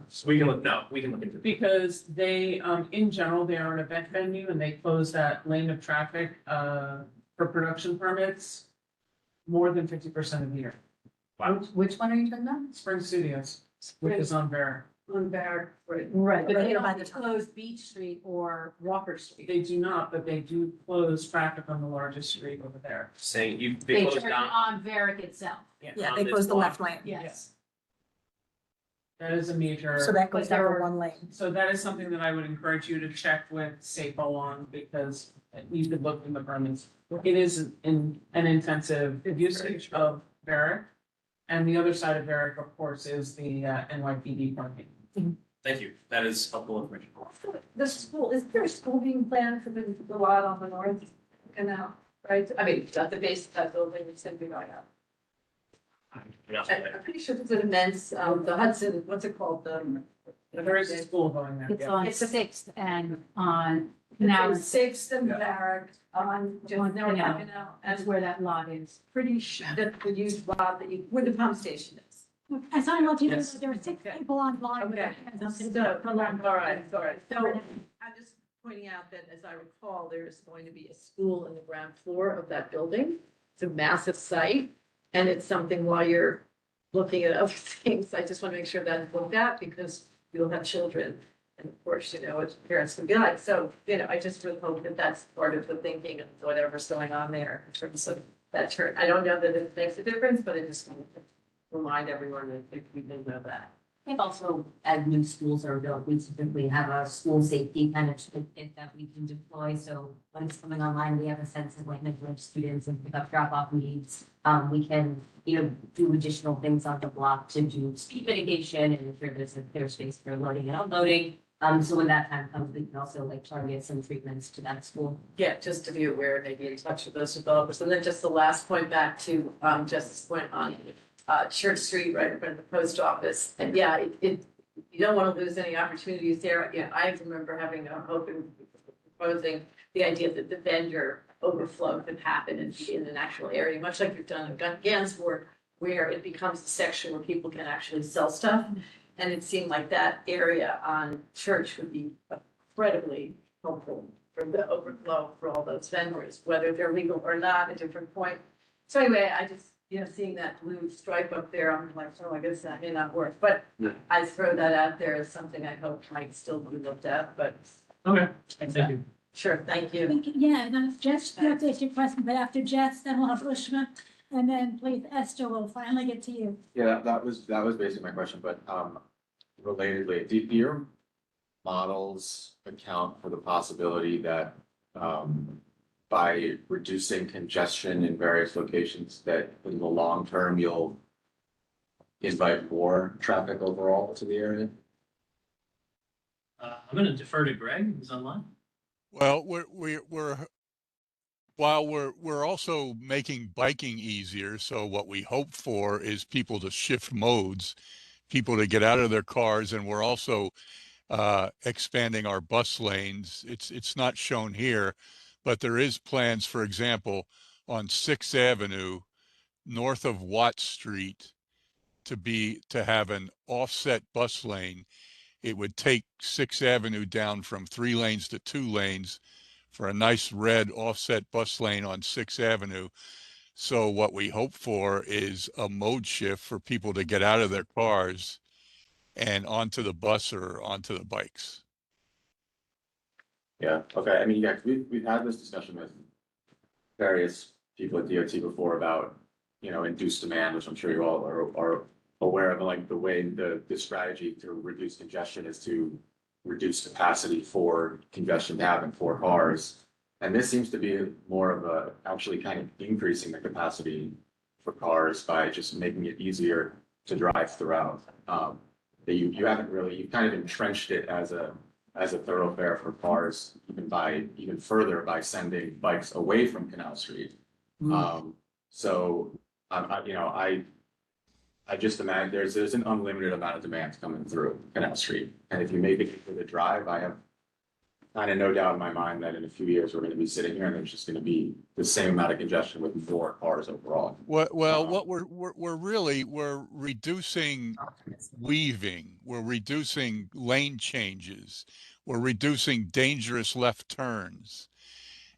So we can look into it. Because they, in general, they are an event venue and they close that lane of traffic, for production permits more than 50% of the year. Which one are you talking about? Spring Studios, which is on Barrack. On Barrack, right. Right, But but they they don't don't close Beach Street or Walker Street. They do not, but they do close traffic on the largest street over there. Saying you, They closed turn down. on Varick itself. Yeah, on they this close the block. left lane. Yes. That is a major. So that goes but there down to are- one lane. So that is something that I would encourage you to check with SAPO on because you could look in the permits. It is an intensive usage of Barrack. And the other side of Barrack, of course, is the NYPD parking. Thank you, that is helpful information. The school, is there a school being planned for the lot on the north canal, right? I mean, at the base of that building, it's gonna be right up. I'm pretty sure there's an immense, the Hudson, what's it called, There is a school going there. It's yeah. on It's a- Sixth and on Canal. It's Sixth and Barrack on, just On north of Canal. canal, That's and where that lot is. pretty sure that the huge lot that you, where the pump station is. As I let you know, Yes. there were 6 people online. with Okay. their hands up. So, For long. all right. So I'm just pointing out that as I recall, there is going to be a school in the ground floor of that building. It's a massive site and it's something while you're looking at other things, I just want to make sure that's looked at because you'll have children. And of course, you know, what parents can be like, so, you know, I just really hope that that's part of the thinking and whatever's going on there in terms of that turn. I don't know that it makes a difference, but I just want to remind everyone that if we didn't know that. And also, as new schools are built, we typically have a school safety kind of toolkit that we can deploy. So when it's coming online, we have a sense of like which students and pick up drop off needs. We can, do additional things on the block to do speed mitigation and ensure there's a clear space for loading and unloading. So when that time comes, we can also like target some treatments to that school. Yeah, just to be aware, maybe in touch with those developers. And then just the last point back to Justice point on Church Street, right in front of the post office. And yeah, you don't want to lose any opportunities there. Yeah, I remember having a proposing the idea that the vendor overflow could happen and be in an actual area, much like you've done in Gansport, where it becomes a section where people can actually sell stuff. And it seemed like that area on Church would be incredibly helpful for the overflow for all those vendors, whether they're legal or not, a different point. So anyway, I just, seeing that blue stripe up there, I'm like, oh, I guess that may not work, but I throw that out there as something I hope might still be looked at, but Okay, thank you. sure, thank you. Yeah, and then Jess, you have to ask your question, but after Jess, then we'll have Ushma, and then please Esther will finally get to you. Yeah, that was basically my question, but, relatedly, do your models account for the possibility that, by reducing congestion in various locations, that in the long term, you'll invite more traffic overall to the area? I'm gonna defer to Greg, who's online. Well, while we're also making biking easier, so what we hope for is people to shift modes, people to get out of their cars, and we're also expanding our bus lanes. It's not shown here, but there is plans, for example, on 6th Avenue, north of Watt Street, to have an offset bus lane. It would take 6th Avenue down from 3 lanes to 2 lanes for a nice red offset bus lane on 6th Avenue. So what we hope for is a mode shift for people to get out of their cars and onto the bus or onto the bikes. Yeah, okay, I mean, yeah, we've had this discussion with various people at DOT before about, induced demand, which I'm sure you all are aware of, like the way the strategy to reduce congestion is to reduce capacity for congestion to happen for cars. And this seems to be more of a, actually kind of increasing the capacity for cars by just making it easier to drive throughout. That you haven't really, you've kind of entrenched it as a thoroughfare for cars, even further by sending bikes away from Canal Street. So I just imagine there's an unlimited amount of demand coming through Canal Street. And if you make it for the drive, I have kind of no doubt in my mind that in a few years, we're going to be sitting here and there's just going to be the same amount of congestion with more cars overall. What we're reducing weaving, we're reducing lane changes, we're reducing dangerous left turns.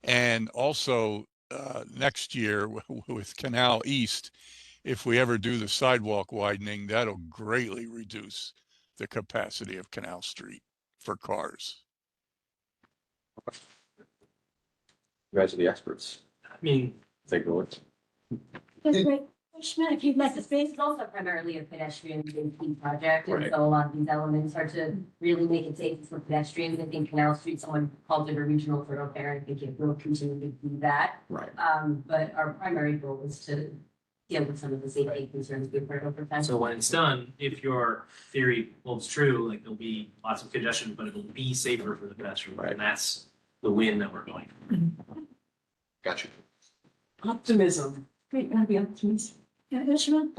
And also next year with Canal East, if we ever do the sidewalk widening, that'll greatly reduce the capacity of Canal Street for cars. You guys are the experts. I mean, Take a look. That's great. Schmidt, if you'd like to speak. It's also primarily a pedestrian safety project, and Right. so a lot of these elements are to really make it safe for pedestrians. I think Canal Street, someone called it a regional thoroughfare, I think it will continue to do that. Right. But our primary goal is to deal with some of the safety concerns we've heard over time. so when it's done, if your theory holds true, like there'll be lots of congestion, but it'll be safer for the pedestrian, Right. and that's the win that we're going for. Got you. Optimism. Great, gotta be optimistic. Yeah, Ishmael?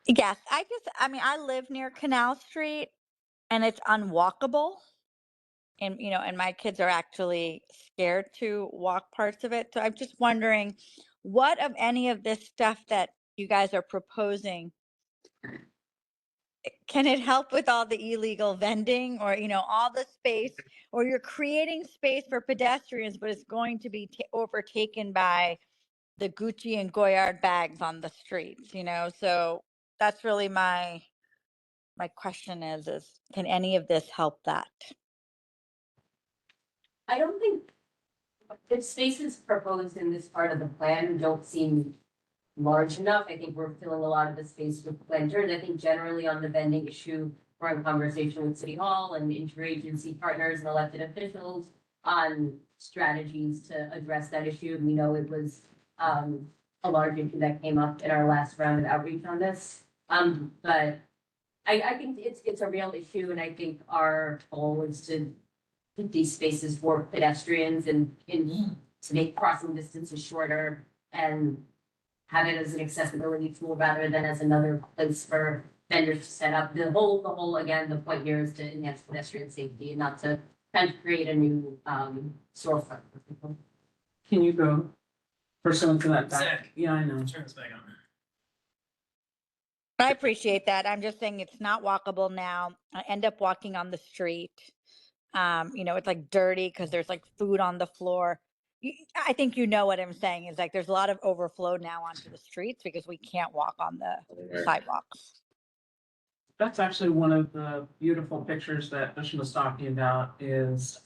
Yes, I live near Canal Street and it's unwalkable. And my kids are actually scared to walk parts of it. So I'm just wondering, what of any of this stuff that you guys are proposing, can it help with all the illegal vending or, all the space, or you're creating space for pedestrians, but it's going to be overtaken by the Gucci and Goyard bags on the streets, So that's really my question is can any of this help that? I don't think the spaces proposed in this part of the plan don't seem large enough. I think we're filling a lot of the space with planters. I think generally on the vending issue, we're in conversation with City Hall and interagency partners and elected officials on strategies to address that issue. We know it was a large issue that came up in our last round of outreach on this. But I think it's a real issue, and I think our goal is to keep these spaces for pedestrians and to make crossing distances shorter and have it as an accessibility tool rather than as another place for vendors to set up. The whole, again, the point here is to enhance pedestrian safety and not to kind of create a new storefront for people. Can you go pursuant to that? Zach. Yeah, I know. Turn this back on. I appreciate that. I'm just saying it's not walkable now. I end up walking on the street. It's like dirty because there's like food on the floor. I think you know what I'm saying is like there's a lot of overflow now onto the streets because we can't walk on the sidewalks. That's actually one of the beautiful pictures that Bishop was talking about is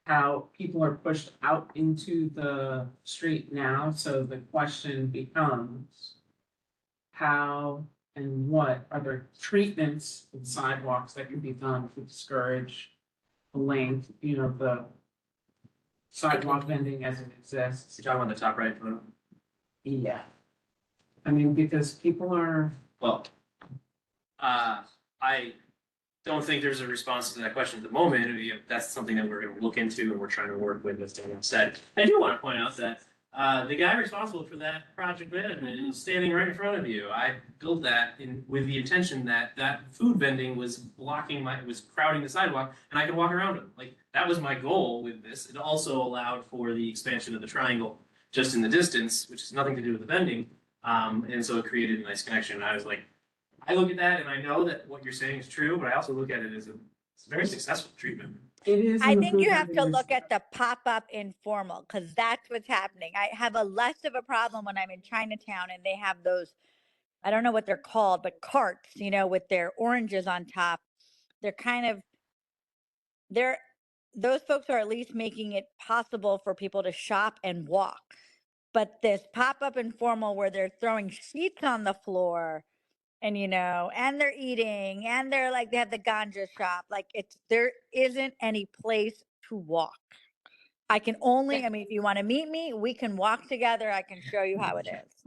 how people are pushed out into the street now. So the question becomes, how and what are there treatments with sidewalks that can be done to discourage the length, the sidewalk vending as it exists. You're talking about the top right photo? Yeah. I mean, because people are, Well, I don't think there's a response to that question at the moment. That's something that we're gonna look into and we're trying to work with, as Daniel said. I do want to point out that the guy responsible for that project management is standing right in front of you. I built that with the intention that food vending was was crowding the sidewalk and I could walk around him. Like, that was my goal with this. It also allowed for the expansion of the triangle just in the distance, which has nothing to do with the vending. And so it created a nice connection. And I was like, I look at that and I know that what you're saying is true, but I also look at it as it's a very successful treatment. it is. I in the think food you have to vending look at the pop-up informal because that's what's happening. I have a less of a problem when I'm in Chinatown and they have those, I don't know what they're called, but carts, with their oranges on top. They're kind of, those folks are at least making it possible for people to shop and walk. But this pop-up informal where they're throwing sheets on the floor and and they're eating and they're like they have the ganja shop, like there isn't any place to walk. I can only, I mean, if you want to meet me, we can walk together. I can show you how it is.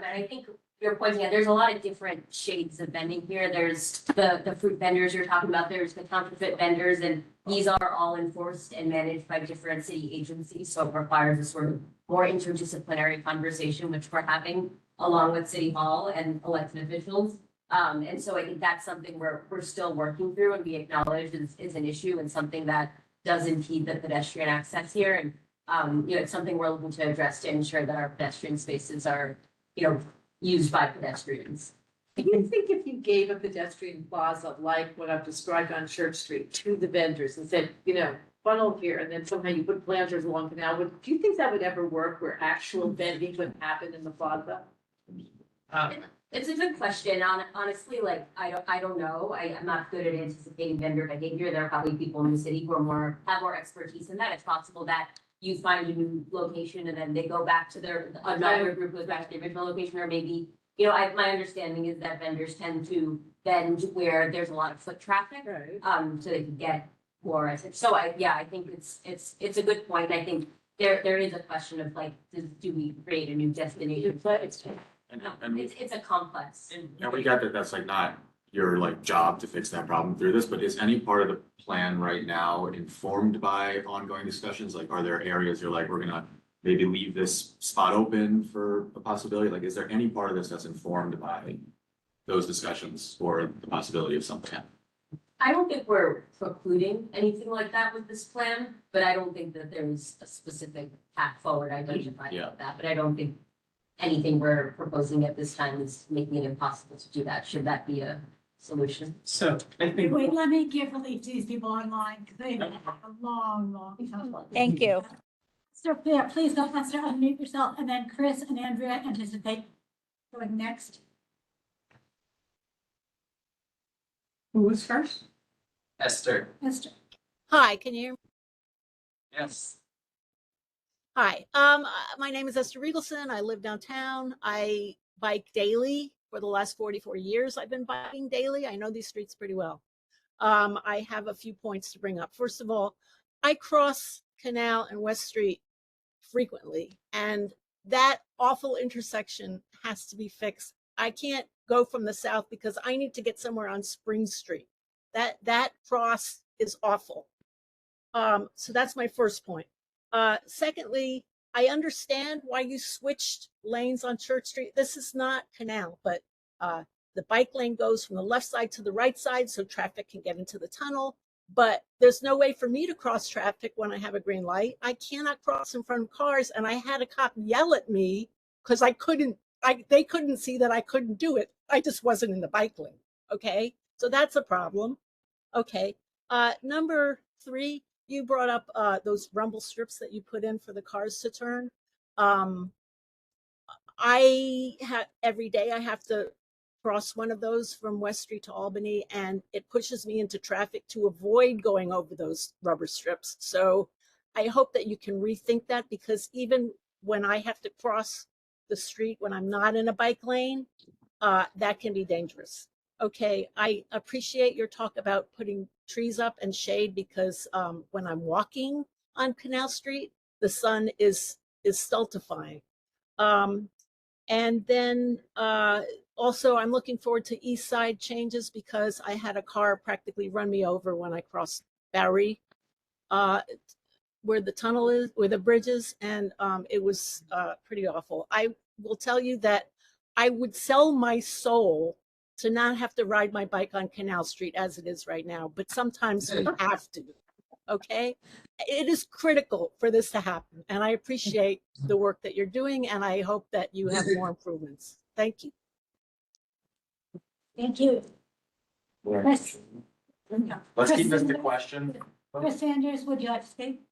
I think you're pointing out, there's a lot of different shades of vending here. There's the fruit vendors you're talking about, there's the counterfeit vendors, and these are all enforced and managed by different city agencies. So it requires a sort of more interdisciplinary conversation, which we're having along with City Hall and elected officials. And so I think that's something we're still working through and we acknowledge is an issue and something that does impede the pedestrian access here. And, it's something we're looking to address to ensure that our pedestrian spaces are, used by pedestrians. Do you think if you gave a pedestrian plaza like what I've described on Church Street to the vendors and said, funnel here, and then somehow you put planters along Canal, do you think that would ever work where actual vending would happen in the plaza? It's a good question. Honestly, like, I don't know. I'm not good at anticipating vendor behavior. There are probably people in the city who have more expertise in that. It's possible that you find a new location and then they go back to another group goes back to the original location, or maybe, my understanding is that vendors tend to vend where there's a lot of foot traffic, so they can get more attention. So I think it's a good point. I think there is a question of like, do we create a new destination? It's a complex. And we got that that's like not your like job to fix that problem through this, but is any part of the plan right now informed by ongoing discussions? Like, are there areas you're like, we're gonna maybe leave this spot open for a possibility? Like, is there any part of this that's informed by those discussions or the possibility of something happening? I don't think we're precluding anything like that with this plan, but I don't think that there's a specific path forward identified with that. But I don't think anything we're proposing at this time is making it impossible to do that. Should that be a solution? So I think. Wait, let me give relief to these people online because they've had a long time. Thank you. So, yeah, please don't have to unmute yourself, and then Chris and Andrea anticipate going next. Who was first? Esther. Esther. Hi, can you hear me? Yes. Hi, my name is Esther Riegelson. I live downtown. I bike daily. For the last 44 years, I've been biking daily. I know these streets pretty well. I have a few points to bring up. First of all, I cross Canal and West Street frequently, and that awful intersection has to be fixed. I can't go from the south because I need to get somewhere on Spring Street. That cross is awful. So that's my first point. Secondly, I understand why you switched lanes on Church Street. This is not Canal, but the bike lane goes from the left side to the right side so traffic can get into the tunnel. But there's no way for me to cross traffic when I have a green light. I cannot cross in front of cars, and I had a cop yell at me because they couldn't see that I couldn't do it. I just wasn't in the bike lane. Okay, so that's a problem. Okay, number 3. You brought up those rumble strips that you put in for the cars to turn. Every day I have to cross one of those from West Street to Albany, and it pushes me into traffic to avoid going over those rubber strips. So I hope that you can rethink that, because even when I have to cross the street when I'm not in a bike lane, that can be dangerous. Okay, I appreciate your talk about putting trees up and shade because when I'm walking on Canal Street, the sun is stultifying. And then also, I'm looking forward to East Side changes because I had a car practically run me over when I crossed Barry, where the tunnel is, where the bridge is, and it was pretty awful. I will tell you that I would sell my soul to not have to ride my bike on Canal Street as it is right now, but sometimes we have to. Okay, it is critical for this to happen, and I appreciate the work that you're doing, and I hope that you have more improvements. Thank you. Thank you. Chris. Let's keep this to Chris- question. Chris Sanders, would you like to speak?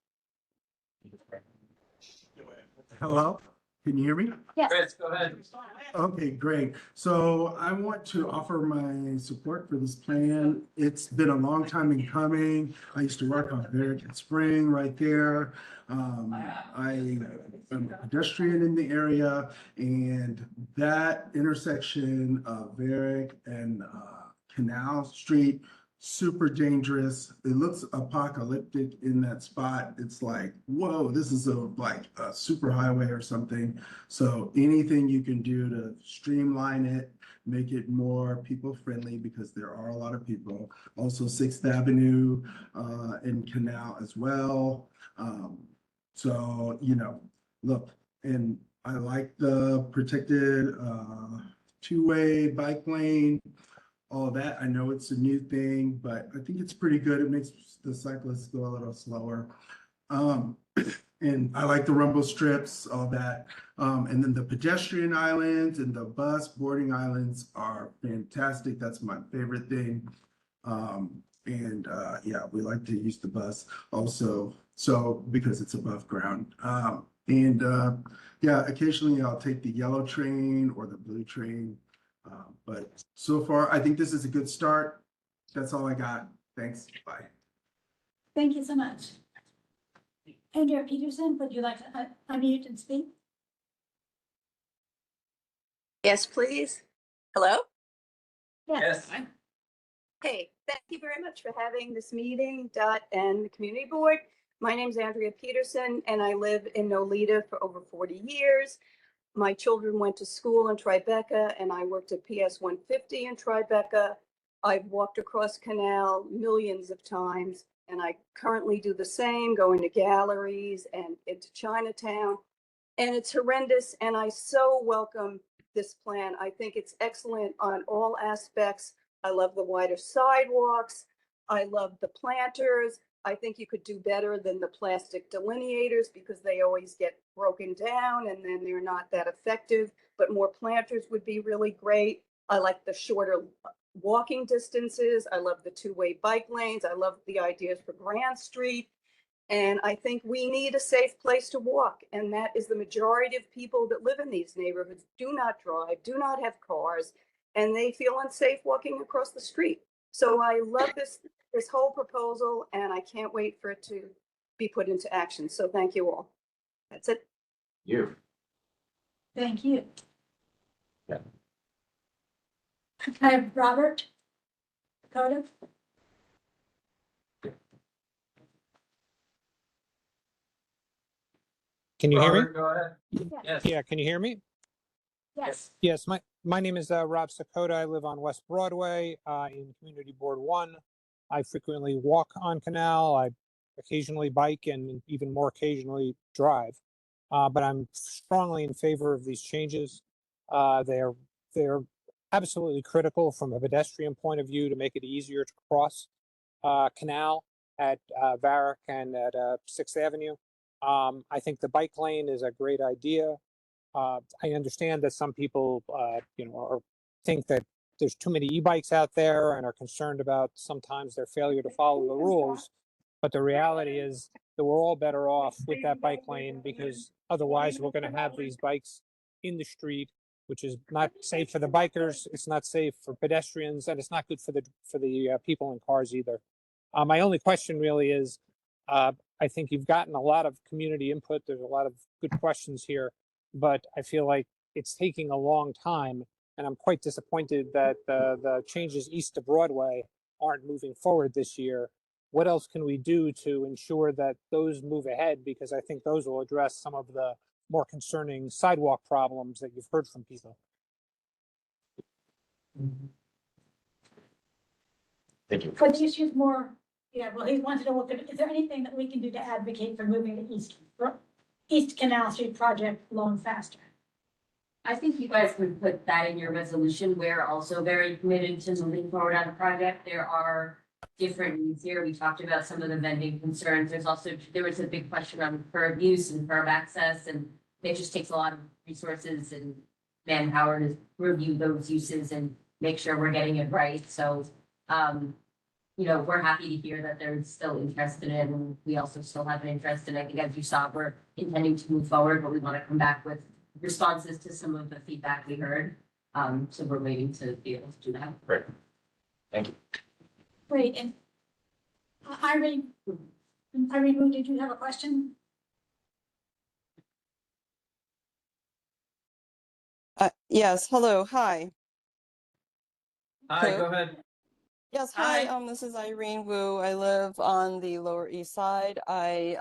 Hello, can you hear me? Yes. Chris, go ahead. Okay, great. So I want to offer my support for this plan. It's been a long time in coming. I used to work on American Spring right there. I am a pedestrian in the area, and that intersection of Varick and Canal Street, super dangerous. It looks apocalyptic in that spot. It's like, whoa, this is like a super highway or something. So anything you can do to streamline it, make it more people friendly, because there are a lot of people. Also 6th Avenue and Canal as well. So, you know, look, and I like the protected two-way bike lane. All that. I know it's a new thing, but I think it's pretty good. It makes the cyclists go a little slower. And I like the rumble strips, all that. And then the pedestrian islands and the bus boarding islands are fantastic. That's my favorite thing. Yeah, we like to use the bus also, so because it's above ground. Yeah, occasionally I'll take the yellow train or the blue train. But so far, I think this is a good start. That's all I got. Thanks. Bye. Thank you so much. Andrea Peterson, would you like to unmute and speak? Yes, please. Hello? Yes. Hey, thank you very much for having this meeting, Dot and the community board. My name is Andrea Peterson, and I live in Nolita for over 40 years. My children went to school in Tribeca, and I worked at PS 150 in Tribeca. I've walked across Canal millions of times, and I currently do the same, going to galleries and into Chinatown. And it's horrendous, and I so welcome this plan. I think it's excellent on all aspects. I love the wider sidewalks. I love the planters. I think you could do better than the plastic delineators because they always get broken down and then they're not that effective, but more planters would be really great. I like the shorter walking distances. I love the two-way bike lanes. I love the ideas for Grand Street. And I think we need a safe place to walk. And that is the majority of people that live in these neighborhoods do not drive, do not have cars, and they feel unsafe walking across the street. So I love this whole proposal, and I can't wait for it to be put into action. So thank you all. That's it. You. Thank you. Yeah. I have Robert Dakota. Can you hear me? Robert, go ahead. Yes. Yeah, can you hear me? Yes. Yes, my name is Rob Sakota. I live on West Broadway in Community Board 1. I frequently walk on Canal. I occasionally bike and even more occasionally drive. But I'm strongly in favor of these changes. They're absolutely critical from a pedestrian point of view to make it easier to cross Canal at Varick and at 6th Avenue. I think the bike lane is a great idea. I understand that some people, think that there's too many e-bikes out there and are concerned about sometimes their failure to follow the rules. But the reality is that we're all better off with that bike lane because otherwise we're going to have these bikes in the street, which is not safe for the bikers. It's not safe for pedestrians, and it's not good for the people in cars either. My only question really is, I think you've gotten a lot of community input. There's a lot of good questions here, but I feel like it's taking a long time. And I'm quite disappointed that the changes east of Broadway aren't moving forward this year. What else can we do to ensure that those move ahead? Because I think those will address some of the more concerning sidewalk problems that you've heard from people. Thank you. But the issue's more, yeah, well, he wanted to look at, is there anything that we can do to advocate for moving the East Canal Street project along faster? I think you guys would put that in your resolution. We're also very committed to moving forward on the project. There are different needs here. We talked about some of the vending concerns. There was a big question on curb use and curb access, and it just takes a lot of resources and manpower to review those uses and make sure we're getting it right. So, we're happy to hear that there's still interest in it, and we also still have an interest in it. I think, as you saw, we're intending to move forward, but we want to come back with responses to some of the feedback we heard. So we're waiting to be able to do that. Great. Thank you. Great, and Irene, Wu, did you have a question? Yes, hello, hi. Hi, Hello? go ahead. Yes, hi, this is Irene Wu. I live on the Lower East Side. I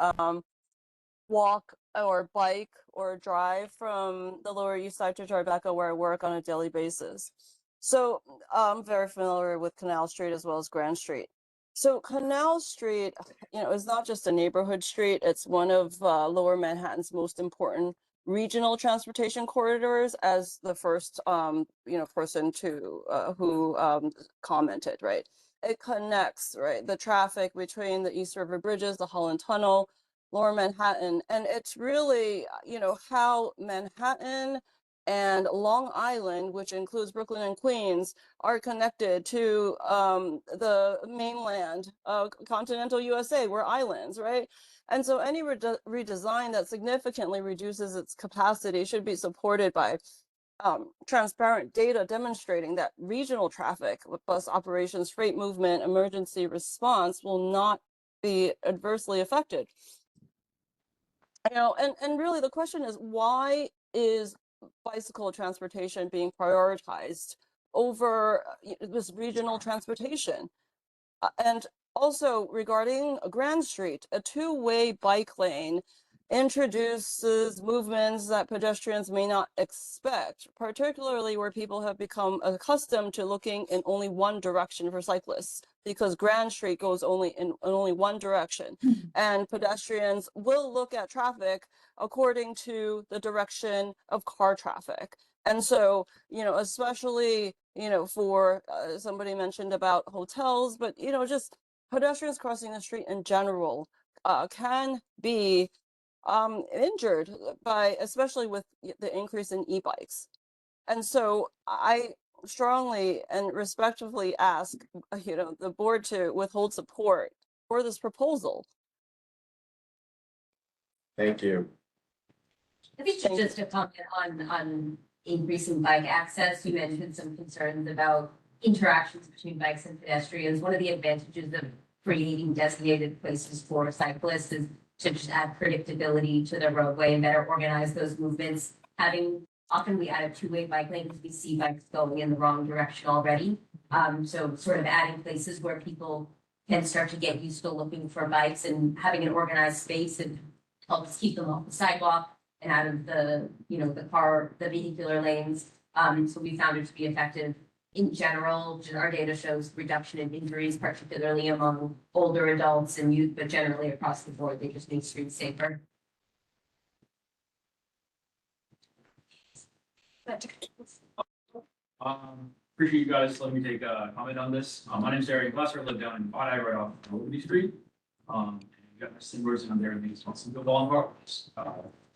walk or bike or drive from the Lower East Side to Tribeca, where I work on a daily basis. So I'm very familiar with Canal Street as well as Grand Street. So Canal Street, is not just a neighborhood street. It's one of Lower Manhattan's most important regional transportation corridors, as the first, person who commented, right? It connects, right, the traffic between the East River Bridges, the Holland Tunnel, Lower Manhattan, and it's really, how Manhattan and Long Island, which includes Brooklyn and Queens, are connected to the mainland, continental USA. We're islands, right? And so any redesign that significantly reduces its capacity should be supported by transparent data demonstrating that regional traffic, bus operations, freight movement, emergency response will not be adversely affected. And really the question is, why is bicycle transportation being prioritized over this regional transportation? And also regarding Grand Street, a two-way bike lane introduces movements that pedestrians may not expect, particularly where people have become accustomed to looking in only one direction for cyclists, because Grand Street goes only in only one direction, and pedestrians will look at traffic according to the direction of car traffic. And so, especially, for somebody mentioned about hotels, but, just pedestrians crossing the street in general can be injured by, especially with the increase in e-bikes. And so I strongly and respectfully ask, the board to withhold support for this proposal. Thank you. I think just to comment on increasing bike access, you mentioned some concerns about interactions between bikes and pedestrians. One of the advantages of creating designated places for cyclists is to just add predictability to the roadway and better organize those movements. Often we add a two-way bike lane because we see bikes going in the wrong direction already. So sort of adding places where people can start to get used to looking for bikes and having an organized space and helps keep them off the sidewalk and out of the vehicular lanes. So we found it to be effective. In general, our data shows reduction in injuries, particularly among older adults and youth, but generally across the board, they just make streets safer. Appreciate you guys letting me take a comment on this. My name is Arian Glasser. I live down in Eye right off Liberty Street. And you got my Simbers and I'm there in the Swanson Boulevard.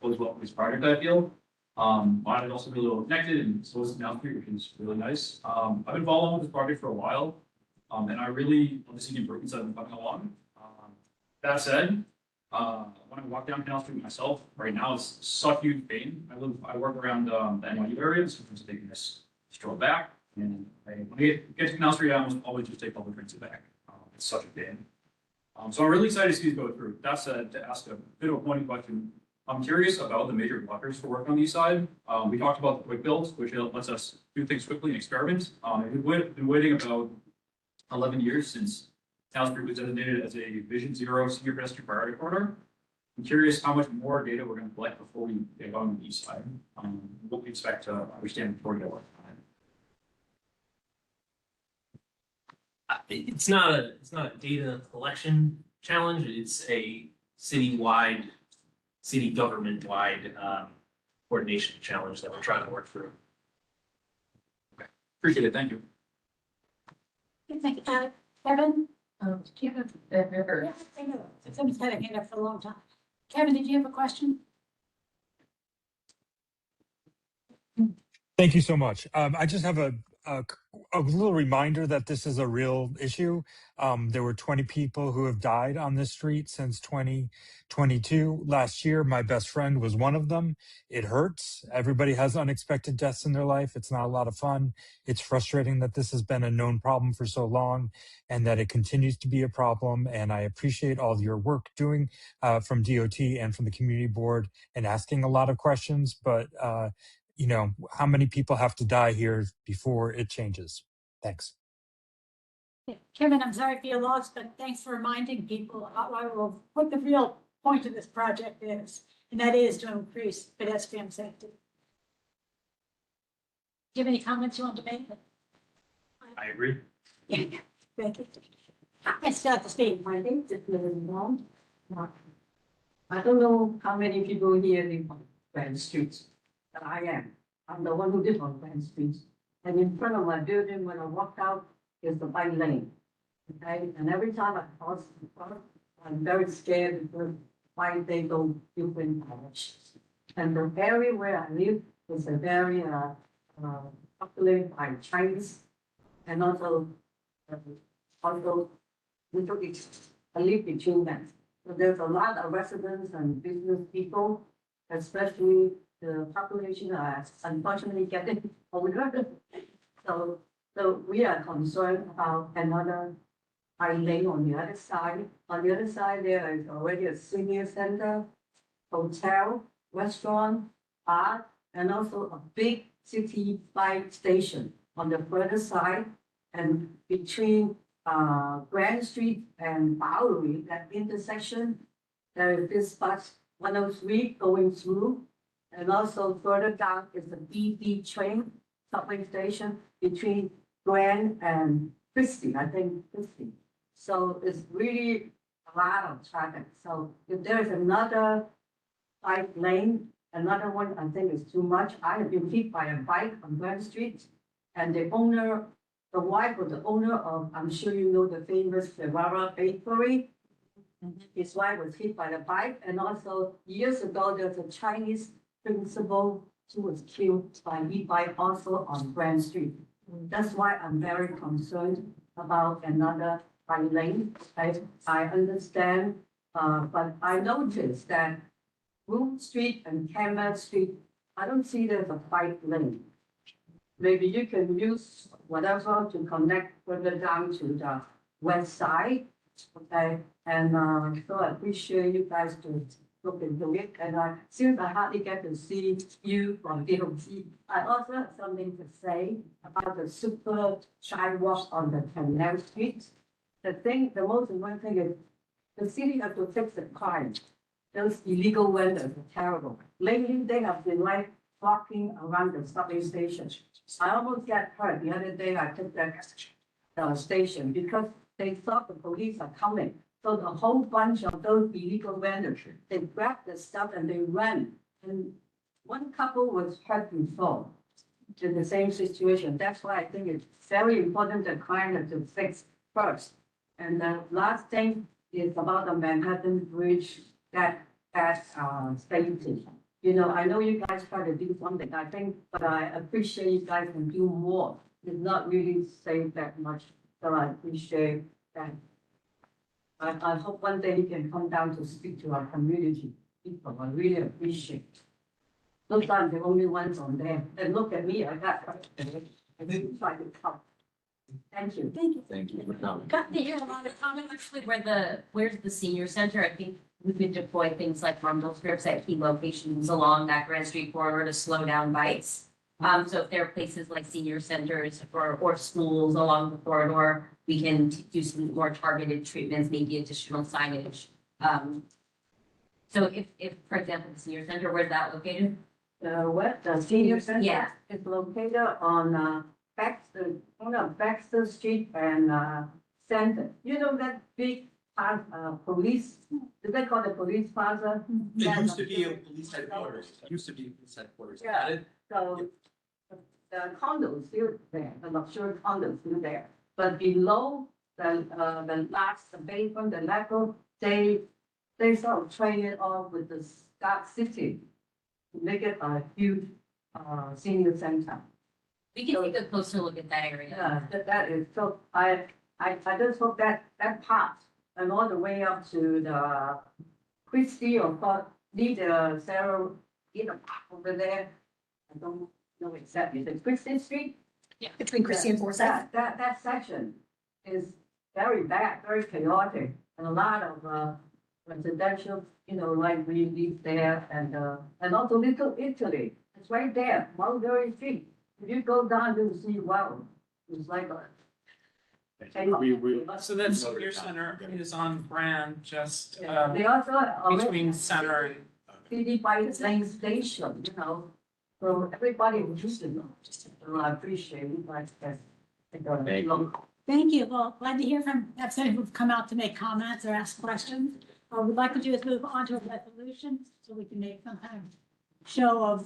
Goes well with this project, I feel. Mine is also a little connected and so is Canal Street, which is really nice. I've been following this project for a while, and I really love to see the improvements that have been coming along. That said, when I walk down Canal Street myself, right now it's such huge pain. I work around the NYU area, so I'm taking this stroll back, and when I get to Canal Street, I almost always just take public transit back. It's such a pain. So I'm really excited to see this go through. That said, to ask a bit of a pointing question, I'm curious about the major blockers for work on the east side. We talked about the quick builds, which lets us do things quickly and experiment. We've been waiting about 11 years since Town Street was designated as a Vision Zero senior pedestrian priority corridor. I'm curious how much more data we're going to collect before we get going on the east side. What we expect to understand before we get work on it. It's not a data collection challenge. It's a citywide, city government-wide coordination challenge that we're trying to work through. Appreciate it. Thank you. Thank you. Kevin? Do you have yeah, I know. Somebody's had a hand up for a long time. Kevin, did you have a question? Thank you so much. I just have a little reminder that this is a real issue. There were 20 people who have died on this street since 2022. Last year, my best friend was one of them. It hurts. Everybody has unexpected deaths in their life. It's not a lot of fun. It's frustrating that this has been a known problem for so long and that it continues to be a problem. And I appreciate all your work doing from DOT and from the community board and asking a lot of questions. But you know, how many people have to die here before it changes? Thanks. Yeah, Kevin, I'm sorry for your loss, but thanks for reminding people about what the real point of this project is, and that is to increase pedestrian safety. Do you have any comments you want to make? I agree. Yeah, thank you. Let's start the speed. My name is Long. I don't know how many people here live on Grand Street, but I am. I'm the one who lives on Grand Street. And in front of my building, when I walk out, is the bike lane. Okay, and every time I cross the front, I'm very scared because why they go different directions. And the area where I live is a very populated by Chinese and also Middle East. I live between them. So there's a lot of residents and business people, especially the population are unfortunately getting older. So we are concerned about another lane on the other side. On the other side, there is already a senior center, hotel, restaurant, bar, and also a big city bike station on the further side. And between Grand Street and Bowery, that intersection, there is this bus 103 going through. And also further down is the BB train subway station between Grand and Christie, I think Christie. So it's really a lot of traffic. So if there is another bike lane, another one, I think is too much. I have been hit by a bike on Grand Street, and the owner, the wife of the owner of, I'm sure you know the famous Ferrara Bakery. His wife was hit by the bike, and also years ago there's a Chinese principal who was killed by e-bike also on Grand Street. That's why I'm very concerned about another bike lane. I understand, but I noticed that Broome Street and Canberra Street, I don't see there's a bike lane. Maybe you can use whatever to connect further down to the west side. Okay, and so I appreciate you guys to look into it. And since I hardly get to see you from DOT, I also have something to say about the super sidewalk on the Canal Street. The most important thing is the city has to fix the crime. Those illegal vendors are terrible. Lately, they have been like walking around the subway station. I almost got hurt the other day. I took that station because they thought the police are coming. So the whole bunch of those illegal vendors, they grab the stuff and they run. And one couple was hurt before in the same situation. That's why I think it's very important that crime has to fix first. And the last thing is about the Manhattan Bridge that safety. You know, I know you guys try to do something, I think, but I appreciate you guys can do more. It's not really saved that much, so I appreciate that. I hope one day you can come down to speak to our community people. I really appreciate it. Those are the only ones on there. And look at me, I got questions. I didn't try to come. Thank you. Thank you. Thank you for coming. Got the There's a lot of comment actually where's the senior center? I think we could deploy things like rumble strips at key locations along that Grand Street corridor to slow down bikes. So if there are places like senior centers or schools along the corridor, we can do some more targeted treatments, maybe additional signage. So if, for example, the senior center, where's that located? The senior center? Yeah. Is located on, Baxter Street and, Center. You know that big, police, do they call it police plaza? It used to be a police headquarters. It used to be a police headquarters. Yeah, so the condos still there, the luxury condos still there. But below the last, the basement, the level, they sort of train it off with the Scott City to make it a huge, senior center. We can take a closer look at that area. Yeah, that is, so I just hope that part and all the way up to the Christie or need the Sarah, park over there. I don't know exactly, is it Christie Street? Yeah, between Christie and Forsyth. That section is very bad, very chaotic, and a lot of residential, like we live there, and also Little Italy. It's right there, Mulberry Street. If you go down, you'll see, wow, it's like a. So that senior center is on brand, just, They also between center and. City by the same station, so everybody was just, I appreciate it, like that. Thank you. Well, glad to hear from representatives who've come out to make comments or ask questions. What we'd like to do is move on to a resolution so we can make some kind of show of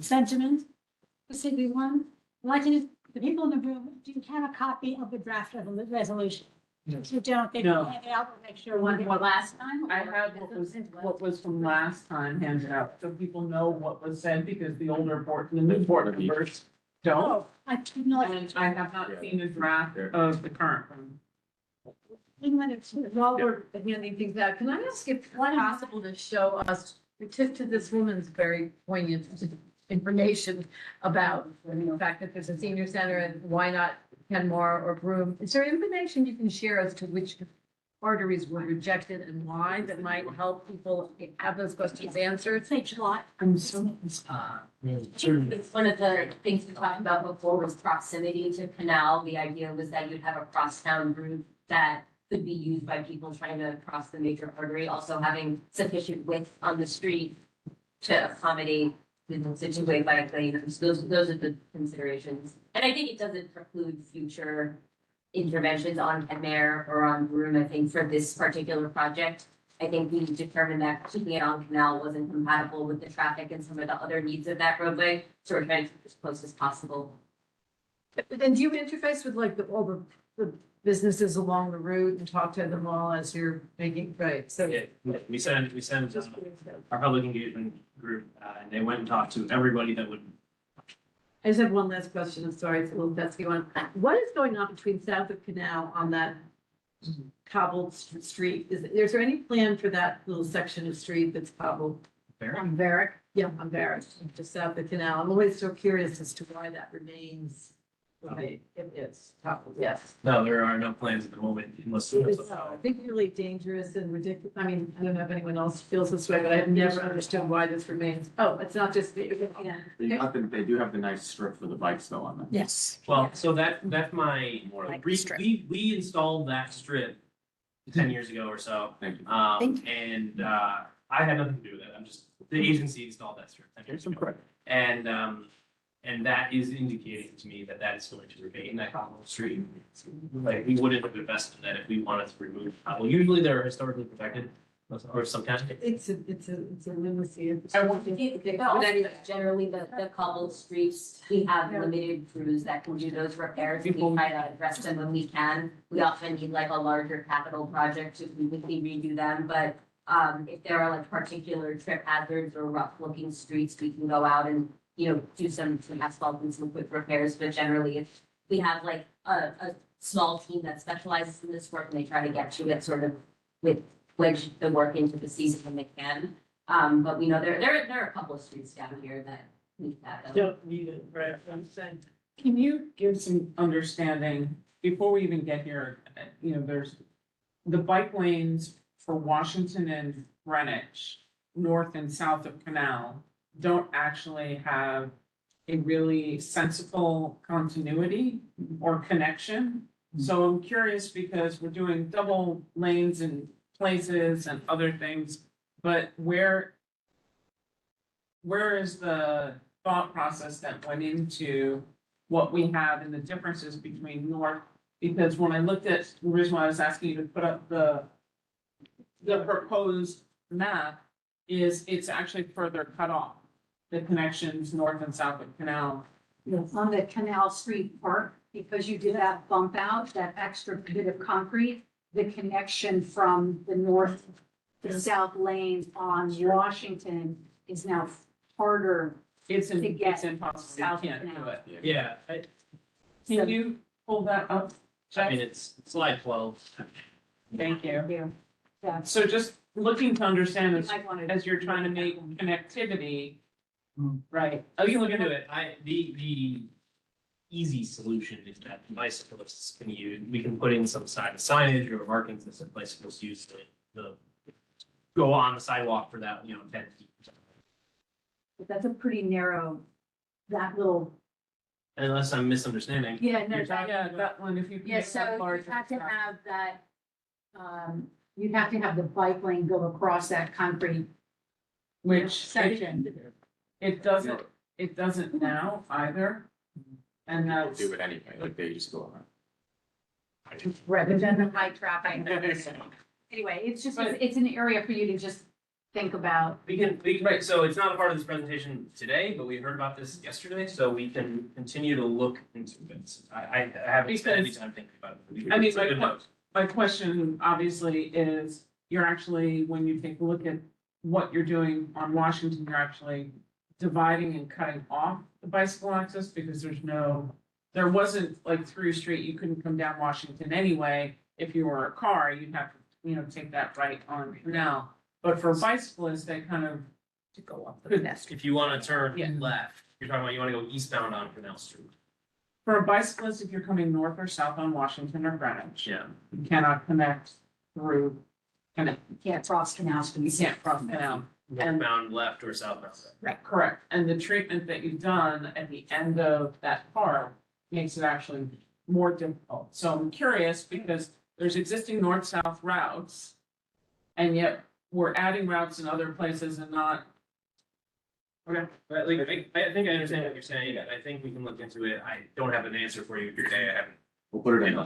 sentiment. Specifically one, I'd like to, the people in the room, do you have a copy of the draft of the resolution? If you don't, they No. can hand it out, we'll make sure one more last time. I have what was from last time handed out, so people know what was said, because the older board, the new board members don't. Oh, I didn't know. And I have not seen a draft of the current one. While we're handing things out, can I ask if it's possible to show us, we took to this woman's very poignant information about the fact that there's a senior center and why not Kenmore or Broome. Is there information you can share as to which arteries were rejected and why that might help people have those questions answered? Say July. I'm so. It's one of the things we talked about before was proximity to canal. The idea was that you'd have a crosstown route that could be used by people trying to cross the major artery, also having sufficient width on the street to accommodate the two-way bike lanes. Those are the considerations. And I think it doesn't preclude future interventions on Kenmare or on Broome. I think for this particular project, I think we determined that keeping it on canal wasn't compatible with the traffic and some of the other needs of that roadway. So we're trying to keep it as close as possible. And do you interface with like all the businesses along the route and talk to them all as you're making, right? So. Yeah, we sent our public engagement group, and they went and talked to everybody that would. I just have one last question. I'm sorry, it's a little pesky one. What is going on between Southwick Canal on that cobbled street? Is there any plan for that little section of street that's cobbled? On Varick? Yeah, on Varick, just south of the canal. I'm always so curious as to why that remains. Right, if it's cobbled, yes. No, there are no plans at the moment unless. It's, I think really dangerous and ridiculous. I mean, I don't know if anyone else feels this way, but I've never understood why this remains. Oh, it's not just, yeah. They do have the nice strip for the bikes though on them. Yes. Well, so that's my, we installed that strip 10 years ago or so. Thank you. And I had nothing to do with it. I'm just, the agency installed that strip 10 years ago. And that is indicating to me that that is going to remain that cobble street. Like, we wouldn't have invested in that if we wanted to remove cobble. Usually they're historically protected, or some kind of. It's a lunacy. Generally, the cobbled streets, we have limited crews that can do those repairs. We try to address them when we can. We often need like a larger capital project to completely redo them, but if there are like particular trip hazards or rough looking streets, we can go out and, do some asphalt and some quick repairs, but generally if we have like a small team that specializes in this work and they try to get to it sort of with wedge the work into the season when they can. But we know there are a couple of streets down here that need that. Don't need it, right, I'm saying. Can you give some understanding, before we even get here, there's the bike lanes for Washington and Greenwich, north and south of Canal, don't actually have a really sensible continuity or connection. So I'm curious because we're doing double lanes in places and other things, but where is the thought process that went into what we have and the differences between north? Because when I looked at, the reason why I was asking you to put up the proposed map is it's actually further cut off, the connections north and south of Canal. Yes, on the Canal Street Park, because you did that bump out, that extra bit of concrete, the connection from the north to south lanes on Washington is now harder It's to get impossible, south you of can't do Canal. it. Yeah, Can you pull that up? I mean, it's slide 12. Thank you. Yeah. So just looking to understand You as, might wanna- as you're trying to make connectivity, right? We can look into it. The easy solution is that bicyclists can use, we can put in some signage or markings that said bicyclists use the go on the sidewalk for that, 10 feet. or something. But that's a pretty narrow, that little, Unless I'm misunderstanding. yeah, no, Yeah, that one, if you can yeah, make that so larger. you have to have that, you'd have to have the bike lane go across that concrete Which section. it doesn't now either. And that's. Do it anyway, like they just go around. Rather than the high traffic. Anyway, it's just, But- it's an area for you to just think about. Right, so it's not a part of this presentation today, but we heard about this yesterday, so we can continue to look into it. I haven't spent any Because- time thinking about it. I mean, It's a good note. my question obviously is, you're actually, when you take a look at what you're doing on Washington, you're actually dividing and cutting off the bicycle access because there wasn't like through street, you couldn't come down Washington anyway. If you were a car, you'd have to, take that right on Canal. But for bicyclists, they kind of To go up the Good. pedestrian. If you want to turn Yeah. left, you're talking about you want to go eastbound on Canal Street. For a bicyclist, if you're coming north or south on Washington or Greenwich, Yeah. you cannot connect through, You can't cross Canal Street. you can't cross Canal. And Northbound left or southbound left. right, correct. And the treatment that you've done at the end of that park makes it actually more difficult. So I'm curious because there's existing north-south routes. And yet we're adding routes in other places and not. Okay. But like, I think I understand what you're saying, and I think we can look into it. I don't have an answer for you today. I haven't. We'll put it in.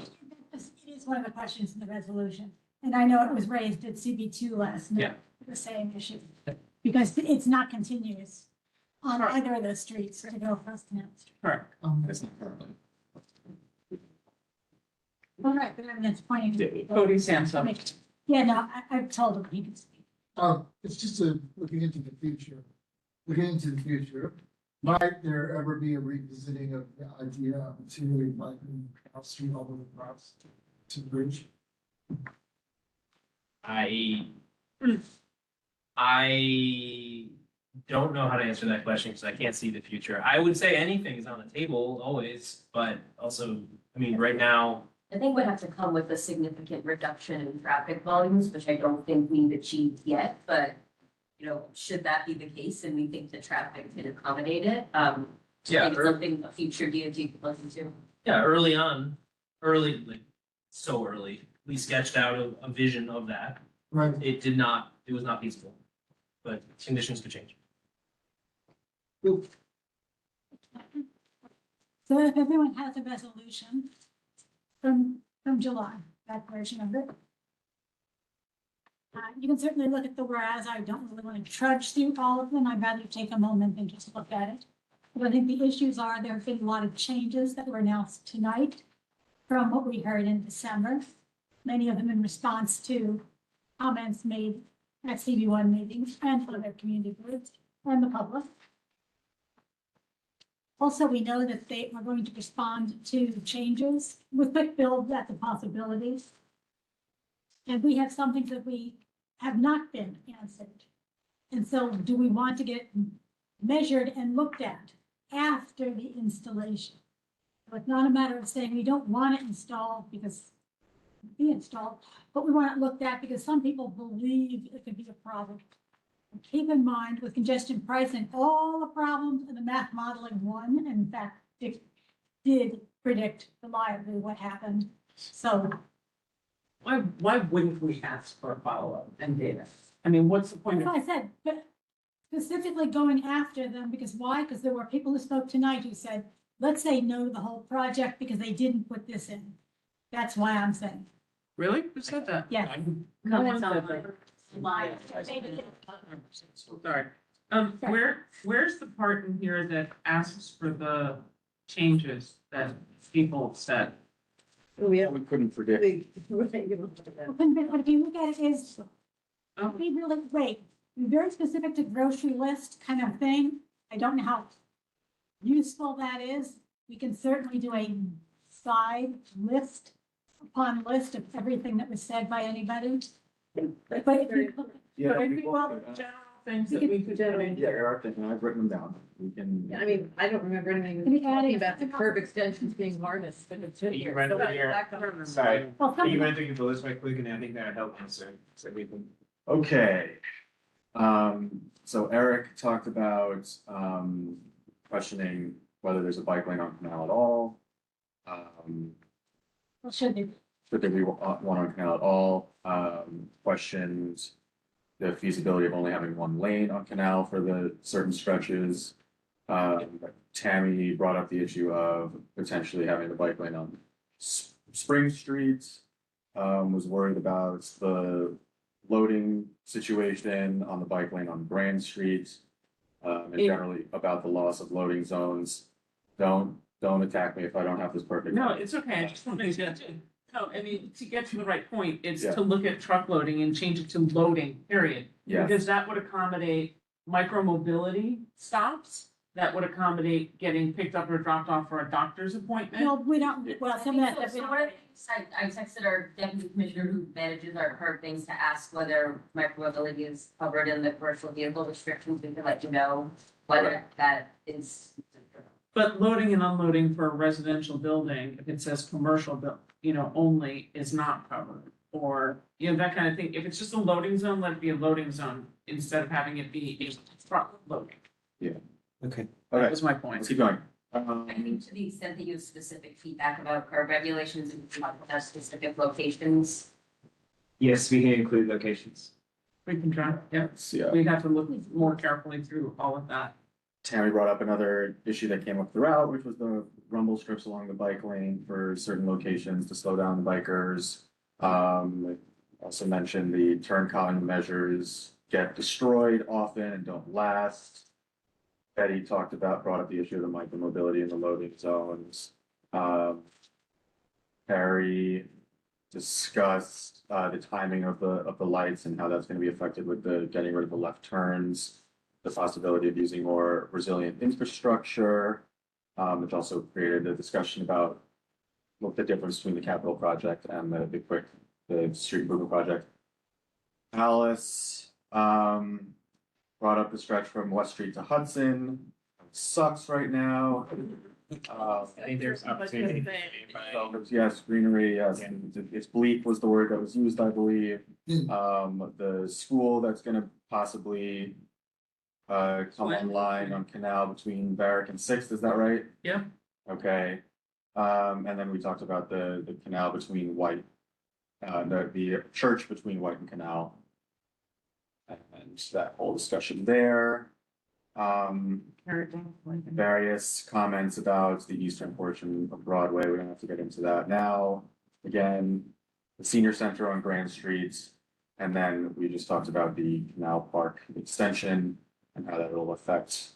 This is one of the questions in the resolution, and I know it was raised at CB2 last night, the same issue. Because it's not continuous on either of those streets to go across Canal Street. Correct. It's not currently. All right, but I mean, it's pointing to. Cody Sampson. Yeah, no, I've told him he can speak. It's just looking into the future. Looking into the future, might there ever be a revisiting of the idea of continuing biking Canal Street all the way across to the bridge? I don't know how to answer that question because I can't see the future. I would say anything is on the table always, but also, I mean, right now, I think we have to come with a significant reduction in traffic volumes, which I don't think we've achieved yet, but should that be the case and we think the traffic can accommodate it, Yeah, maybe something a future DOT could look into. yeah, like so early, we sketched out a vision of that. Right. It was not feasible, but conditions could change. So if everyone has a resolution from July, that version of it. You can certainly look at the whereas. I don't really want to trudge through all of them. I'd rather take a moment and just look at it. But I think the issues are, there have been a lot of changes that were announced tonight from what we heard in December. Many of them in response to comments made at CB1 meetings and other community groups and the public. Also, we know that they are going to respond to changes with quick builds at the possibilities. And we have some things that we have not been answered. And so do we want to get measured and looked at after the installation? So it's not a matter of saying we don't want to install because be installed, but we want it looked at because some people believe it could be a problem. And keep in mind with congestion pricing, all the problems in the math modeling won, and in fact, it did predict reliably what happened. So Why wouldn't we ask for a follow-up and data? I mean, what's the point that's of? what I said, but specifically going after them, because why? Because there were people who spoke tonight who said, let's say no to the whole project because they didn't put this in. That's why I'm saying, Really? Who said that? yes. No one Comments said online. that. Sorry. Where's the part in here that asks for the changes that people said? We couldn't predict. But if you look at it is, be really, wait, be very specific to grocery list kind of thing. I don't know how useful that is. We can certainly do a side list upon list of everything that was said by anybody. But if you look. Yeah, But I we think will all do the that. general things that we could put in. Yeah, Eric, and I've written them down. We can. I mean, I don't remember anything Can we add talking it? about the curb extensions being harnessed, but it's in You here. read So it here. that comes- Sorry. Well, some- You ran through the list quite quick, and I think that helped answer, so we can. Okay. So Eric talked about, questioning whether there's a bike lane on Canal at all. Well, should be. Should there be one on Canal at all? Questioned the feasibility of only having one lane on Canal for the certain stretches. Tammy brought up the issue of potentially having the bike lane on Spring Street. Was worried about the loading situation on the bike lane on Grand Street. And generally about the loss of loading zones. Don't attack me if I don't have this perfect. No, it's okay. I just want to get to, no, I mean, to get to the right point, it's Yeah. to look at truck loading and change it to loading, period. Yes. Because that would accommodate micro mobility stops, that would accommodate getting picked up or dropped off for a doctor's appointment. No, we don't, well, some of that, stuff we So one of don't. the things I texted our deputy commissioner who manages our curb things to ask whether micromobility is covered in the commercial vehicle restrictions. We can let you know whether that is. But loading and unloading for a residential building, if it says commercial, only is not covered. Or, that kind of thing. If it's just a loading zone, let it be a loading zone instead of having it be a truck loading. Yeah. Okay. That was my point. Let's keep going. I think to the extent that you have specific feedback about curb regulations and have specific locations. Yes, we can include locations. We can try, yeah. Yeah. We'd have to look more carefully through all of that. Tammy brought up another issue that came up throughout, which was the rumble strips along the bike lane for certain locations to slow down the bikers. Also mentioned the turn common measures get destroyed often and don't last. Betty brought up the issue of the micromobility in the loading zones. Harry discussed the timing of the lights and how that's going to be affected with the getting rid of the left turns. The possibility of using more resilient infrastructure, which also created a discussion about what the difference between the capital project and the street improvement project. Alice brought up the stretch from West Street to Hudson. It sucks right now. I think there's opportunity. Yes, greenery, yes, it's bleak was the word that was used, I believe. The school that's gonna possibly come online on Canal between Barrack and Sixth, is that right? Yeah. Okay, and then we talked about the canal between White, the church between White and Canal. And that whole discussion there. Various comments about the eastern portion of Broadway, we don't have to get into that now. Again, the senior center on Grand Street, and then we just talked about the Canal Park extension and how that will affect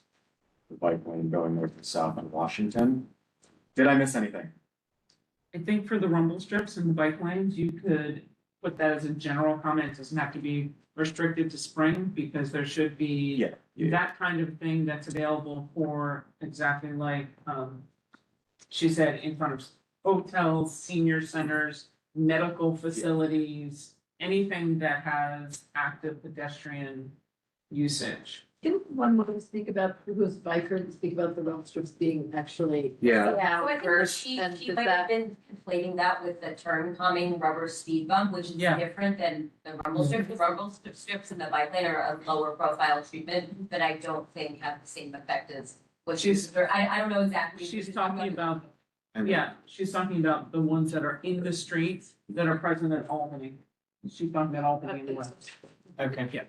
the bike lane going north and south on Washington. Did I miss anything? I think for the rumble strips and the bike lanes, you could put that as a general comment. It doesn't have to be restricted to Spring, because there should be that kind of thing that's available for exactly like, she said, in front of hotels, senior centers, medical facilities, anything that has active pedestrian usage. Can one woman speak about, who's biker, and speak about the rumble strips being actually? Yeah. Yeah, so I out think first, she and might does have that? been conflating that with the term calming rubber speed bump, which is Yeah. different than the rumble strips. The rumble strips and the bike lane are a lower profile treatment, but I don't think have the same effect as what she's, I don't know exactly. She's talking about, And- yeah, she's talking about the ones that are in the streets that are present at Albany. She's talking about Albany in the west. Okay. Yeah.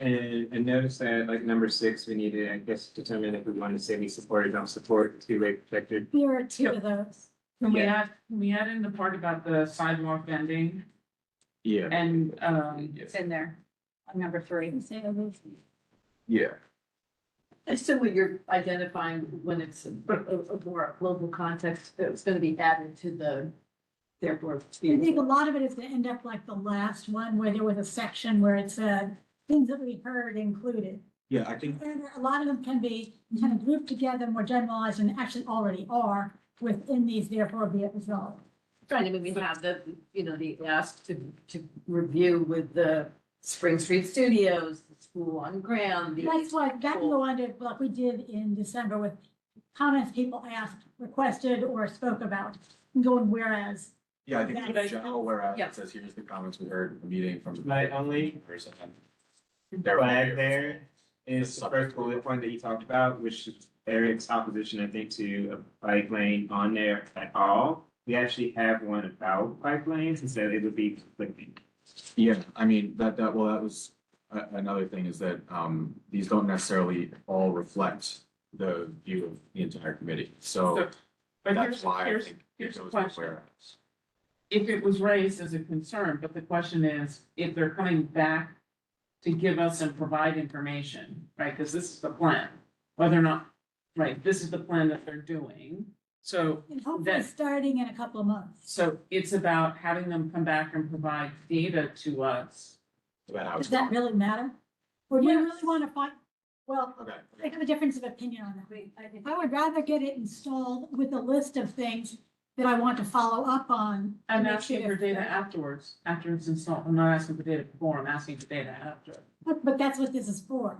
And notice that like number 6, we need to, I guess, determine if we want to say we support or don't support two-way protected. There are two of those. Can we add in the part about the sidewalk bending Yeah. and, It's in there, on number 3. Yeah. I assume what you're identifying when it's a more global context, it's gonna be added to the, therefore. I think a lot of it is gonna end up like the last one, where there was a section where it said, things that we heard included. Yeah, I think, And a lot of them can be kind of grouped together, more generalized, and actually already are within these, therefore be it resolved. Trying to maybe have the, the ask to review with the Spring Street Studios, the school on ground. That's why that can go under, like we did in December with comments people asked, requested, or spoke about, and going whereas. yeah, I think That's- it's general, whereas Yeah. it says, here's the comments we heard in the meeting from. My only person. flag there is the first bullet point that you talked about, which is Eric's opposition, I think, to a bike lane on there at all. We actually have one about bike lanes, and so it would be conflicting. Yeah, I mean, that was another thing is that, these don't necessarily all reflect the view of the entire committee, so but that's why I here's think it here's the goes question. whereas. If it was raised as a concern, but the question is, if they're coming back to give us and provide information, right, because this is the plan, whether or not, right, this is the plan that they're doing. So And hopefully that, starting in a couple of months. so it's about having them come back and provide data to us. About how it's Does that going. really matter? Or do you really want to find, well, Okay. I have a difference of opinion on that. I would rather get it installed with a list of things that I want to follow up on. to I'm make asking sure for they're- data afterwards, after it's installed. I'm not asking for data before, I'm asking for data after. But that's what this is for.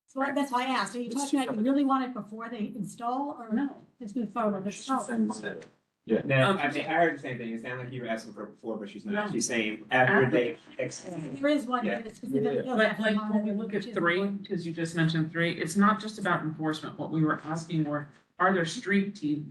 So that's why I asked, are you talking about you really want it before they install or No. just move forward? Let's go. Yeah. No, I mean, I heard the same thing. It sounded like you were asking for it before, but she's not. No. She's saying after they. There is one Yeah. that specifically. goes But after like, when we monitoring, look which at is 3, important. because you just mentioned 3, it's not just about enforcement. What we were asking were, are there street team,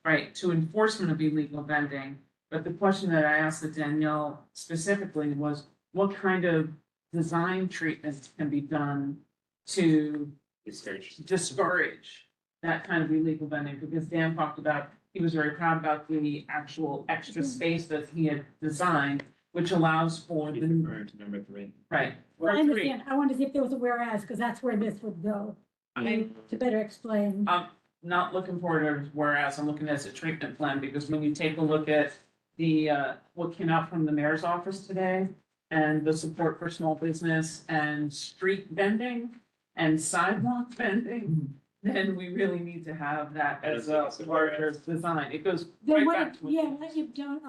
right, to enforcement of illegal vending? But the question that I asked of Danielle specifically was, what kind of design treatments can be done to discourage that kind of illegal vending? Because Dan talked about, he was very proud about the actual extra space that he had designed, which allows for the, Referring to number 3. right. I understand. I wanted to see if there was a whereas, because that's where this would go. And to better explain. I'm not looking for it as whereas, I'm looking at a treatment plan, because when you take a look at the, what came out from the mayor's office today, and the support for small business and street vending and sidewalk vending, then we really need to have that as a larger design. It goes Then right what, back to. yeah, what you don't,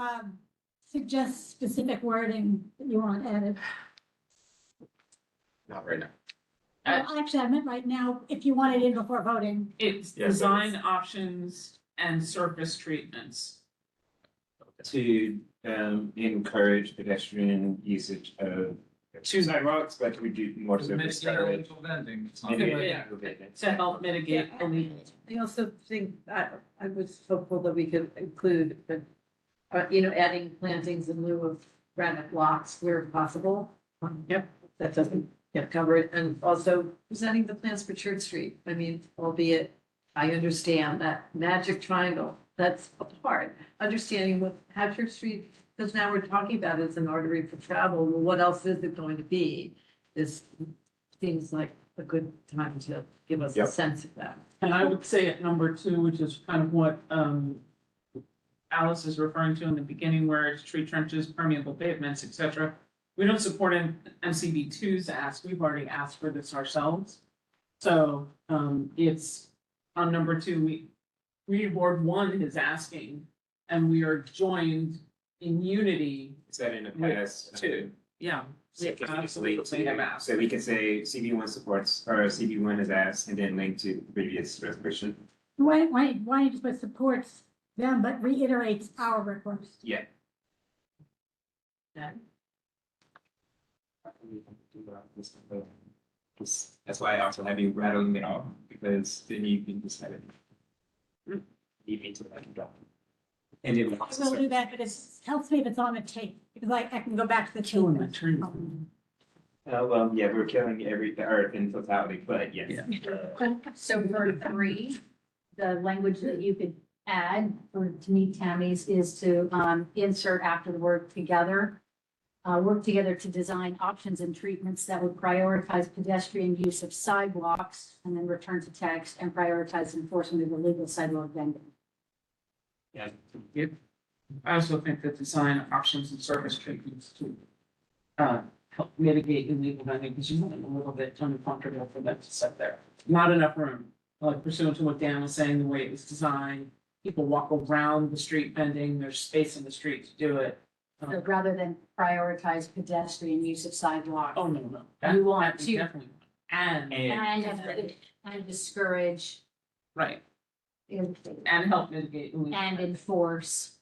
suggest specific wording that you want added. Not right now. Well, actually, I meant right now, if you want it in before voting. It's Yeah, so design options and surface treatments. To encourage pedestrian usage of sidewalks, but we do more so discourage. vending. Yeah. To help mitigate illegal. I also think, I was hopeful that we could include, adding plantings in lieu of granite blocks where possible. Yep. That doesn't get covered, and also presenting the plans for Church Street. I mean, albeit I understand that magic triangle, that's a part. Understanding how Church Street, because now we're talking about it as an artery for travel, well, what else is it going to be? This seems like a good time to give us a Yep. sense of that. And I would say at number 2, which is kind of what Alice is referring to in the beginning, where it's tree trenches, permeable pavements, et cetera. We don't support MCB 2's ask. We've already asked for this ourselves. So it's on number 2, Community Board 1 is asking, and we are joined in unity. Is that in a with pass? 2. Yeah. So Yeah, just link absolutely. to them. So we can say CB1 supports, or CB1 has asked, and then link to the previous resolution. Why don't you just put supports them, but reiterates our request? Yeah. That's why I also have you rattling it off, because then you can decide it. You need to let it go. And it I will do that, but it helps me if it's on the tape, because I can go back to the tape. Well, yeah, we're killing the earth in totality, but yes. So for 3, the language that you could add for, to meet Tammy's is to, insert after the word together. Work together to design options and treatments that would prioritize pedestrian use of sidewalks, and then return to text and prioritize enforcement of illegal sidewalk vending. Yeah. I also think that design options and service treatments to help mitigate illegal vending, because you want it a little bit uncomfortable for them to sit there. Not enough room, like pursuant to what Dan was saying, the way it was designed. People walk around the street vending, there's space in the street to do it. So rather than prioritize pedestrian use of sidewalk. Oh, no. You want That to- definitely. And. And discourage. Right. And help mitigate. And enforce.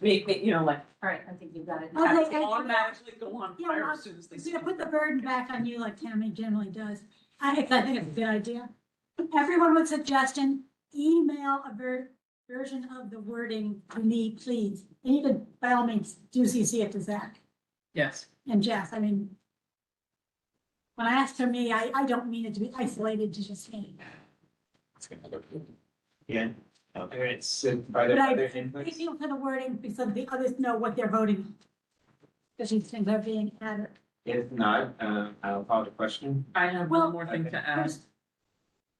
Make, you know, like. All right, I think you've got it. Okay, Automatically go on Yeah, fire well, as soon as they. I'm gonna put the burden back on you like Tammy generally does. I think it's a good idea. Everyone with suggestion, email a version of the wording to me, please. And you can, by all means, do CC it to Zach Yes. and Jess. I mean, when I ask for me, I don't mean it to be isolated to just me. Yeah. Okay, so are But there I other inputs? feel for the wording because the others know what they're voting on. Because these things are being added. If not, I'll call the question. I have Well, one more thing okay. to add.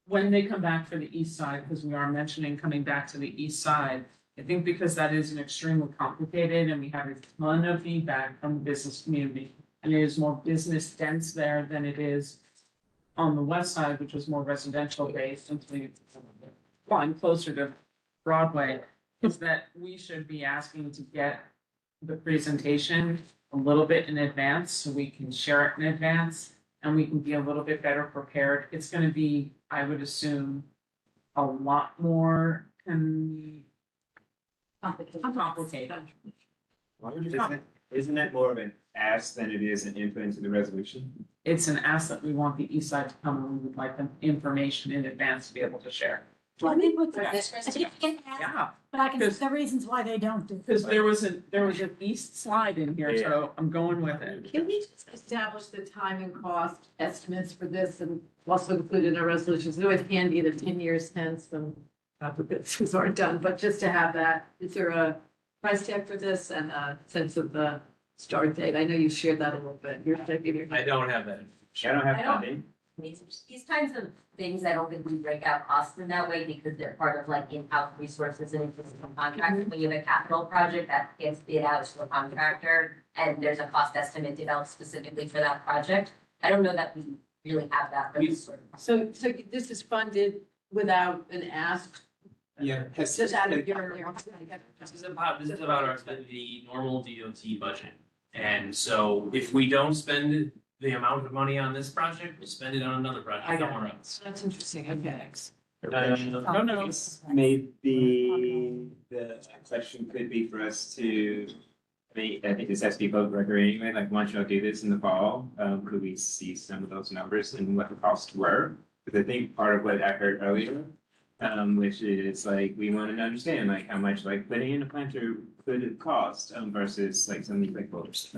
When they come back for the east side, because we are mentioning coming back to the east side, I think because that is an extremely complicated and we have a ton of feedback from the business community. And it is more business dense there than it is on the west side, which is more residential based until you climb closer to Broadway, is that we should be asking to get the presentation a little bit in advance so we can share it in advance and we can be a little bit better prepared. It's gonna be, I would assume, a lot more complicated. Isn't that more of an ask than it is an input into the resolution? It's an asset. We want the east side to come and we would like the information in advance to be able to share. Well, I think what's, Yeah. I think you can add, Yeah, but I can see Because- the reasons why they don't do. it. because there was an east slide in here, so I'm going with it. Can we just establish the time and cost estimates for this and also include in our resolutions? It's always handy that 10 years hence when things aren't done, but just to have that, is there a price tag for this and a sense of the start date? I know you shared that a little bit. I don't have that. I don't have I don't- funding. These kinds of things, I don't think we break out costs in that way because they're part of like in-house resources and existing contracts. When you have a capital project that gets bid out to a contractor and there's a cost estimate developed specifically for that project, I don't know that we really have that for this sort of. So this is funded without an ask? Yeah. Just out of your. This is about the normal DOT budget. And so if we don't spend the amount of money on this project, we'll spend it on another project somewhere else. That's interesting, okay. No. Maybe the question could be for us to, I think this has to be public record anyway, like once y'all do this in the fall, could we see some of those numbers and what the costs were? Because I think part of what I heard earlier, which is like, we wanted to understand like how much like putting in a planter could cost, versus like some of these like voters.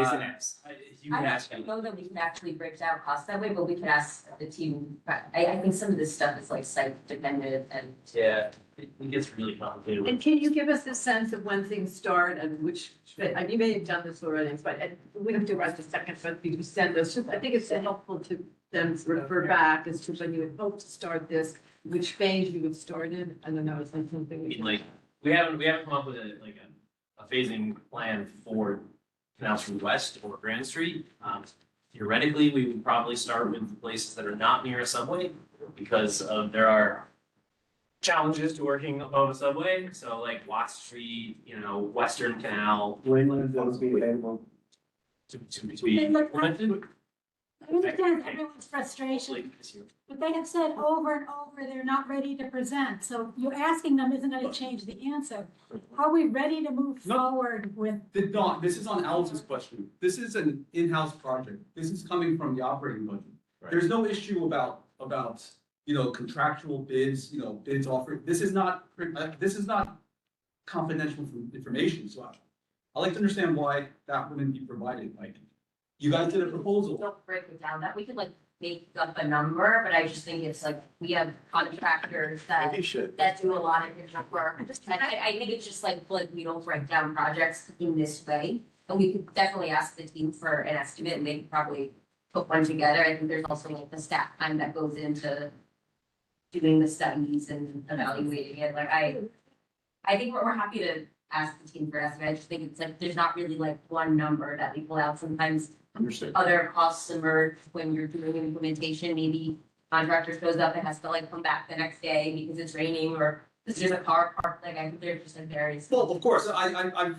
Is an ask. You can ask I don't know that we can actually break down costs that way, but we can ask the team. I think some of this stuff is like site dependent and. Yeah, it gets really complicated. And can you give us a sense of when things start and which, you may have done this already, but we don't have to rush a second, but you send us, I think it's helpful to then refer back as to when you would hope to start this, which phase you would start in. I don't know, is that something? I mean, like, we haven't come up with a phasing plan for Canal Street West or Grand Street. Theoretically, we would probably start with the places that are not near a subway because there are challenges to working above a subway, so like Watt Street, Western Canal. When will those be available? To be implemented. I understand everyone's frustration, Like this year. but they have said over and over, they're not ready to present. So you asking them isn't gonna change the answer. Are we ready to move No. forward with? Dawn, this is on Alice's question. This is an in-house project. This is coming from the operating budget. There's no issue about, contractual bids, bids offered. This is not confidential information, so I'd like to understand why that wouldn't be provided, like, you guys did a proposal. Don't break it down, that we could like make up a number, but I just think it's like, we have contractors that, Maybe you should. that do a lot of different work. I think it's just like we don't break down projects in this way. And we could definitely ask the team for an estimate and they could probably put one together. I think there's also like the staff time that goes into doing the studies and evaluating it. Like I think we're happy to ask the team for an estimate. I just think it's like, there's not really like one number that we pull out. Sometimes Understood. other costs emerge when you're doing an implementation. Maybe contractor shows up and has to like come back the next day because it's raining or there's a car parked. Like I think there's just like various. Well, of course, I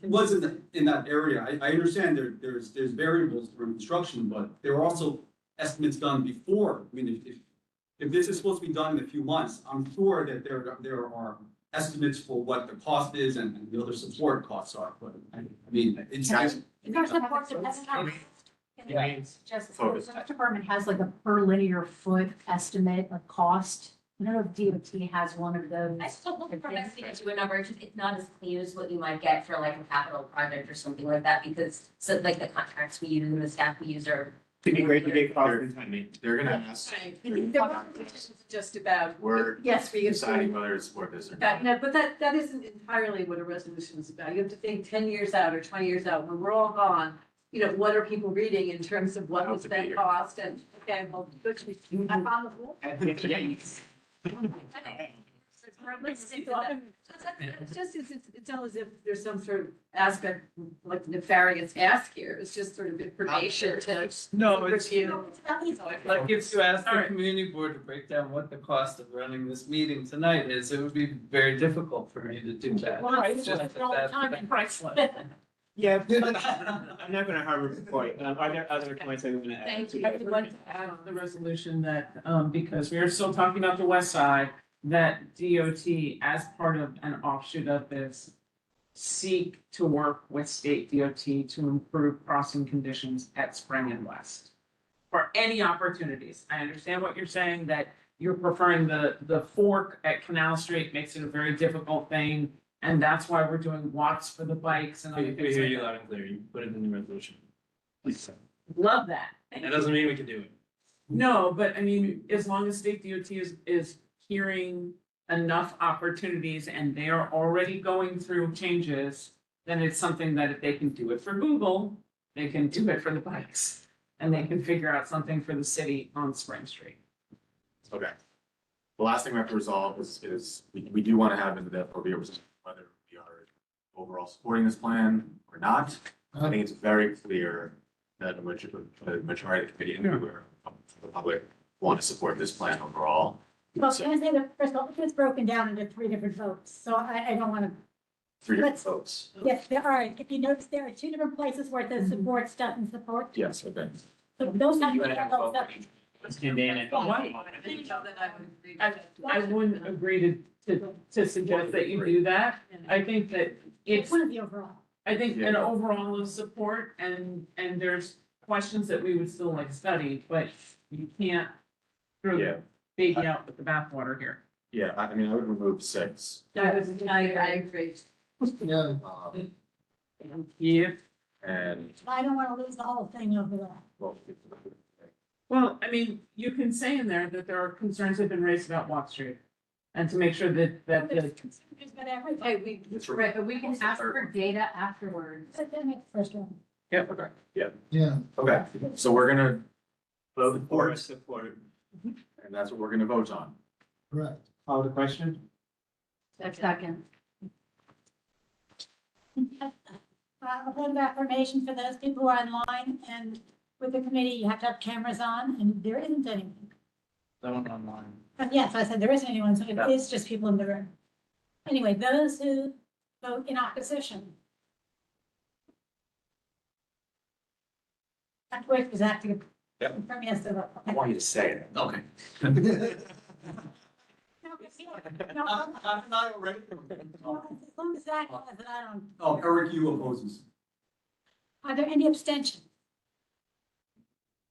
was in that area. I understand there's variables during construction, but there were also estimates done before. I mean, if this is supposed to be done in a few months, I'm sure that there are estimates for what the cost is and the other support costs are, but I mean, it's. Our support depends on. Just, Focus. the department has like a per linear foot estimate of cost. I don't know if DOT has one of those. I still look for us to get to a number, it's not as clear as what you might get for like a capital project or something like that, because so like the contracts we use and the staff we use are. It'd be great to get cost and timing. They're gonna ask, Just about. we're Yes, we. deciding whether to support this or not. No, but that isn't entirely what a resolution is about. You have to think 10 years out or 20 years out, when we're all gone, what are people reading in terms of what was that cost and, okay, well, good. I found the rule. It's not as if there's some sort of aspect, like nefarious ask here. It's just sort of information to. No, it's, review. like if you ask the community board to break down what the cost of running this meeting tonight is, it would be very difficult for me to do that. Well, It's just that all the that's- time and priceless. Yeah, I'm not gonna harbor the point. Are there other points I'm gonna add? Thank you. I would like to add the resolution that, because we are still talking about the west side, that DOT, as part of an offshoot of this, seek to work with state DOT to improve crossing conditions at Spring and West. For any opportunities. I understand what you're saying, that you're preferring the fork at Canal Street makes it a very difficult thing. And that's why we're doing watts for the bikes and other We things hear like you that. loud and clear. You put it in the resolution. Please. Love that. That doesn't mean we can do it. No, but I mean, as long as state DOT is hearing enough opportunities and they are already going through changes, then it's something that if they can do it for Google, they can do it for the bikes. And they can figure out something for the city on Spring Street. Okay. The last thing we have to resolve is we do want to have in the appropriate whether we are overall supporting this plan or not. I think it's very clear that the majority of the committee and the public want to support this plan overall. Well, can I say that, first of all, it's broken down into 3 different votes, so I don't want to. 3 different votes. Yes, there are. If you notice, there are 2 different places where it says support, doesn't support. Yes, okay. So those have You to would be have votes both. up. I wouldn't agree to suggest that you do that. I think that it's. One of the overall. I think an overall of support and there's questions that we would still like study, but you can't throw Yeah. the baby out with the bathwater here. Yeah, I mean, I would remove 6. I agree. Yeah. Yeah. And, I don't want to lose the whole thing over that. well, Well, I mean, you can say in there that there are concerns that have been raised about Watt Street. And to make sure that the, There's been everything. Okay, right, but we can ask for data afterwards. But then it's first one. yeah, okay. Yeah. okay, so we're gonna vote for it, Support. and that's what we're gonna vote on. Correct. Call the question? Second. A bit of affirmation for those people who are online and with the committee, you have to have cameras on and there isn't anything. That one online. Yes, I said there isn't anyone, so it is just people in the room. Anyway, those who vote in opposition. That work is active. Yep. From yesterday. I want you to say it. Okay. No, I'm not already. as long as Zach has it, I don't. Oh, Eric, you opposes. Are there any abstentions?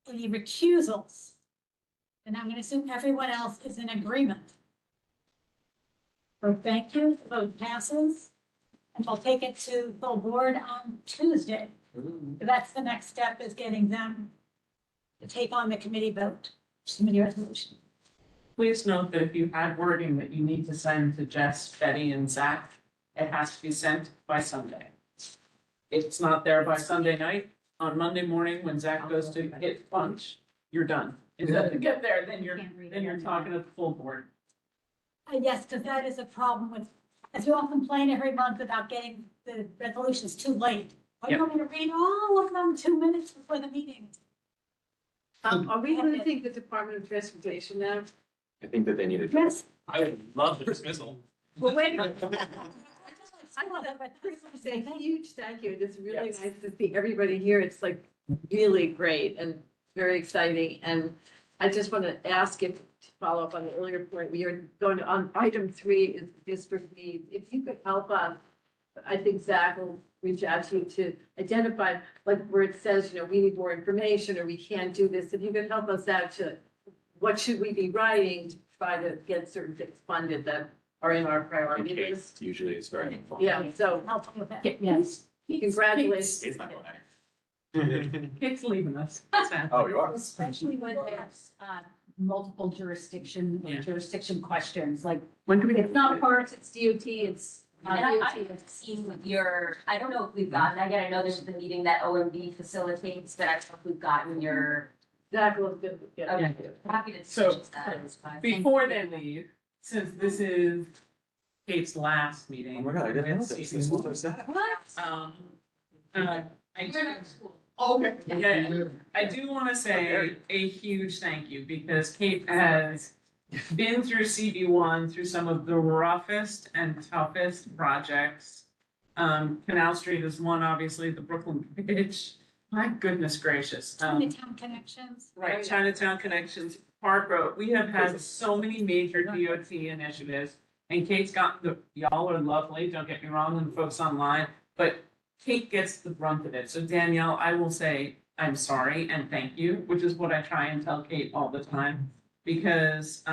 Any recusals? And I'm gonna assume everyone else is in agreement. So thank you, the vote passes. And we'll take it to full board on Tuesday. That's the next step, is getting them to take on the committee vote, committee resolution. Please note that if you had wording that you need to send to Jess, Betty, and Zach, it has to be sent by Sunday. If it's not there by Sunday night, on Monday morning, when Zach goes to hit punch, you're done. If it doesn't get there, then you're talking to the full board. Yes, because that is a problem with, as we all complain every month about getting the resolutions too late. I Yeah. want me to read all of them 2 minutes before the meeting. Are we going to think the Department of Transportation now? I think that they need to. Yes. I would love the dismissal. Well, wait a minute. I want to say a huge thank you. It's really nice to see everybody here. It's like really great and very exciting. And I just want to ask if, to follow up on the earlier point, we are going to, on item 3 is district needs. If you could help us, I think Zach will reach out to you to identify, like where it says, you know, we need more information or we can't do this. If you could help us out to, what should we be writing to try to get certain things funded that are in our priority list? Usually it's very helpful. Yeah, so, Helpful with that. yes, congratulations. It's not going Kids leaving us. Oh, you are? Especially when there's, multiple jurisdiction questions, like, When do we it's not parks, it's DOT, it's. And I've seen your, I don't know if we've gotten that yet. I know there's the meeting that OMB facilitates, but I don't know if we've gotten your. Zach will do, yeah. Okay, happy to So, switch that. It's fine. Before they leave, since this is Kate's last meeting. Oh my God, I didn't know with this. season What was that? I do. Okay. Yeah, I do want to say a huge thank you because Kate has been through CB1 through some of the roughest and toughest projects. Canal Street is one, obviously, the Brooklyn Bridge. My goodness gracious. Chinatown connections. Right, Chinatown Connections, Park Road. We have had so many major DOT initiatives. And Kate's got y'all are lovely, don't get me wrong, and folks online, but Kate gets the brunt of it. So Danielle, I will say, I'm sorry and thank you, which is what I try and tell Kate all the time. Because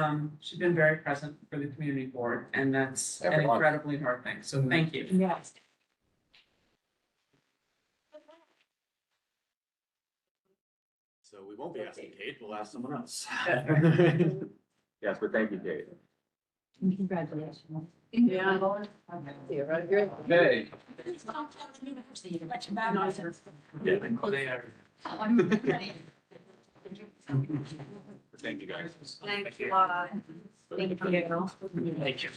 she's been very present for the community board and that's an Everyone. incredibly hard thing. So thank you. Yes. So we won't be asking Kate, we'll ask someone else. Yes, but thank you, Kate. Congratulations. Yeah. Yeah, right here. Hey. It's not the university, much about it. Yeah, they are. Thank you, guys. Thank you. Thank you. Thank you.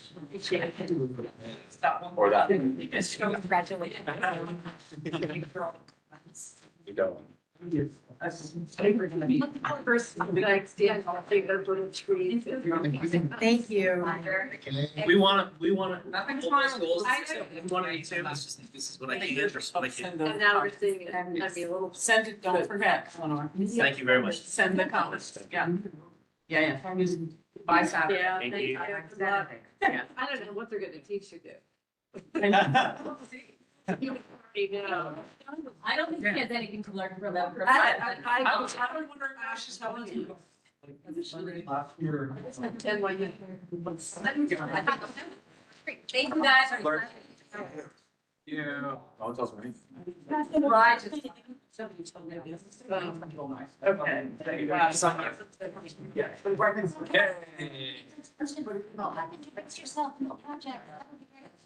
Stop one. Or that. Congratulations. You don't. First, thanks, Dan. I'll take those little trees. Thank you. We wanna. Nothing's wrong with Goals. it. We wanna eat too. This is what I can do. This is what I can. And now we're seeing it. I'd be a little. Send it, don't forget, Eleanor. Thank you very much. Send the comments, yeah. Yeah. By Saturday. Yeah, Thank thank you. you. Good luck. Yeah. I don't know what they're gonna teach you to. I don't think she has anything to learn from them. I was wondering how she's going to. And when you. Thank you guys. Yeah. Oh, it tells me. Right. Okay. Thank you. Yeah. Introduce yourself in the project.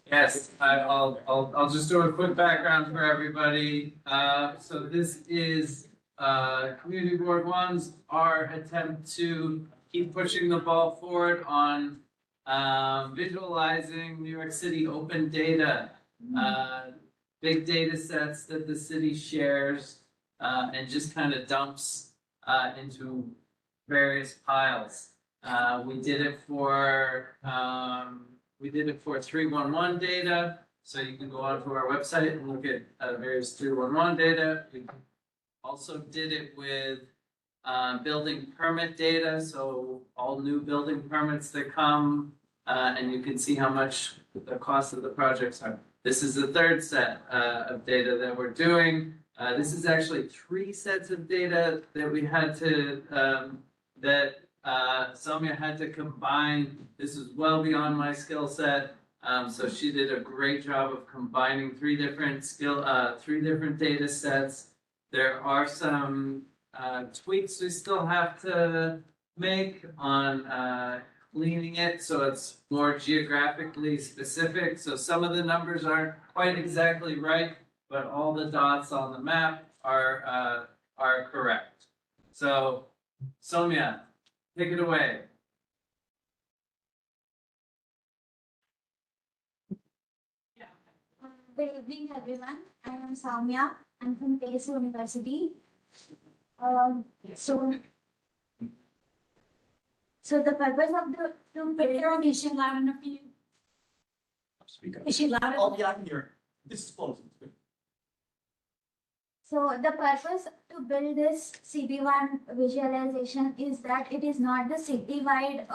Yes, I'll just do a quick background for everybody. So this is, Community Board One's, our attempt to keep pushing the ball forward on, visualizing New York City open data. Big data sets that the city shares, and just kind of dumps, into various piles. We did it for 311 data. So you can go onto our website and look at various 311 data. We also did it with building permit data, so all new building permits that come, and you can see how much the cost of the projects are. This is the third set of data that we're doing. This is actually 3 sets of data that we had to Soumya had to combine. This is well beyond my skill set. So she did a great job of combining 3 different data sets. There are some tweaks we still have to make on cleaning it so it's more geographically specific. So some of the numbers aren't quite exactly right, but all the dots on the map are correct. So Soumya, take it away. Good evening, everyone. I am Soumya. I'm from PSU University. So the purpose of the Is she loud enough for you? Is she loud Oh, enough? yeah, I can hear. This is close. So the purpose to build this CB1 visualization is that it is not the citywide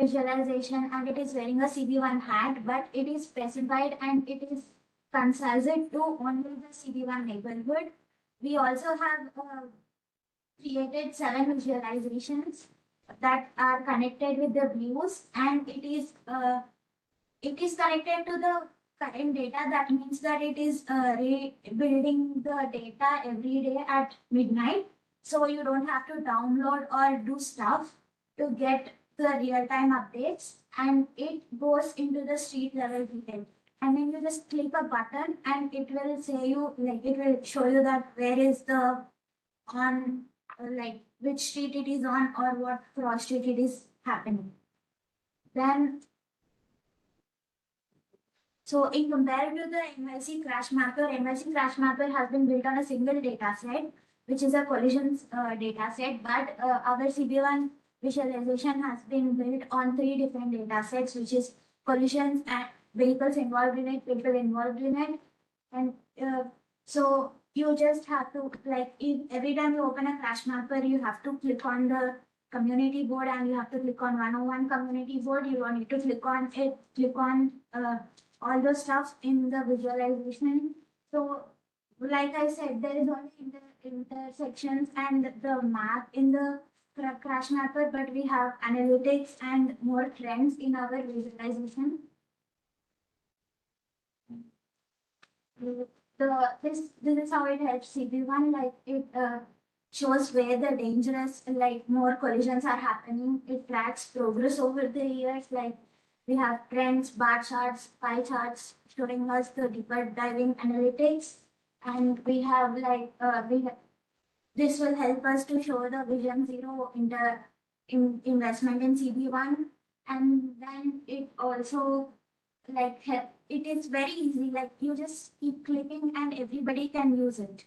visualization and it is wearing a CB1 hat, but it is specified and it is concise to only the CB1 neighborhood. We also have created 7 visualizations that are connected with the views, and it is connected to the current data. That means that it is rebuilding the data every day at midnight. So you don't have to download or do stuff to get the real-time updates, and it goes into the street level detail. And then you just click a button and it will say you, like, it will show you that where is the which street it is on or what cross street it is happening. Then, so in compared to the NYC Crash Mapper, NYC Crash Mapper has been built on a single data set, which is a collisions data set, but our CB1 visualization has been built on 3 different data sets, which is collisions and vehicles involved in it, people involved in it. And so you just have to, like, every time you open a Crash Mapper, you have to click on the community board and you have to click on 101 community board. You don't need to click on it, click on all the stuff in the visualization. So like I said, there is only intersections and the map in the Crash Mapper, but we have analytics and more trends in our visualization. This is how it helps CB1, like it shows where the dangerous, like more collisions are happening. It tracks progress over the years, like we have trends, bar charts, pie charts showing us the deeper diving analytics, and we have like this will help us to show the Vision Zero investment in CB1, and then it also like it is very easy, like you just keep clicking and everybody can use it.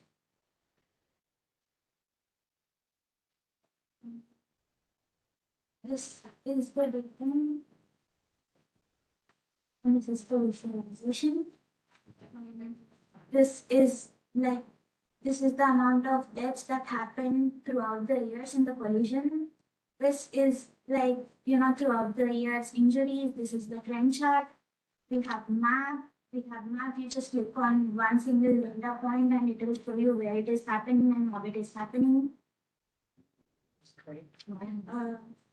This is the written, and this is the visualization. This is the amount of deaths that happen throughout the years in the collision. This is like, throughout the years injuries. This is the trend chart. We have map. You just click on one single data point and it will show you where it is happening and how it is happening.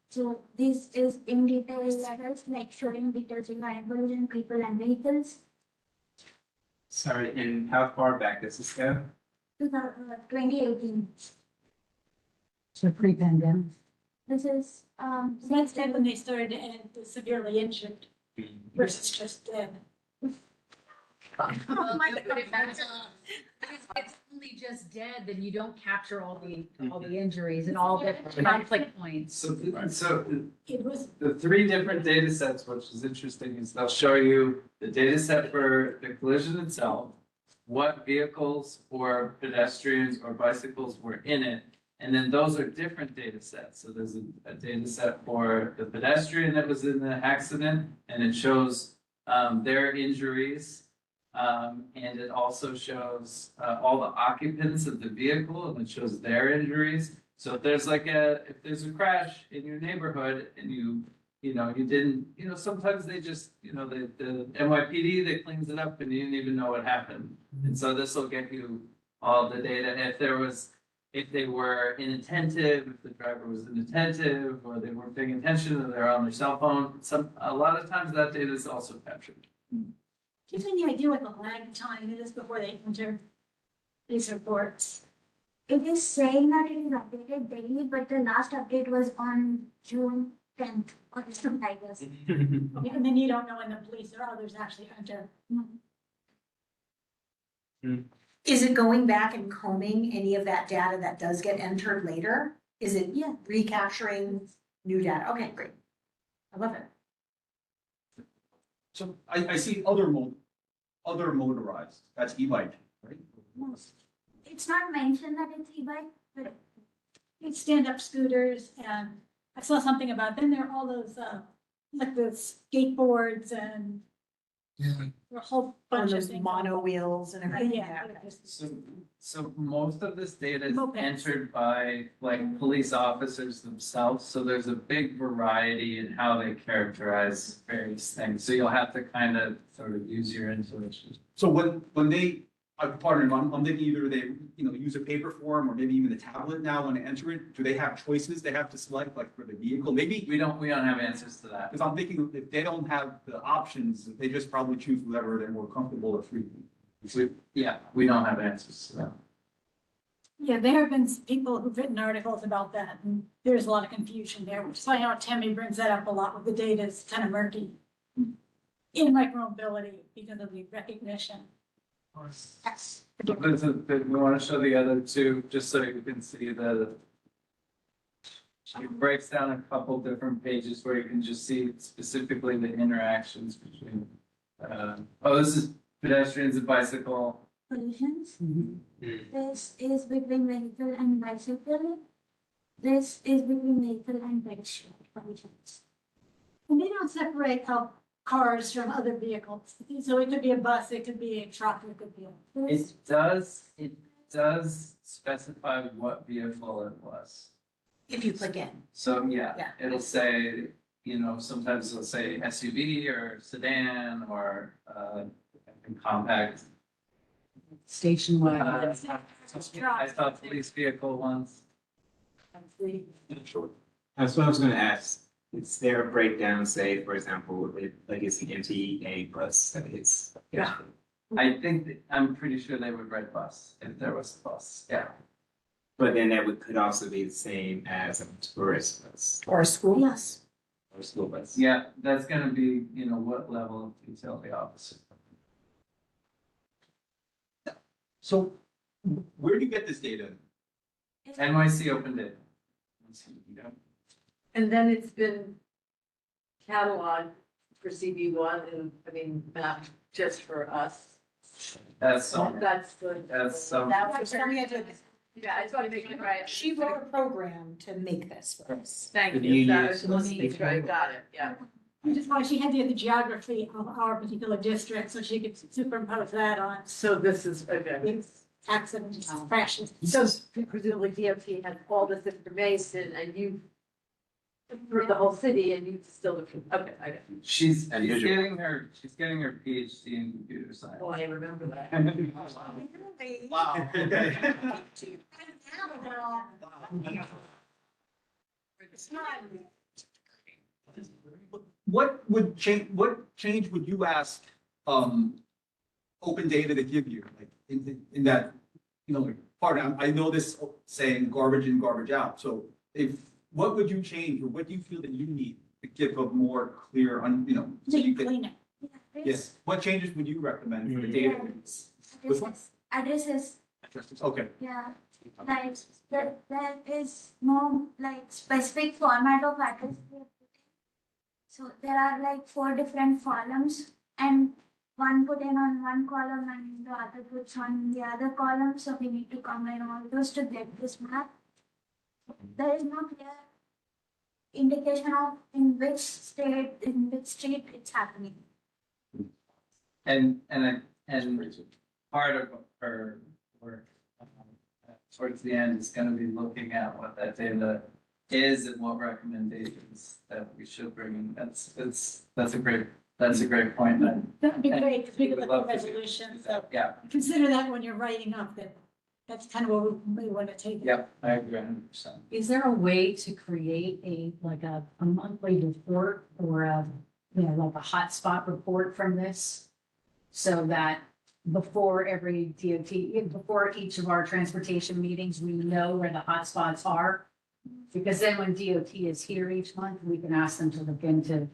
So this is in detail levels, like showing details regarding collision, people and vehicles. Sorry, and how far back does this go? 2018. So pre-pandemic. This is That's when they started to end the severely injured versus just dead. Well, if it's only just dead, then you don't capture all the injuries and all the conflict points. So It was the 3 different data sets, which is interesting, is they'll show you the data set for the collision itself, what vehicles or pedestrians or bicycles were in it, And then those are different data sets. So there's a data set for the pedestrian that was in the accident, and it shows their injuries. And it also shows all the occupants of the vehicle, and it shows their injuries. So if there's if there's a crash in your neighborhood and you didn't, sometimes they just, the NYPD that cleans it up and you didn't even know what happened. And so this will get you all the data. If they were inattentive, if the driver was inattentive, or they weren't paying attention, or they're on their cell phone, a lot of times that data is also captured. Gives me any idea what the lag time is before they enter these reports? It is saying that it is updated daily, but the last update was on June 10th or something like this. And then you don't know when the police or others actually enter. Is it going back and combing any of that data that does get entered later? Is it recapturing new data? Okay, great. I love it. So I see other motorized, that's e-bike, right? It's not mentioned that it's e-bike, but It's stand-up scooters, and I saw something about, then there are all those, like the skateboards and a whole bunch of those things. mono wheels and everything. Yeah. So most of this data is Mopeds. entered by police officers themselves, so there's a big variety in how they characterize various things. So you'll have to kind of sort of use your intuition. So when they, pardon me, I'm thinking either they, use a paper form or maybe even a tablet now when they enter it, do they have choices they have to select, like for the vehicle? Maybe. We don't have answers to that. Because I'm thinking if they don't have the options, they just probably choose whatever they're more comfortable or free. We don't have answers to that. Yeah, there have been people who've written articles about that, and there's a lot of confusion there, which is why how Tammy brings that up a lot with the data is kind of murky. In micromobility because of the recognition. Yes. We want to show the other two, just so you can see it breaks down a couple different pages where you can just see specifically the interactions between, this is pedestrians and bicycle. collisions. This is between vehicle and bicycle. This is between vehicle and pedestrian collisions. And they don't separate out cars from other vehicles. So it could be a bus, it could be a truck, it could be a. It does specify what vehicle it was. If you click in. So, it'll say, sometimes it'll say SUV or sedan or, compact. Station wagon. I saw police vehicle once. Sure. That's what I was gonna ask. Is there a breakdown, say, for example, it's an MTA bus that is? Yeah. I'm pretty sure they would write bus if there was a bus, yeah. But then that could also be the same as a tourist bus. Or a school bus. Or a school bus. Yeah, that's gonna be, what level of detail the officer. So where do you get this data? NYC Open Data. And then it's been cataloged for CB1 and, mapped just for us. That's some. That's good. That's some. That's what we had to. Yeah, I just want to make it right. She wrote a program to make this for us. Thank you. That was one thing, right, got it, yeah. Which is why she had to get the geography of our particular district, so she could superimpose that on. So this is, okay. Accidents, crashes. So presumably DOT has all this information and you, for the whole city and you still, okay, I got it. She's getting her PhD in computer science. Oh, I remember that. Wow. What change would you ask, open data to give you, like in that, part? I know this saying garbage in, garbage out. So what would you change, or what do you feel that you need to give a more clear, so you can? Clean it. Yes, what changes would you recommend for the data? Which one? Addresses. Okay. Yeah, like there is no specific format of address. So there are 4 different columns and one put in on one column and the other puts on the other column. So we need to combine all those to get this map. there is no clear indication of in which state, in which street it's happening. And part of our work towards the end is gonna be looking at what that data is and what recommendations that we should bring in. That's a great point. That'd be And great, because we could we would look love at to do resolutions, so Yeah, consider that when you're writing up that, that's kind of what we want to take. yep, I agree 100%. Is there a way to create a monthly report or like a hotspot report from this? So that before every DOT, before each of our transportation meetings, we know where the hotspots are? Because then when DOT is here each month, we can ask them to look into.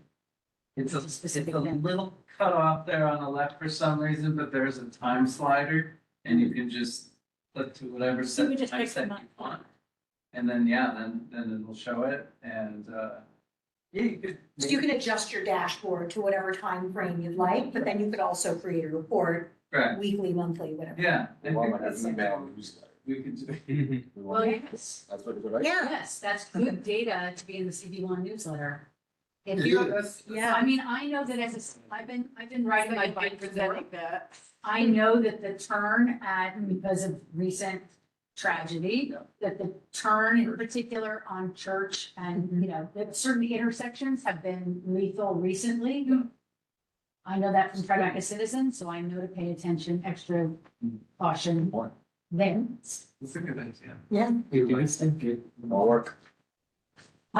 It's a specific thing. little cut off there on the left for some reason, but there's a time slider and you can just click to whatever So we set just time pick set them you want. And then, yeah, then it'll show it and, yeah, you could. So you can adjust your dashboard to whatever time frame you'd like, but then you could also create a report Correct. weekly, monthly, whatever. Yeah. I Well, think like an that's email something newsletter. we could do. Well, yes. That's what it's right? Yes, that's good data to be in the CB1 newsletter. If It you're, is. yeah, I mean, I know that I've been riding my bike for presenting that. I know that the turn because of recent tragedy, that the turn in particular on Church and, that certain intersections have been lethal recently. I know that from Tribeca Citizen, so I know to pay attention, extra caution there. That's a good idea. Yeah. More work.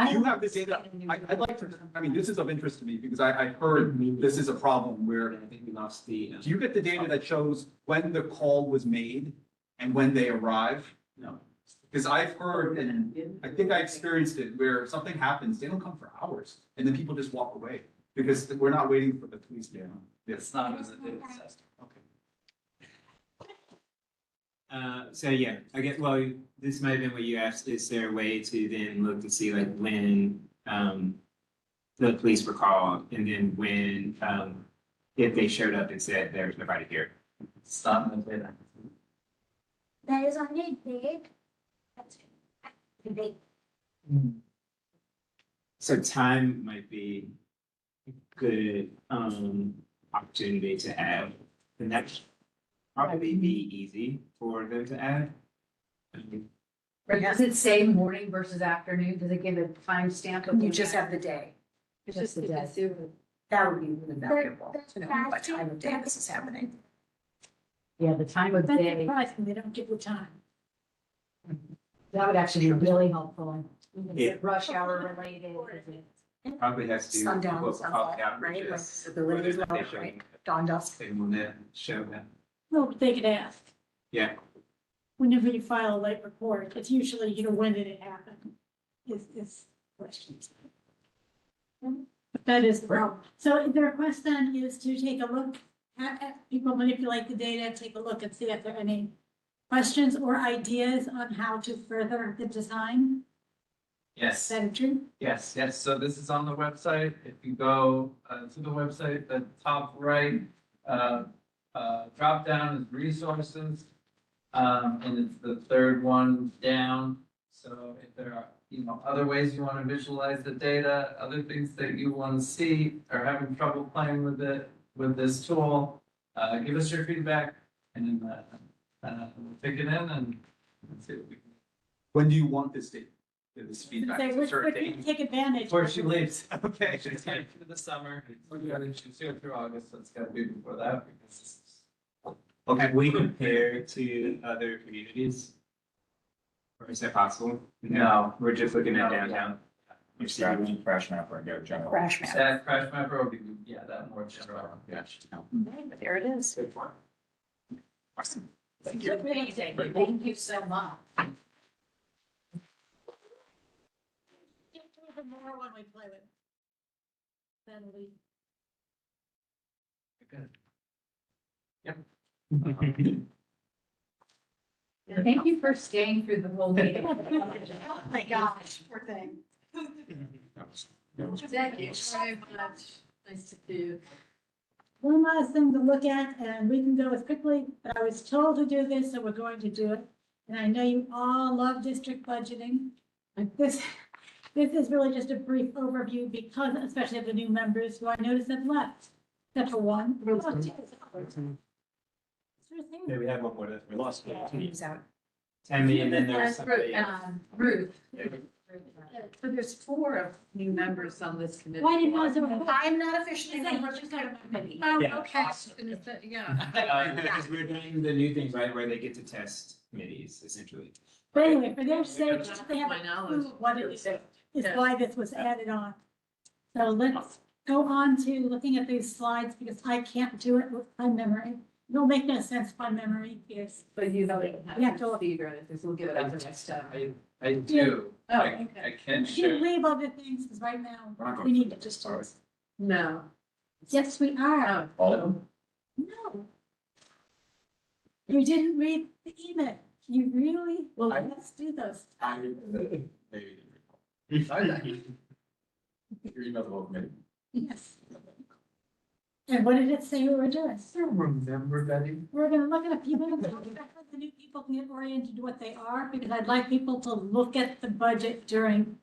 Do you have the data? I'd like to, I mean, this is of interest to me because I heard this is a problem where, do you get the data that shows when the call was made and when they arrive? No. Because I've heard, and I think I experienced it, where something happens, they don't come for hours, and then people just walk away because we're not waiting for the police to come. It's not as a data set. So yeah, I guess, well, this might have been what you asked, is there a way to then look to see like when, the police were called and then when, if they showed up and said there was nobody here? It's not in the data. There is only date. That's it. The date. So time might be a good, opportunity to add, and that's probably be easy for them to add. Or does it say morning versus afternoon? Does it give a timestamp? of You just have the day. It's just the day. That would be really valuable The to know what time of day this is happening. Yeah, the time of That's day, surprising, they don't give the time. that would actually be really helpful. Yeah. Rush hour related. Probably has to do with Sundown, what sunset, out, right? Like just visibility as well, they show- right? Dawn dusk. they want to show that. Well, they could ask, Yeah, whenever you file a late report, it's usually, when did it happen? Is questions. But that is the problem. So the request then is to take a look at people manipulate the data, take a look and see if there are any questions or ideas on how to further the design. Is Yes. that true? Yes, so this is on the website, if you go to the website, the top right, drop down is resources. And it's the third one down, so if there are, other ways you wanna visualize the data, other things that you wanna see, or having trouble playing with it, with this tool, give us your feedback, and then, we'll take it in and see what we can. When do you want this data? This feedback? Say, Is it certain we're date? take advantage. Before she leaves. Okay. She's heading for the summer, she's here through August, so it's gotta be before that, because this is. have we compared to other communities? Or is that possible? No. We're just looking at No. downtown. You start with Crash Mapper and go general. Crash map. That Crash Mapper would be, yeah, that more general. Yeah. But there it is. Awesome. Thank you so much. Even more when we play with. That'll be. Thank you for staying through the whole meeting. Oh my gosh, poor thing. Thank you very much. Nice to see you. One last thing to look at, and we can go as quickly, but I was told to do this, so we're going to do it. And I know you all love district budgeting. This, this is really just a brief overview because especially of the new members who I noticed have left, except for one. Yeah, we had one more that we lost. Who's out? Tammy, and then there's And somebody else. Ruth. So there's 4 new members on this committee. Why didn't I know? I'm not officially a member of the committee. Oh, Yeah. okay. Yeah. Because we're doing the new things, right, where they get to test committees, essentially. But anyway, for their sake, they have My a knowledge. clue what it is Yeah. why this was added on. So let's go on to looking at these slides because I can't do it with my memory. It'll make no sense by memory, yes. But you don't have to leave or anything, so we'll give it up for next time. I do. Oh, I okay. can You share. can leave other things because right now We're not we going need to to just. start. No. Yes, we are. All of them? No. You didn't read the email. You really, well, let's do those. Maybe. Your email's about me. Yes. And what did it say we were doing? I don't remember, Betty. We're gonna look at a few minutes, so the new people can get oriented to what they are, because I'd like people to look at the budget during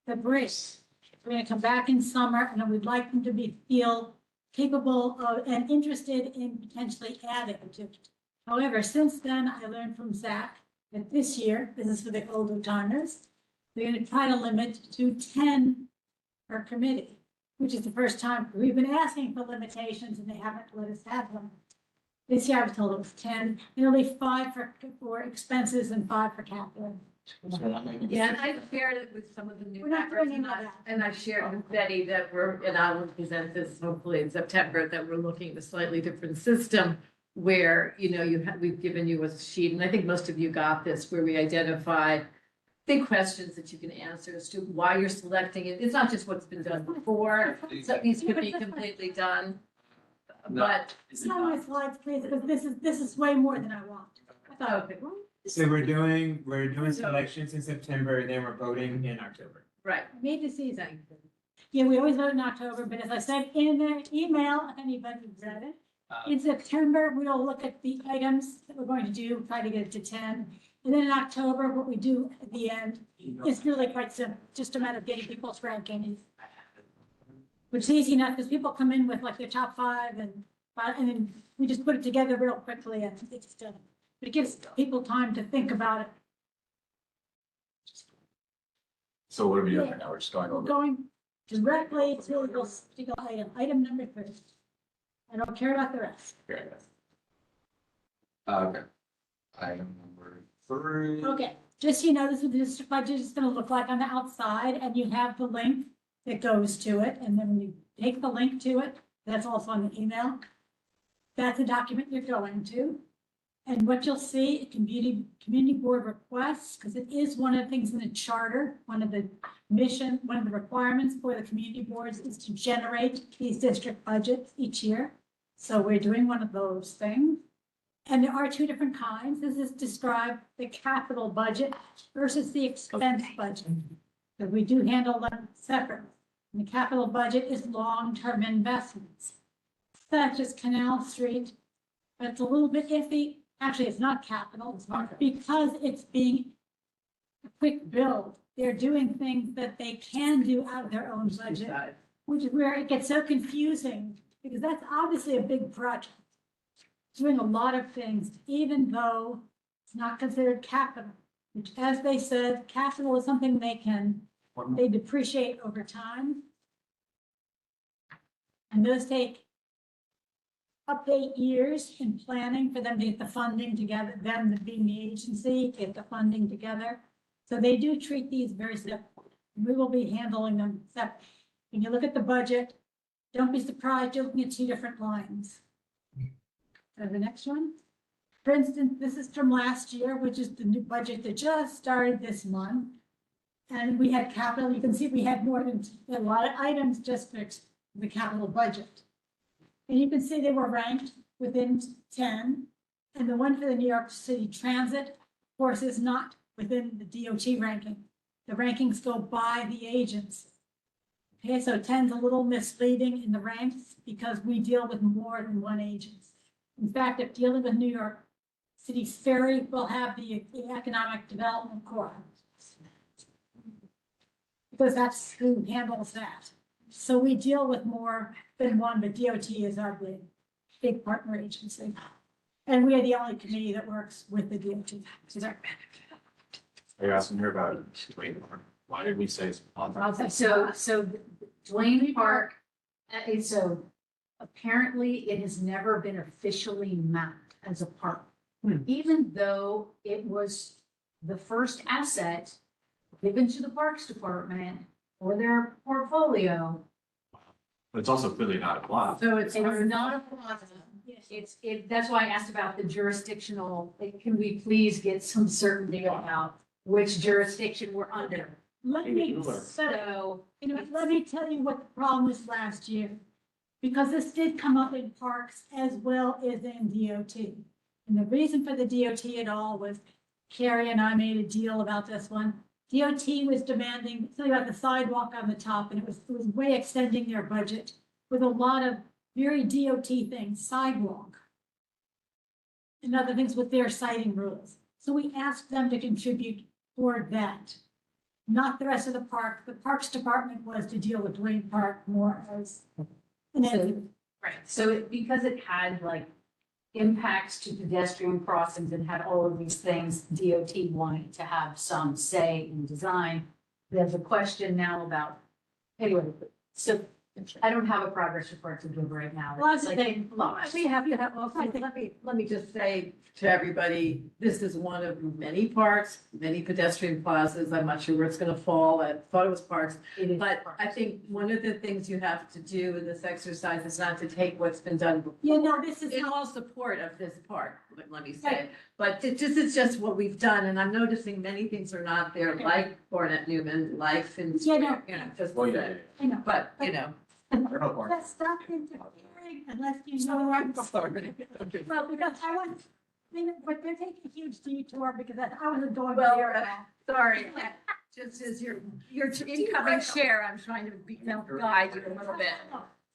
the break. We're gonna come back in summer, and I would like them to feel capable of and interested in potentially adding to it. However, since then, I learned from Zach that this year, this is for the older timers, they're gonna try to limit to 10 per committee, which is the first time we've been asking for limitations and they haven't let us have them. This year I was told it was 10, nearly 5 for expenses and 5 for capital. Yeah, and I shared it with some of the new We're not members, doing and any of that. and I shared with Betty that and I will present this hopefully in September, that we're looking at a slightly different system where, we've given you a sheet, and I think most of you got this, where we identified big questions that you can answer as to why you're selecting it. It's not just what's been done before, so these could be completely done. But, It's not my slides, please, because this is way more than I want. I thought, okay, So we're doing selections in September, and then we're voting in October. right, made the season. Yeah, we always vote in October, but as I said in the email, if anybody read it, in September, we'll look at the items that we're going to do, try to get it to 10. And then in October, what we do at the end is really quite simple, just a matter of getting people's rankings. Which is easy enough because people come in with like their top 5 and then we just put it together real quickly and it's done. It gives people time to think about it. So what are we doing right now? We're just going We're over. going directly to this particular item number 3. I don't care about the rest. Okay. Item number 3. Okay, just so you know, this is what the district budget is gonna look like on the outside, and you have the link that goes to it, and then when you take the link to it, that's also on the email. That's the document you're going to. And what you'll see, community board requests, because it is one of the things in the charter, one of the requirements for the community boards is to generate these district budgets each year. So we're doing one of those things. And there are 2 different kinds. This is described the capital budget versus the expense budget. So we do handle them separate. And the capital budget is long-term investments, such as Canal Street, but it's a little bit iffy. Actually, it's not capital, it's not, because it's being a quick build. They're doing things that they can do out of their own budget, which is where it gets so confusing, because that's obviously a big project. Doing a lot of things, even though it's not considered capital, which, as they said, capital is something they depreciate over time. And those take up to 8 years in planning for them to get the funding together, them being the agency, get the funding together. So they do treat these very separately. We will be handling them separately. When you look at the budget, don't be surprised, you're looking at 2 different lines. So the next one. For instance, this is from last year, which is the new budget that just started this month. And we had capital, you can see we had more than a lot of items just for the capital budget. And you can see they were ranked within 10. And the one for the New York City Transit, of course, is not within the DOT ranking. The rankings go by the agency. Okay, so 10's a little misleading in the ranks because we deal with more than one agency. In fact, if dealing with New York City Ferry, we'll have the Economic Development Corps. because that's who handles that. So we deal with more than one, but DOT is our big partner agency. And we are the only committee that works with the DOT. So they're- Are you asking her about Dwayne Park? Why did we say? So Dwayne Park, so apparently it has never been officially mapped as a park. Even though it was the first asset given to the Parks Department for their portfolio. But it's also clearly not a plot. So it's not a plaza. That's why I asked about the jurisdictional, like, can we please get some certainty about which jurisdiction we're under? Let me, So, let me tell you what the problem was last year. Because this did come up in parks as well as in DOT. And the reason for the DOT at all was Carrie and I made a deal about this one. DOT was demanding something about the sidewalk on the top, and it was way extending their budget with a lot of very DOT things, sidewalk. And other things with their siting rules. So we asked them to contribute toward that. Not the rest of the park. The Parks Department was to deal with Dwayne Park more as an entity. right, so because it had like impacts to pedestrian crossings and had all of these things, DOT wanted to have some say in design. There's a question now about, anyway, so I don't have a progress report to give right now. Well, It's like in flux. We have to have, well, let me just say to everybody, this is one of many parks, many pedestrian plazas. I'm not sure where it's gonna fall. I thought it was parks. But I think one of the things you have to do in this exercise is not to take what's been done before. Yeah, no, this is in all support of this park, let me say. But it's just what we've done, and I'm noticing many things are not there, like Barnett Newman, like Finn Yeah, no. Square, you know, just. Well, yeah. I know. But, you know. Let's stop interfering unless you know what I'm sorry. Well, because I want, but they're taking a huge detour because I wasn't going Well, there at all. Sorry, just as your incoming chair, I'm trying to guide you a little bit.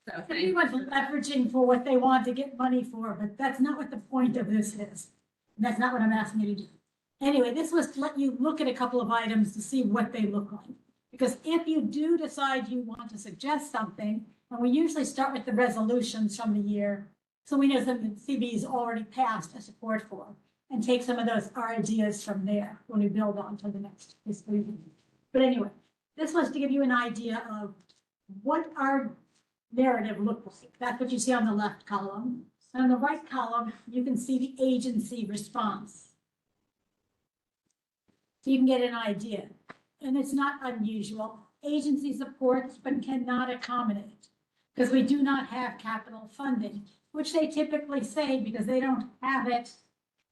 So thank you. Everyone's leveraging for what they want to get money for, but that's not what the point of this is. And that's not what I'm asking you to do. Anyway, this was to let you look at a couple of items to see what they look like. Because if you do decide you want to suggest something, and we usually start with the resolutions from the year, so we know something that CB has already passed a support for, and take some of those our ideas from there when we build on to the next fiscal year. But anyway, this was to give you an idea of what our narrative looks like. That's what you see on the left column. And on the right column, you can see the agency response. So you can get an idea. And it's not unusual. Agency supports but cannot accommodate because we do not have capital funding, which they typically say because they don't have it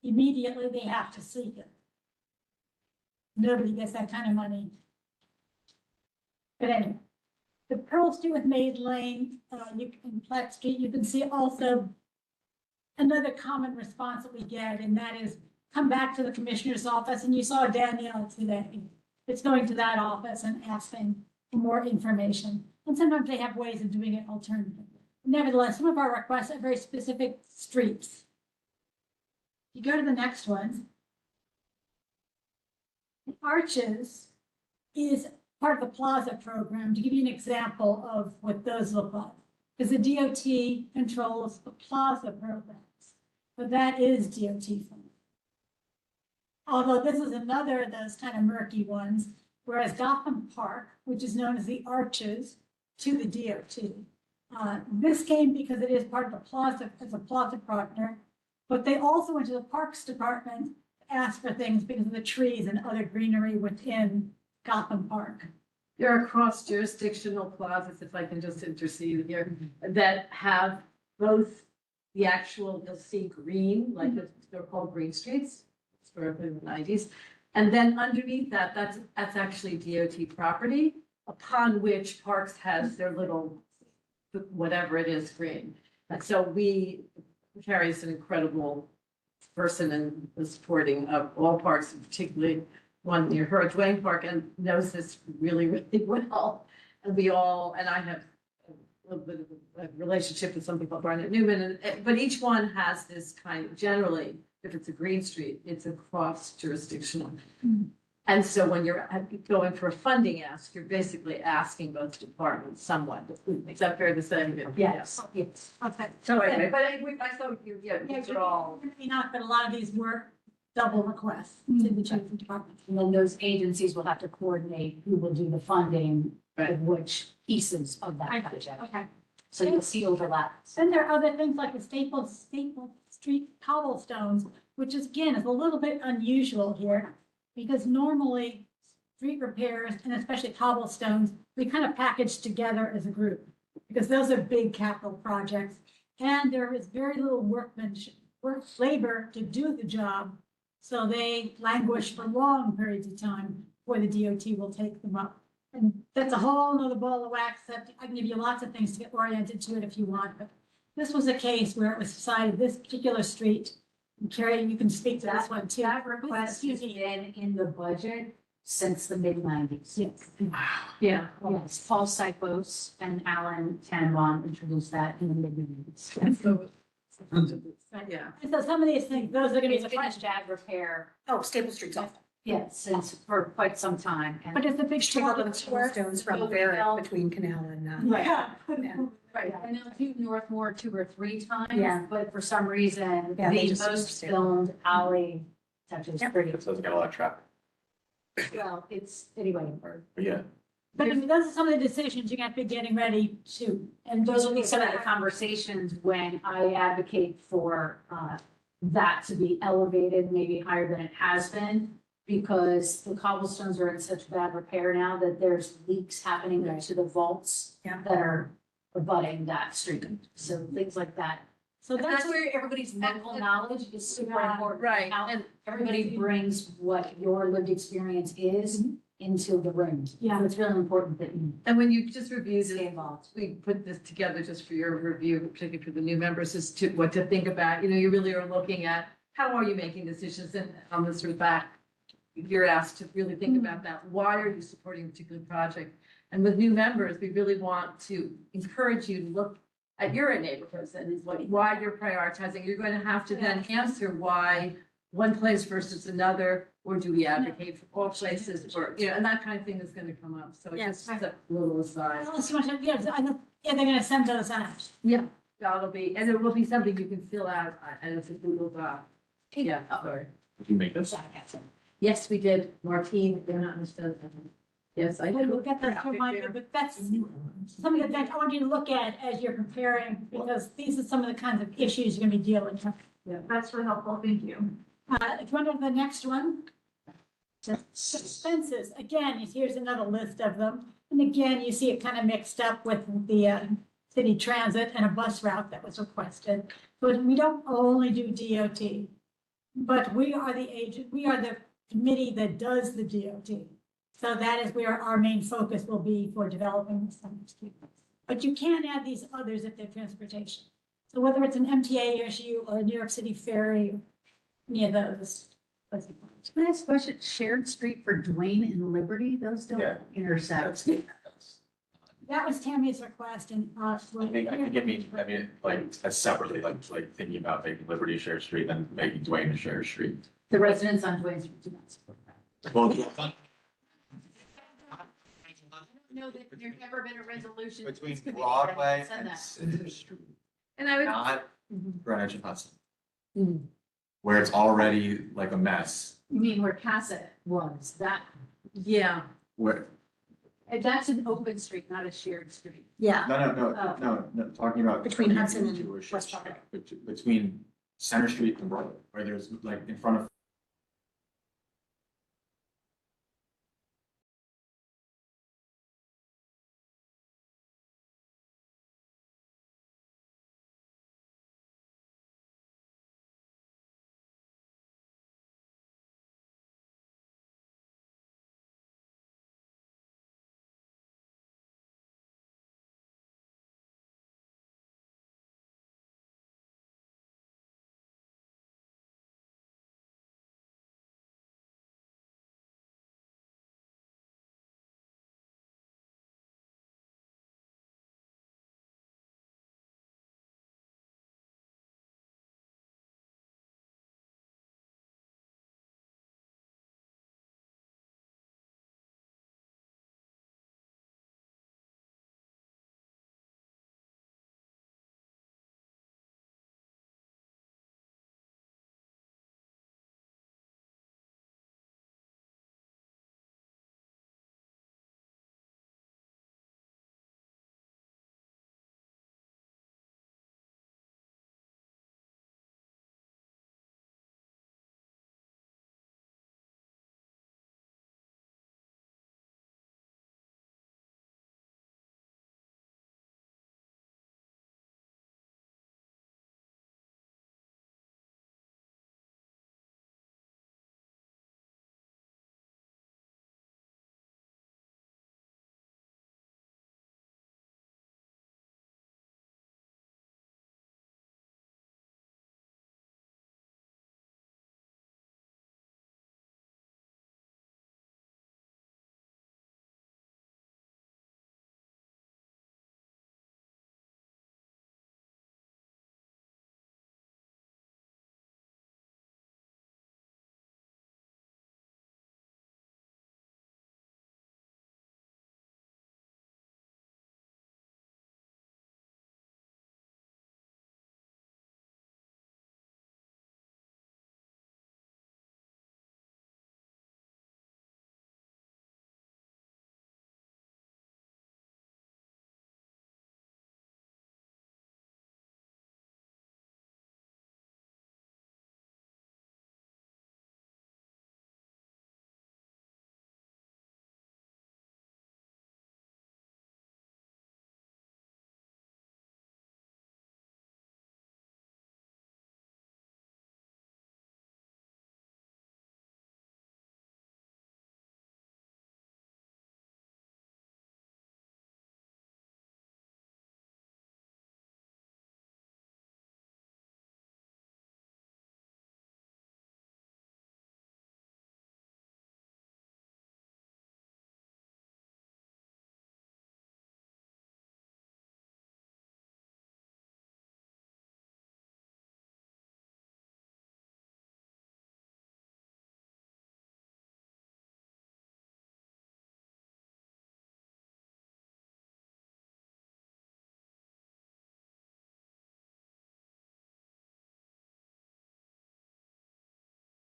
immediately, they have to seek it. Nobody gets that kind of money. But anyway, the Pearl Street with Maid Lane, in Platt Street, you can see also another common response that we get, and that is come back to the commissioner's office, and you saw Danielle today. It's going to that office and asking for more information. And sometimes they have ways of doing it alternatively. Nevertheless, some of our requests are very specific streets. You go to the next one. The Arches is part of the Plaza program. To give you an example of what those look like, because the DOT controls the Plaza programs, but that is DOT funded. Although this is another of those kind of murky ones, whereas Gotham Park, which is known as the Arches to the DOT, this came because it is part of the Plaza, as a Plaza partner, but they also went to the Parks Department to ask for things because of the trees and other greenery within Gotham Park. There are cross jurisdictional plazas, if I can just intercede here, that have both the actual, you'll see green, like they're called green streets, historically in the 90s. And then underneath that, that's actually DOT property upon which Parks has their little, whatever it is, green. And so Carrie's an incredible person in the supporting of all parks, particularly one near her, Dwayne Park, and knows this really, really well. And we all, and I have a little bit of a relationship with some people at Barnett Newman, but each one has this kind of, generally, if it's a green street, it's a cross jurisdictional. And so when you're going for a funding ask, you're basically asking both departments somewhat. Is that fair to say? Yes. Yes. Okay. So anyway, but I thought you, yeah, these are all. Maybe not, but a lot of these were double requests to the chief of department. And then those agencies will have to coordinate who will do the funding of which pieces of that project. Okay. So you'll see overlaps. Then there are other things like the Staple Street cobblestones, which is, again, is a little bit unusual here. Because normally street repairs and especially cobblestones, we kind of package together as a group. Because those are big capital projects and there is very little labor to do the job. So they languish for long periods of time before the DOT will take them up. And that's a whole nother ball of wax that I can give you lots of things to get oriented to it if you want, but this was a case where it was decided this particular street, and Carrie, you can speak to this one too. That request has been in the budget since the mid-90s. Yes. Yeah. Yes, Paul Sipos and Alan Tanbaum introduced that in the mid-90s. Yeah. And so some of these things, those are gonna be It's the been a questions. bad repair. Oh, Staple Street's off. Yes, since for quite some time. And But it's a big Take all the stones stones from Over Barrett Hill. between Canal and, Yeah. Right, I know Hugh Northmore 2 or 3 times. Yeah. But for some reason, Yeah, they the just most stay. filmed alley, such as pretty. So it's got a lot of traffic, Well, it's, anyway, but yeah. But I mean, those are some of the decisions you have to be getting ready to. and those will be some of the conversations when I advocate for that to be elevated, maybe higher than it has been. Because the cobblestones are in such bad repair now that there's leaks happening to the vaults Yeah. that are abutting that street. So things like that. So And that's where everybody's medical knowledge is super Yeah, important. right. How And- everybody brings what your lived experience is into the room. Yeah. So it's really important that you And when you just review stay this, involved. we put this together just for your review, particularly for the new members, as to what to think about. You know, you really are looking at how are you making decisions, and on this sort of back, you're asked to really think about that. Why are you supporting a particular project? And with new members, we really want to encourage you to look at your neighborhoods and why you're prioritizing. You're going to have to then answer why one place versus another, or do we advocate for all places, or, you know, and that kind of thing is going to come up. So Yes. just a little aside. Unless you want to, yeah, I know, yeah, they're gonna send those out. Yeah, that'll be, and it will be something you can fill out, and it's a Google Doc. Yeah, sorry. Did you make this? Yes, we did. Martine, they're not understood. Yes, I I will did. get that to remind you, but that's something that I want you to look at as you're preparing, because these are some of the kinds of issues you're gonna be dealing with. Yeah. That's really helpful, thank you. If you want to go to the next one. Expenses, again, here's another list of them. And again, you see it kind of mixed up with the city transit and a bus route that was requested. But we don't only do DOT, but we are the agent, we are the committee that does the DOT. So that is where our main focus will be for developing the summer street. But you can add these others if they're transportation. So whether it's an MTA issue or a New York City ferry, any of those. Can I ask a question? Shared street for Duane and Liberty, those Yeah. don't intersect. That was Tammy's request and, I think it means, I mean, like, as separately, like thinking about making Liberty a shared street and making Dwayne a shared street. The residents on Duane Street do not support that. Well, No, that there's never been a resolution. between This could be- Broadway said and that. Center Street, And I would. not Greenwich and Hudson, Mhm. where it's already like a mess, You mean where Cassett was, that, Yeah, where, that's an open street, not a shared street. Yeah. no, talking about. Between Hudson and Jewish West Street, between Center Street and Broadway, where there's like in front of